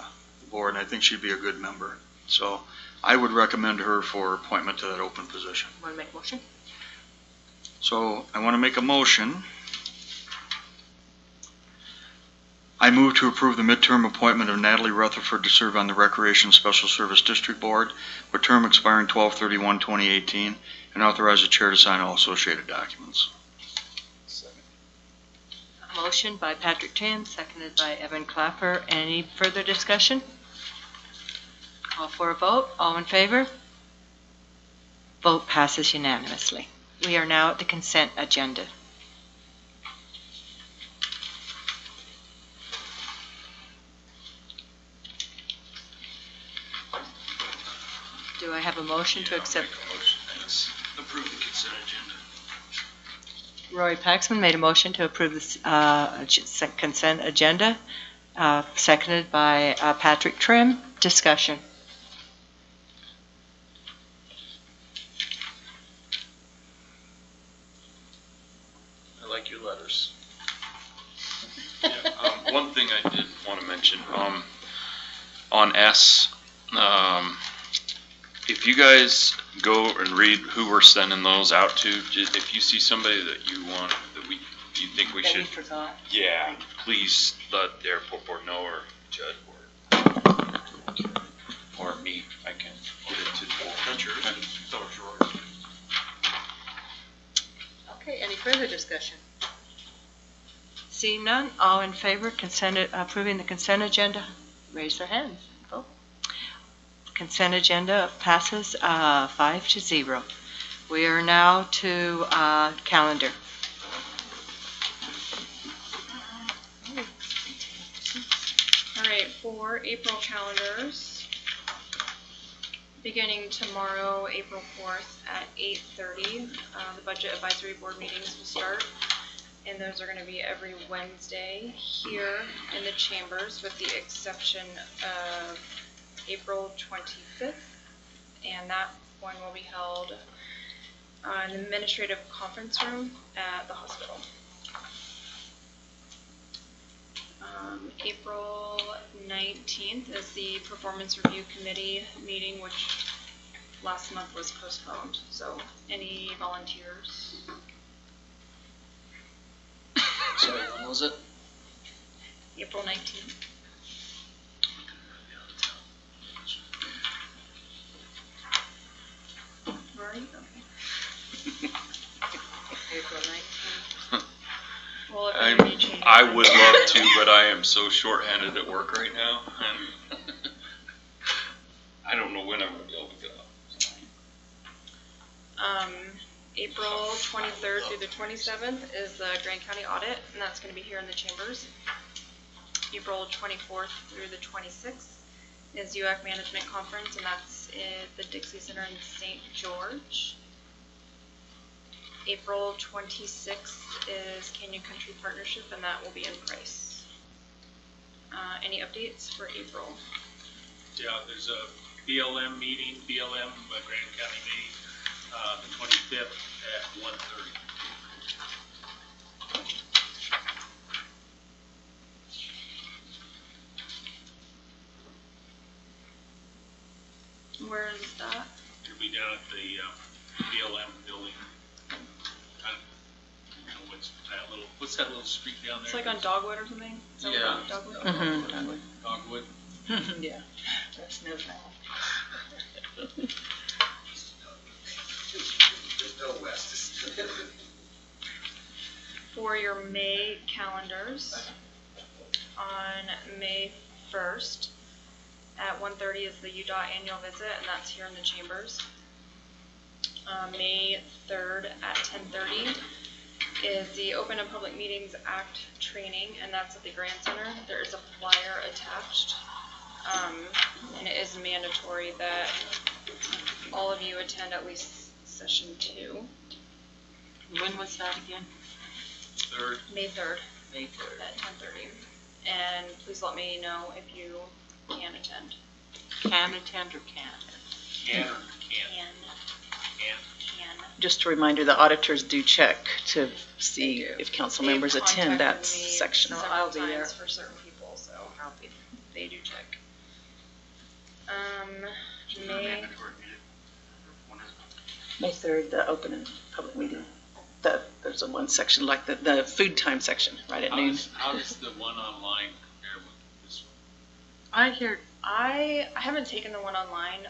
board, and I think she'd be a good member. So I would recommend her for appointment to that open position. Want to make a motion? So I want to make a motion. I move to approve the midterm appointment of Natalie Rutherford to serve on the Recreation Special Service District Board with term expiring 12/31/2018, and authorize the chair to sign all associated documents. Motion by Patrick Trim, seconded by Evan Clapper. Any further discussion? Call for a vote. All in favor? Vote passes unanimously. We are now at the consent agenda. Do I have a motion to accept? Approve the consent agenda. Roy Paxman made a motion to approve the consent agenda, seconded by Patrick Trim. Discussion. I like your letters. One thing I did want to mention, on S, if you guys go and read who we're sending those out to, if you see somebody that you want, you think we should, forgot. yeah, please let the airport board know, or Judd, or me. I can get into the. That's yours. That was yours. Okay, any further discussion? Seeing none, all in favor approving the consent agenda, raise their hands. Vote. Consent agenda passes 5-0. We are now to calendar. All right, for April calendars, beginning tomorrow, April 4th at 8:30, the Budget Advisory Board meetings will start. And those are going to be every Wednesday here in the chambers, with the exception of April 25th. And that one will be held in the administrative conference room at the hospital. April 19th is the Performance Review Committee meeting, which last month was postponed. So any volunteers? Sorry, when was it? April 19th. Rory? Okay. April 19th. Well, if there are any changes. I would love to, but I am so shorthanded at work right now, and I don't know when I'm gonna be able to go. April 23rd through the 27th is the Grand County Audit, and that's going to be here in the chambers. April 24th through the 26th is UAC Management Conference, and that's at the Dixie Center in St. George. April 26th is Canyon Country Partnership, and that will be in Price. Any updates for April? Yeah, there's a BLM meeting, BLM Grand County meeting, the 25th at 1:30. Where is that? It'll be down at the BLM building. what's that little street down there? It's like on Dogwood or something? Is that Yeah. what Dogwood? Mhm. Dogwood. Yeah. That's no foul. For your May calendars, on May 1st at 1:30 is the UDOT annual visit, and that's here in the chambers. May 3rd at 10:30 is the Open and Public Meetings Act training, and that's at the Grand Center. There is a flyer attached, and it is mandatory that all of you attend at least session 2. When was that again? May 3rd May 3rd. at 10:30. And please let me know if you can attend. Can attend or can't? Can. Just a reminder, the auditors do check to see if council They've members attend that contacted me section. several times for certain people, so they do check. May, May 3rd, the open and public meeting. There's a one section, like the food time section, right at noon. How does the one online compare with this one? I haven't taken the one online.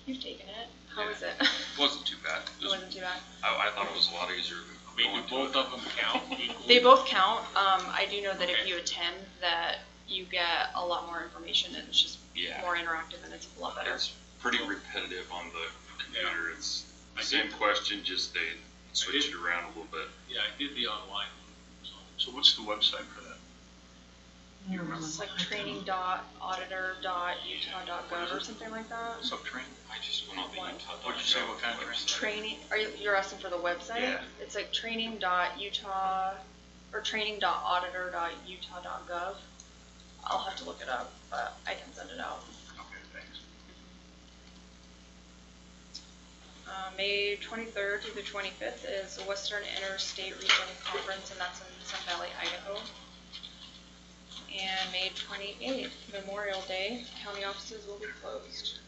You've taken it. How is it? It wasn't too bad. It wasn't too bad. I thought it was a lot easier. I mean, do both of them count equally? They both count. I do know that if you attend, that you get a lot more information and it's just Yeah. more interactive and it's a lot better. It's pretty repetitive on the computer. It's the same question, just they switch it around a little bit. Yeah, I did the online one. So what's the website for that? You remember? It's like training.auditor.utah.gov or something like that. Subtraining? I just went on the Utah. What'd you say, what kind of training? Training, you're asking for the website? Yeah. It's like training.utah, or training.auditor.utah.gov. I'll have to look it up, but I can send it out. Okay, thanks. May 23rd through the 25th is the Western Interstate Region Conference, and that's in Sun Valley, Idaho. And May 28th, Memorial Day, county offices will be closed.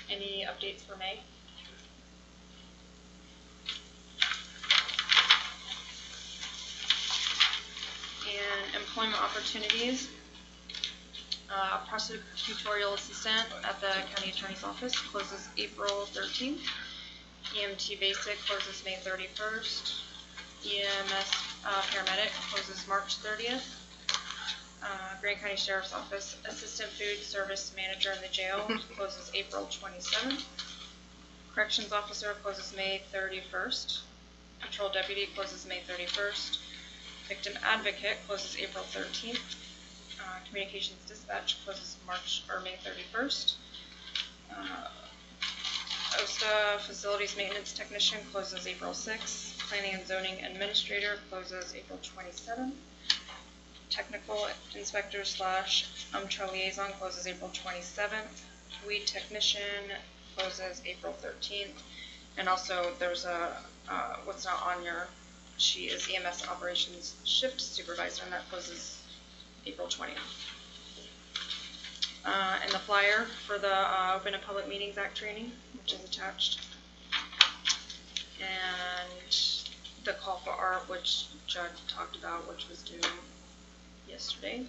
Any updates for May? And employment opportunities. Prosecutorial assistant at the county attorney's office closes April 13th. EMT basic closes May 31st. EMS paramedic closes March 30th. Grand County Sheriff's Office assistant food service manager in the jail closes April 27th. Corrections officer closes May 31st. Patrol deputy closes May 31st. Victim advocate closes April 13th. Communications dispatch closes May 31st. OSTA facilities maintenance technician closes April 6th. Planning and zoning administrator closes April 27th. Technical inspector / UMTRA liaison closes April 27th. Weed technician closes April 13th. And also there's what's not on your sheet is EMS operations shift supervisor, and that closes April 20th. And the flyer for the Open and Public Meetings Act training, which is attached. And the call for art, which Judd talked about, which was due yesterday.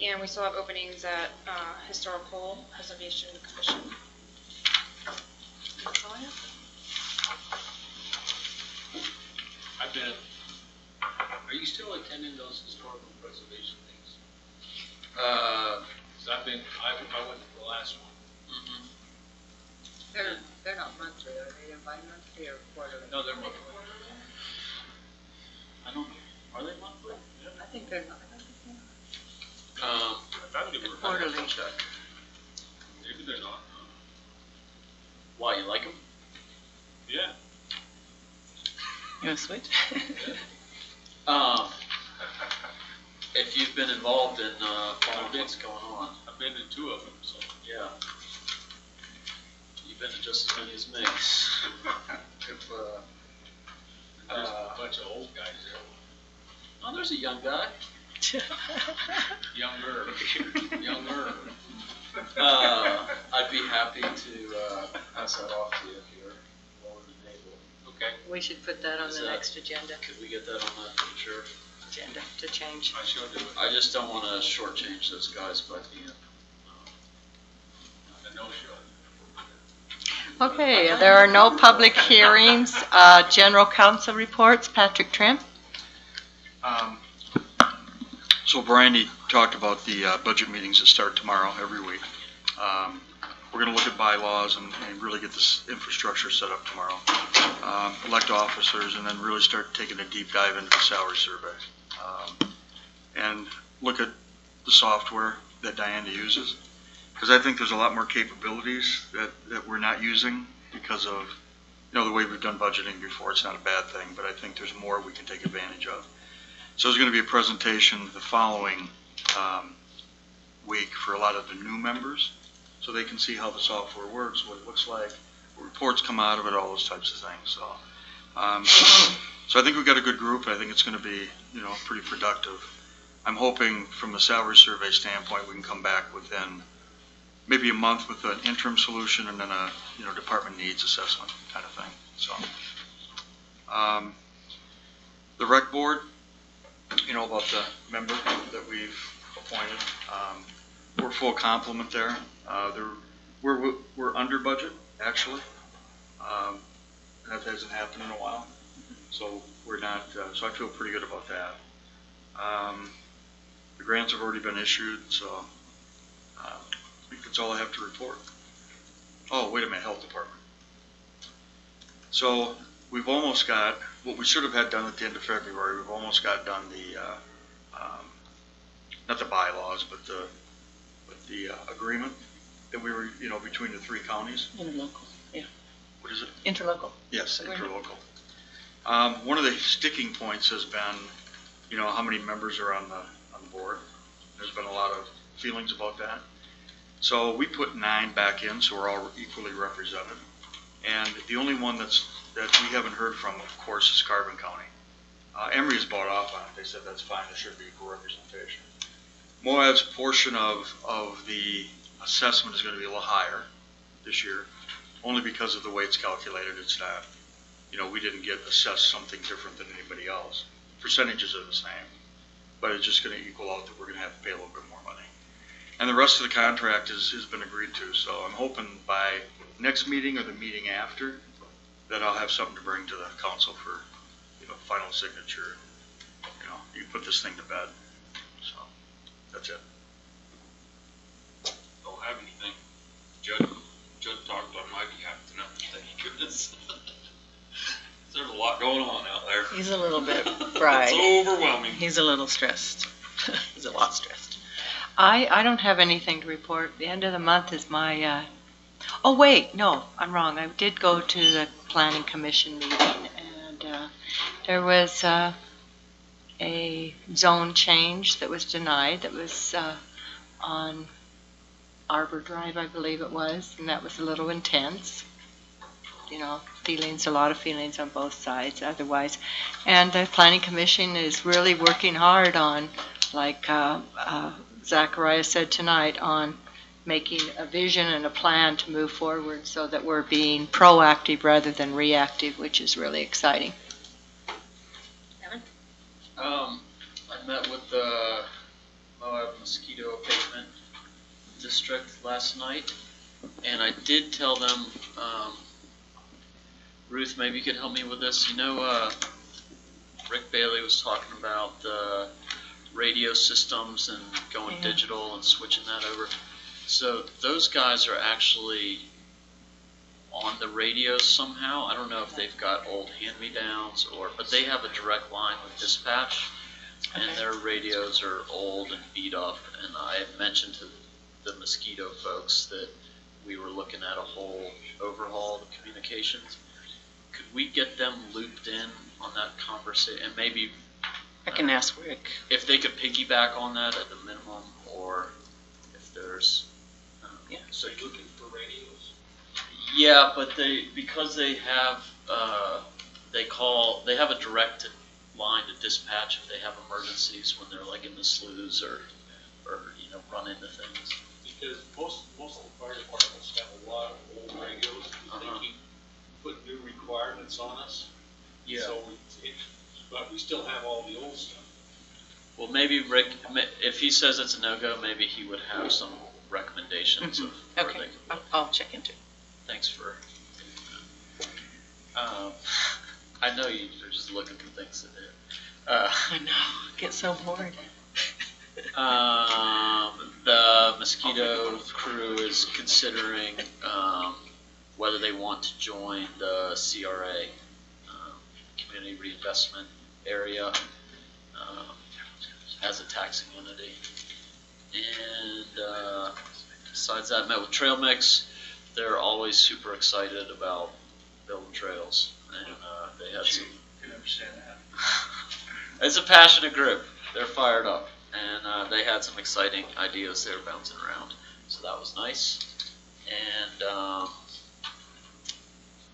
And we still have openings at Historical Preservation Commission. That's all I have. Are you still attending those historical preservation things? Cause I went to the last one. They're not monthly, are they? They're bi-monthly or quarterly? No, they're monthly. I don't know. Are they monthly? I think they're not. I thought they were. Quarterly. Maybe they're not. Why, you like them? Yeah. You want to switch? If you've been involved in following what's going on. I've been to 2 of them, so. Yeah. You've been to just as many as me. There's a bunch of old guys there. Oh, there's a young guy. Younger. I'd be happy to pass that off to you if you're willing to enable it. Okay. We should put that on Is the that- next agenda, Could we get that on the sheriff? agenda to change. I shall do it. I just don't want to shortchange those guys by being, A no-show. Okay, there are no public hearings. General counsel reports. Patrick Trim. So Brandy talked about the budget meetings that start tomorrow every week. We're going to look at bylaws and really get this infrastructure set up tomorrow. Elect officers and then really start taking a deep dive into the salary survey. And look at the software that Diana uses. Because I think there's a lot more capabilities that we're not using because of, the way we've done budgeting before. It's not a bad thing, but I think there's more we can take advantage of. So there's going to be a presentation the following week for a lot of the new members, so they can see how the software works, what it looks like, what reports come out of it, all those types of things. So, so I think we've got a good group. I think it's going to be, pretty productive. I'm hoping from the salary survey standpoint, we can come back within maybe a month with an interim solution and then a, department needs assessment kind of thing. So, the rec board, about the member that we've appointed. We're full complement there. We're under budget, actually. That hasn't happened in a while. So we're not, so I feel pretty good about that. The grants have already been issued, so I think that's all I have to report. Oh, wait a minute, health department. So we've almost got, what we should have had done at the end of February, we've almost got done the, not the bylaws, but the agreement that we were, between the three counties. Interlocal, yeah. What is it? Interlocal. Yes, interlocal. One of the sticking points has been, how many members are on the board. There's been a lot of feelings about that. So we put 9 back in, so we're all equally represented. And the only one that we haven't heard from, of course, is Carbon County. Emory has bought off on it. They said that's fine. There should be equal representation. Moab's portion of the assessment is going to be a little higher this year, only because of the way it's calculated. It's not, we didn't get assessed something different than anybody else. Percentages are the same, but it's just going to equal out that we're going to have to pay a little bit more money. And the rest of the contract has been agreed to, so I'm hoping by next meeting or the meeting after that I'll have something to bring to the council for, final signature. You put this thing to bed. So that's it. Don't have anything. Judd talked on my behalf tonight. Thank goodness. There's a lot going on out there. He's a little bit fried. It's overwhelming. He's a little stressed. He's a lot stressed. I don't have anything to report. The end of the month is my, oh wait, no, I'm wrong. I did go to the planning commission meeting and there was a zone change that was denied that was on Arbor Drive, I believe it was, and that was a little intense. A lot of feelings on both sides otherwise. And the planning commission is really working hard on, like Zachariah said tonight, on making a vision and a plan to move forward so that we're being proactive rather than reactive, which is really exciting. I met with the Moab Mosquito Abatement District last night, and I did tell them, Ruth, maybe you could help me with this. Rick Bailey was talking about the radio systems and going digital and switching that over. So those guys are actually on the radios somehow. I don't know if they've got old hand-me-downs but they have a direct line with dispatch, and their radios are old and beat up. And I had mentioned to the mosquito folks that we were looking at a whole overhaul of the communications. Could we get them looped in on that conversation? And maybe I can ask Rick if they could piggyback on that at the minimum, or if there's So you're looking for radios? Yeah, but because they have they have a direct line to dispatch if they have emergencies when they're like in the sloughs or run into things. Because most of the fire departments have a lot of old radios. They keep putting new requirements on us. Yeah. So, but we still have all the old stuff. Well, maybe Rick, if he says it's a no-go, maybe he would have some recommendations of where Okay, they can. I'll check into it. Thanks for. I know you're just looking for things to do. I know, I get so bored. The mosquito crew is considering whether they want to join the CRA, Community Reinvestment Area, as a taxing entity. And besides that, met with Trail Mix. They're always super excited about building trails, and they had some. Can understand that. It's a passionate group. They're fired up, and they had some exciting ideas they were bouncing around. So that was nice. And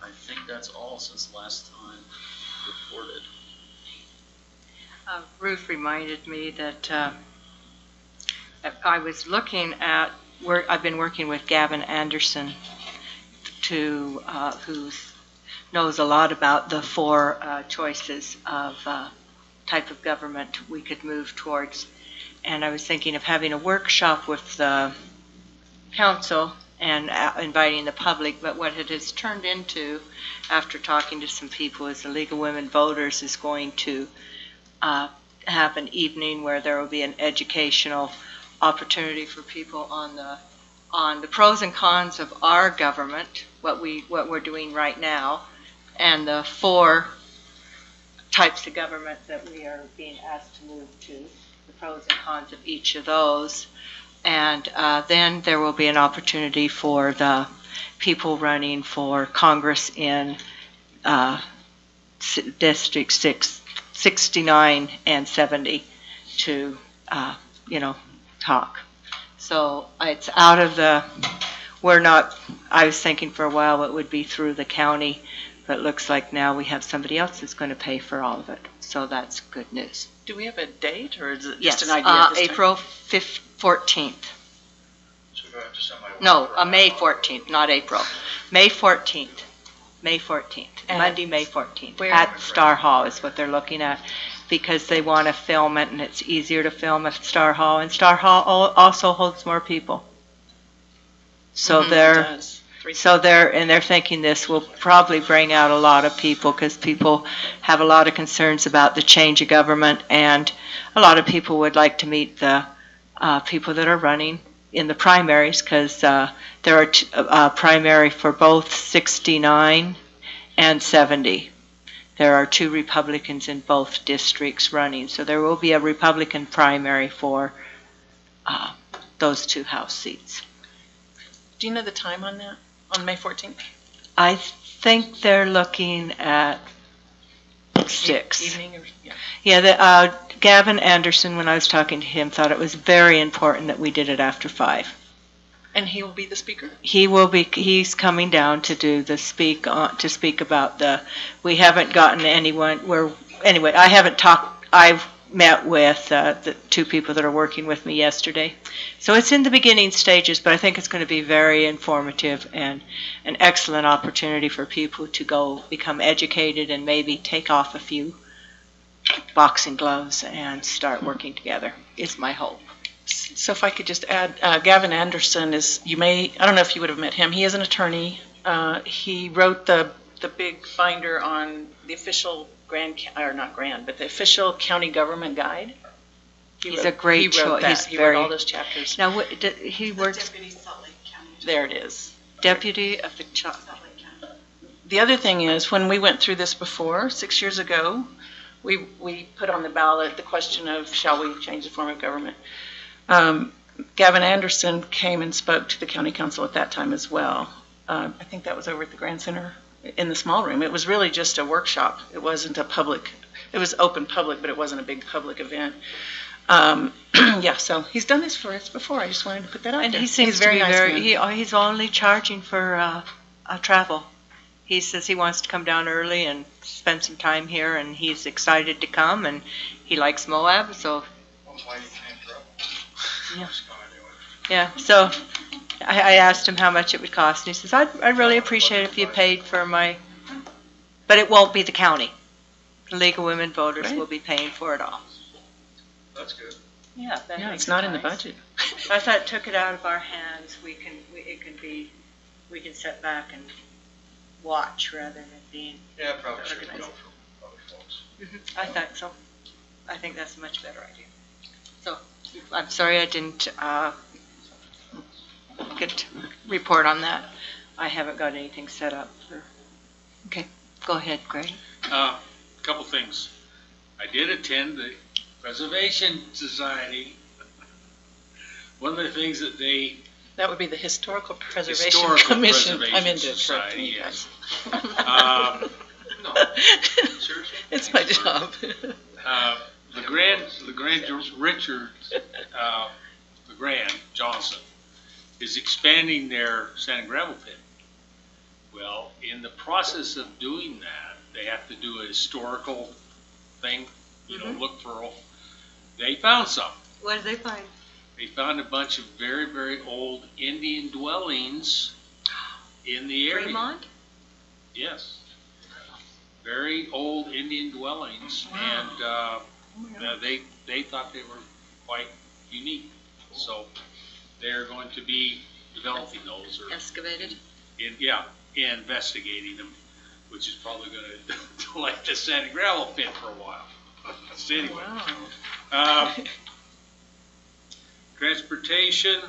I think that's all since the last time reported. Ruth reminded me that I was looking at I've been working with Gavin Anderson, who knows a lot about the four choices of type of government we could move towards. And I was thinking of having a workshop with the council and inviting the public, but what it has turned into, after talking to some people, is the League of Women Voters is going to have an evening where there will be an educational opportunity for people on the pros and cons of our government, what we're doing right now, and the four types of government that we are being asked to move to, the pros and cons of each of those. And then there will be an opportunity for the people running for Congress in District 69 and 70 to, talk. So it's out of I was thinking for a while it would be through the county, but it looks like now we have somebody else that's going to pay for all of it. So that's good news. Do we have a date, or is it Yes, just an idea at this time? April 14th. So we're going to have to send my. No, May 14th, not April. May 14th. May 14th. Monday, May 14th. Where? At Star Hall is what they're looking at, because they want to film it, and it's easier to film at Star Hall. And Star Hall also holds more people. So they're thinking this will probably bring out a lot of people, because people have a lot of concerns about the change of government, and a lot of people would like to meet the people that are running in the primaries, because there are a primary for both 69 and 70. There are two Republicans in both districts running, so there will be a Republican primary for those two House seats. Do you know the time on that, on May 14th? I think they're looking at 6. Evening or, yeah. Yeah, Gavin Anderson, when I was talking to him, thought it was very important that we did it after 5. And he will be the speaker? He's coming down to do the speak about we haven't gotten anyone, I've met with the two people that are working with me yesterday. So it's in the beginning stages, but I think it's going to be very informative and an excellent opportunity for people to go become educated and maybe take off a few boxing gloves and start working together, is my hope. So if I could just add, Gavin Anderson I don't know if you would have met him. He is an attorney. He wrote the big binder on the official the official county government guide. He's a great choice. He wrote all those chapters. Now, he works. Deputy Salt Lake County. There it is. Deputy of the Salt Lake County. The other thing is, when we went through this before, 6 years ago, we put on the ballot the question of, shall we change the form of government? Gavin Anderson came and spoke to the county council at that time as well. I think that was over at the Grand Center in the small room. It was really just a workshop. It wasn't it was open public, but it wasn't a big public event. Yeah, so he's done this for us before. I just wanted to put that out And there. he seems He's very nice. he's only charging for travel. He says he wants to come down early and spend some time here, and he's excited to come, and he likes Moab, so. Yeah, so I asked him how much it would cost, and he says, I'd really appreciate it if you paid for but it won't be the county. The League of Women Voters will be paying for it all. That's good. Yeah, that Yeah, makes it's not it in the nice. budget. I thought took it out of our hands, we can sit back and watch rather than being. Yeah, probably should organized. go for other folks. I thought so. I think that's a much better idea. So, I'm sorry I didn't get to report on that. I haven't got anything set up for, okay, go ahead, Greg. Couple things. I did attend the Preservation Society. One of the things that they That would be the Historical Preservation Historical Commission. Preservation I'm into Society, you yes. guys. No, seriously? It's my job. LeGrand Richard, LeGrand Johnson is expanding their sand and gravel pit. Well, in the process of doing that, they have to do a historical thing, look for, they found some. What did they find? They found a bunch of very, very old Indian dwellings in the area. Fremont? Yes. Very old Indian dwellings, and they thought they were quite unique. So they're going to be developing those or Excavated? investigating them, which is probably going to delay the sand and gravel pit for a while. So anyway, transportation.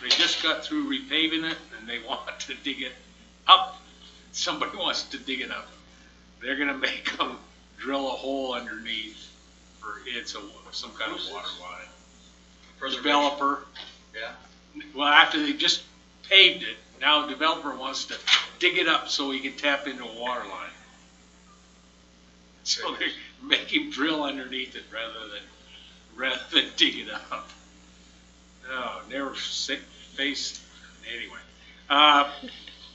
They just got through repaving it, and they want to dig it up. Somebody wants to dig it up. They're going to make them drill a hole underneath for some kind of water line. Developer. Yeah. Well, after they just paved it, now the developer wants to dig it up so he can tap into a water line. So they make him drill underneath it rather than dig it up. Oh, never faced. Anyway,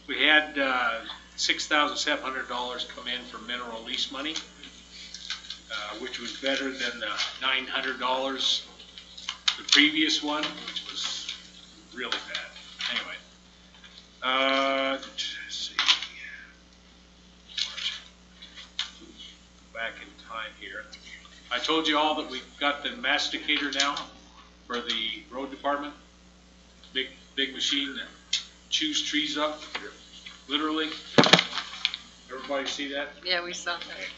we had $6,700 come in for mineral lease money, which was better than the $900 the previous one, which was really bad. Anyway, let's see. Back in time here. I told you all that we've got the masticator now for the road department. Big machine that chews trees up, literally. Everybody see that? Yeah, we saw that.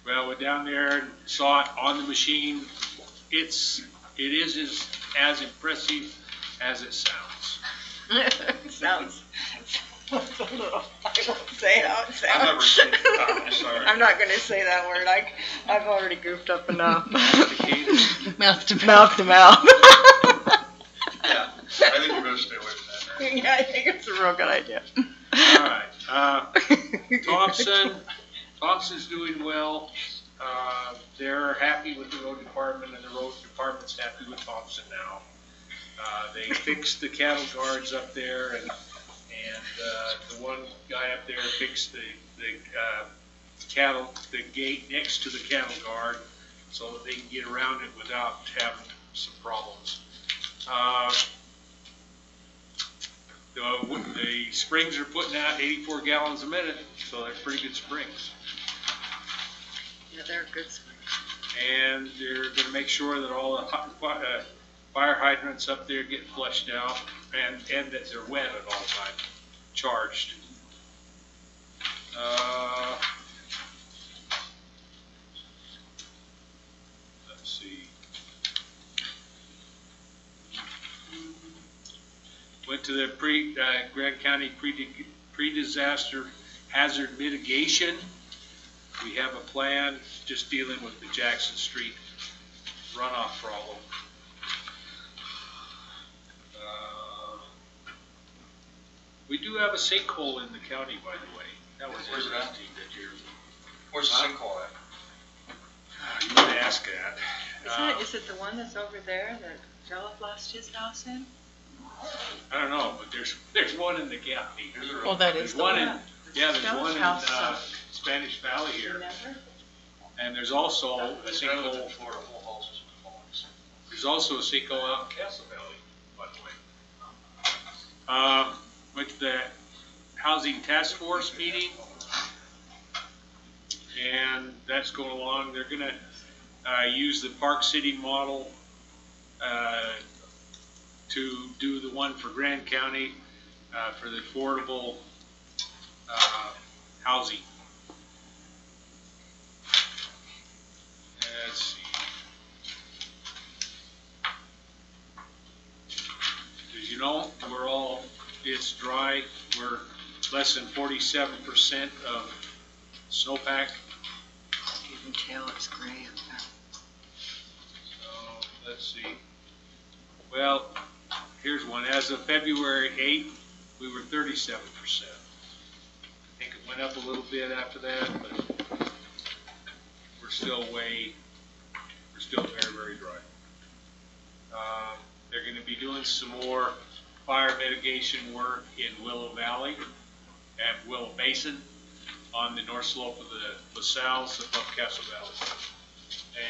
Well, we're down there and saw it on the machine. It is as impressive as it sounds. It sounds a little, I won't say how it sounds. I've never seen it. I'm sorry. I'm not gonna say that word. I've already goofed up enough. Mouth to Mouth to mouth. Yeah, I think you better stay away from that. Yeah, I think it's a real good idea. All right. Thompson's doing well. They're happy with the road department, and the road department's happy with Thompson now. They fixed the cattle guards up there, and the one guy up there fixed the gate next to the cattle guard, so that they can get around it without having some problems. The springs are putting out 84 gallons a minute, so they're pretty good springs. Yeah, they're good springs. And they're going to make sure that all the fire hydrants up there get flushed out, and that they're wet at all times, charged. Let's see. Went to the Grand County pre-disaster hazard mitigation. We have a plan just dealing with the Jackson Street runoff problem. We do have a sinkhole in the county, by the way. That was Where's it at? interesting that you're. Where's the sinkhole at? You would ask that. Is it the one that's over there that Philip lost his house in? I don't know, but there's one in the gap. Well, that There's is the one one. in, yeah, there's one in House, Spanish Valley here. Never? And there's also a That's sinkhole, in Florida, whole houses with homes. there's also a sinkhole out in Castle Valley, by the way. Went to the Housing Task Force meeting. And that's going along. They're gonna use the Park City model to do the one for Grand County for the affordable housing. Let's see. As you know, it's dry. We're less than 47% of snowpack. You can tell it's gray up there. So, let's see. Well, here's one. As of February 8th, we were 37%. I think it went up a little bit after that, but we're still very, very dry. They're going to be doing some more fire mitigation work in Willow Valley and Willow Basin on the north slope of the LaSalle's above Castle Valley.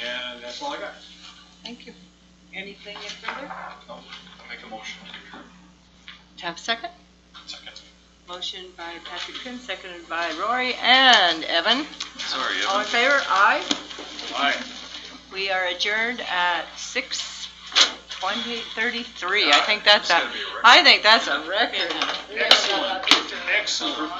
And that's all I got. Thank you. Anything further? I'll make a motion. To have a second? Second. Motion by Patrick Quinn, seconded by Rory and Evan. Sorry, All in Evan. favor? Aye. Aye. We are adjourned at 6:33. I think that's a record. Excellent. Excellent.